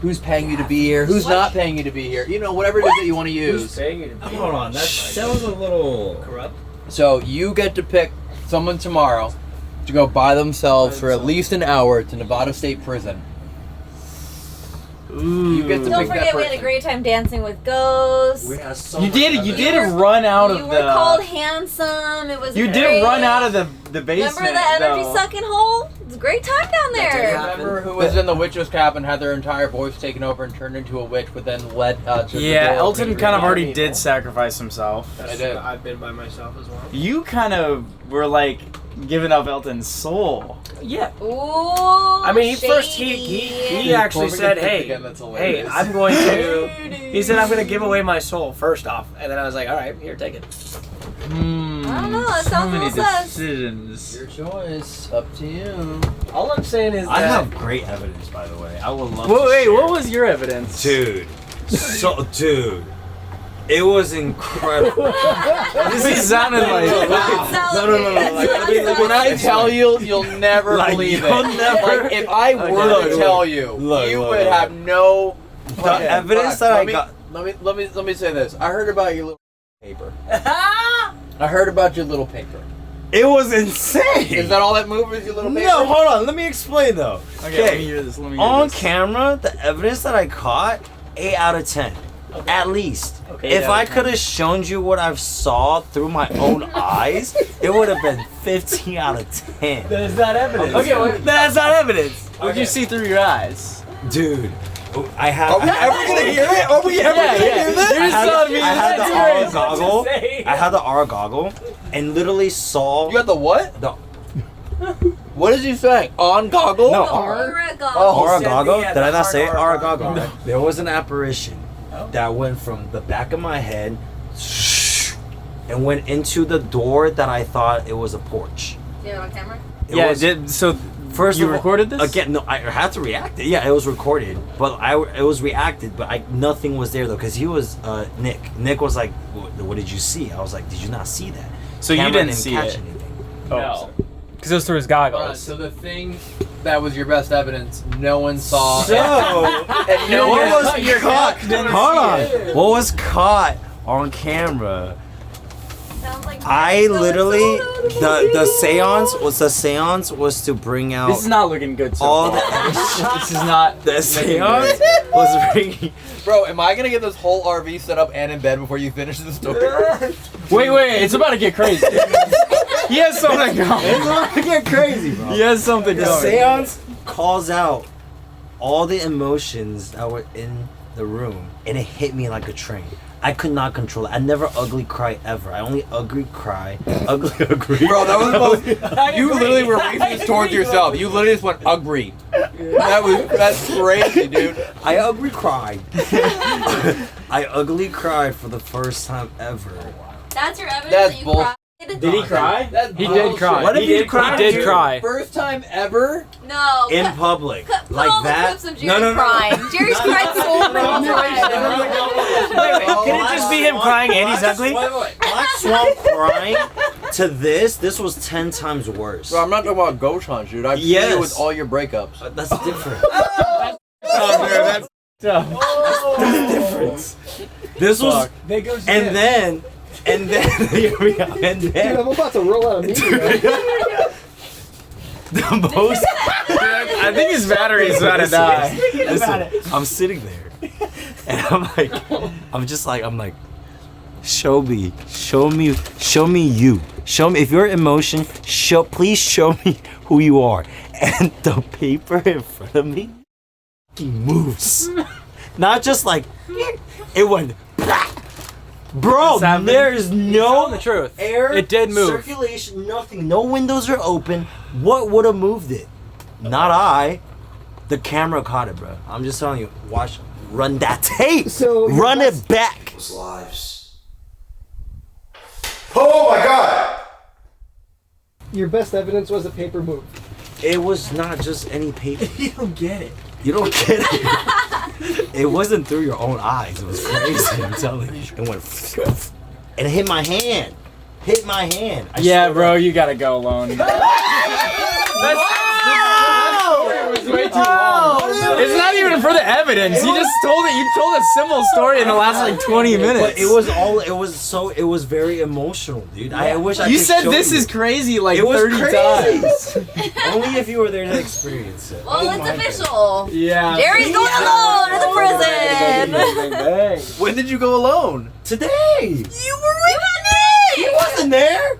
who's paying you to be here, who's not paying you to be here, you know, whatever it is that you want to use. Who's paying you to be here? Hold on, that sounds a little corrupt. So you get to pick someone tomorrow to go by themselves for at least an hour to Nevada State Prison. You get to Don't pick that forget we had a person. great time dancing with ghosts. We had so You much did evidence. run out You were called handsome. It was You great. did run out of the basement. Remember the energy though. sucking hole? It was a great time down there. Remember who was in the witch's cap and had their entire voice taken over and turned into a witch, but then led to the Yeah, door Elton being kind of already people. did sacrifice himself. I did. I've been by myself as well. You kind of were like giving up Elton's soul. Yeah. Ooh. I mean, he Dude, actually Corbin said, gets picked "Hey, again, that's hey, hilarious." I'm going to." He said, "I'm going to give away my soul first off," and then I was like, "All right, here, take it." I don't know. That sounds a little sus. decisions. Your choice. Up to you. All I'm saying is I that have great evidence, by the way. I would love to Wait, share. what was your evidence? Dude. Dude. It was incredible. This sounded like No. Like, When I tell you, you'll never Like, believe you'll it. never- Like, if I were to tell you, you would have no. The evidence that I got. Let me say this. I heard about your little paper. I heard about your little paper. It was insane. Is that all that moved with your little paper? No, hold on. Let me explain though. Okay, let me hear this. On camera, the evidence that I caught, 8 out of 10. At least. If I could have shown you what I've saw through my own eyes, it would have been 15 out of 10. There's not evidence. Okay, that's not evidence. What'd you Okay. see through your eyes? Dude, I have. Are we ever gonna hear it? Are we ever gonna hear this? You're just telling me I had the that's R crazy. goggle. I had the R goggle, and literally saw. You got the what? The What is he saying? On goggle? No, Aura goggle. R goggle. yeah, Did I the not say hard R R goggle? goggle. There was an apparition that went from the back of my head and went into the door that I thought it was a porch. Yeah, on camera. It was- so First you of all, recorded this? again? No, I had to react it. Yeah, it was recorded, but it was reacted, but nothing was there though, because he was Nick. Nick was like, "What did you see?" I was like, "Did you not see that?" So you Camera didn't see catch it? anything. No. Because it was through his goggles. So the thing that was your best evidence, no one saw. So, and no one what was caught? Hold on. it. What was caught on camera? Sounds like I literally the seance was to bring out This is not looking good so all far. the This is not the seance was bringing. Bro, am I gonna get this whole RV set up and in bed before you finish the story? Wait, it's about to get crazy. He has something going. It's about to get crazy, bro. He has something The going. seance calls out all the emotions that were in the room, and it hit me like a train. I could not control it. I never ugly cry ever. I only ugly cry. Ugly. Bro, that was the most. You literally were waving this towards yourself. You literally just went ugly. That's crazy, dude. I ugly cried. I ugly cried for the first time ever. That's your evidence That's that you bull. cried? Did he cry? He did cry. What if you cried? He did cry. First time ever? No. In public. Put Like all that? the clips of Jerry crying. Jerry's cried so many times. Wait, can it just be him crying and he's ugly? Black Swamp crying to this was 10 times worse. Bro, I'm not talking about ghost hunts, dude. I've seen you with all your breakups. That's different. That's tough. That's different. This was, and then, here we go, and then. Dude, I'm about to roll out a meeting. The most. I think his battery's about to die. Listen, I'm sitting there, and I'm like, show me you. Show me if you're emotion. Please show me who you are. And the paper in front of me, he moves. Not just like it went. Bro, there's no the truth. Air. It did move. Circulation, nothing. No windows are open. What would have moved it? Not I. The camera caught it, bro. I'm just telling you. Watch. Run that tape. So run it back. Those lives. Oh my god! Your best evidence was a paper move. It was not just any paper. You don't get it. You don't get it. It wasn't through your own eyes. It was crazy. I'm telling you. It went and it hit my hand. Hit my hand. Yeah, bro, you gotta go alone. It was way too long. It's not even for the evidence. You just told it. You told a similar story in the last like 20 minutes. But it was very emotional, dude. I wish I You could said show this you. is crazy like It was 30 crazy. times. Only if you were there to experience it. Well, it's official. Yeah. Jerry's going alone to the prison. When did you go alone? Today. You were with me. He wasn't there.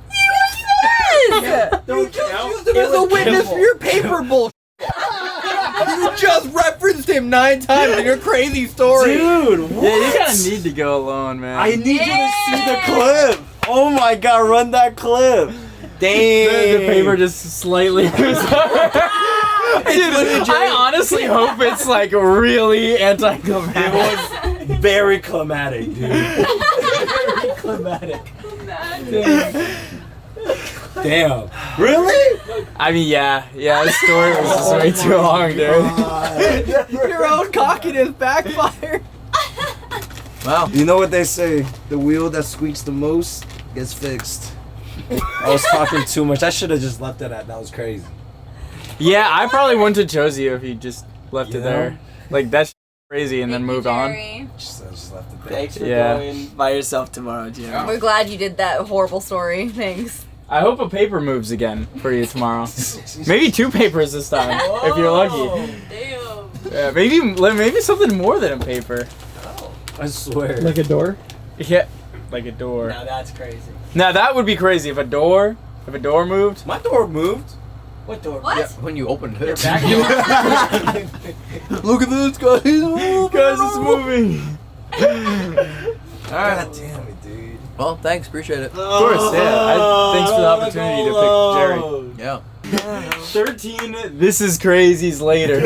You just used him as a witness for your paper bullshit. You just referenced him 9 times in your crazy story. Dude, what? Yeah, you kinda need to go alone, man. I need you to see the clip. Oh my god, run that clip. Damn. The paper just slightly moves over. Dude, I honestly hope it's like really anticlimactic. It was very climatic, dude. Very climatic. Damn. Really? I mean, yeah, the story was just way too long, dude. Your own cockiness backfired. Wow. You know what they say? The wheel that squeaks the most gets fixed. I was talking too much. I should have just left it at that. Was crazy. Yeah, I probably wouldn't have chose you if you just left You it know? there. Like, that's crazy and then moved on. Just left it there. Thanks for Yeah. going by yourself tomorrow, Jerry. We're glad you did that horrible story. Thanks. I hope a paper moves again for you tomorrow. Maybe 2 papers this time, if you're lucky. Damn. Yeah, maybe something more than a paper. I swear. Like a door? Yeah, like a door. Now that's crazy. Now that would be crazy if a door moved. My door moved. What door? What? Yeah, when you opened it. Your back Look at this, guys. Guys, it's moving. Alright. God damn it, dude. Well, thanks. Appreciate it. Of course, yeah. Thanks for the opportunity to pick Jerry. Yeah. 13 This Is Crazy's later.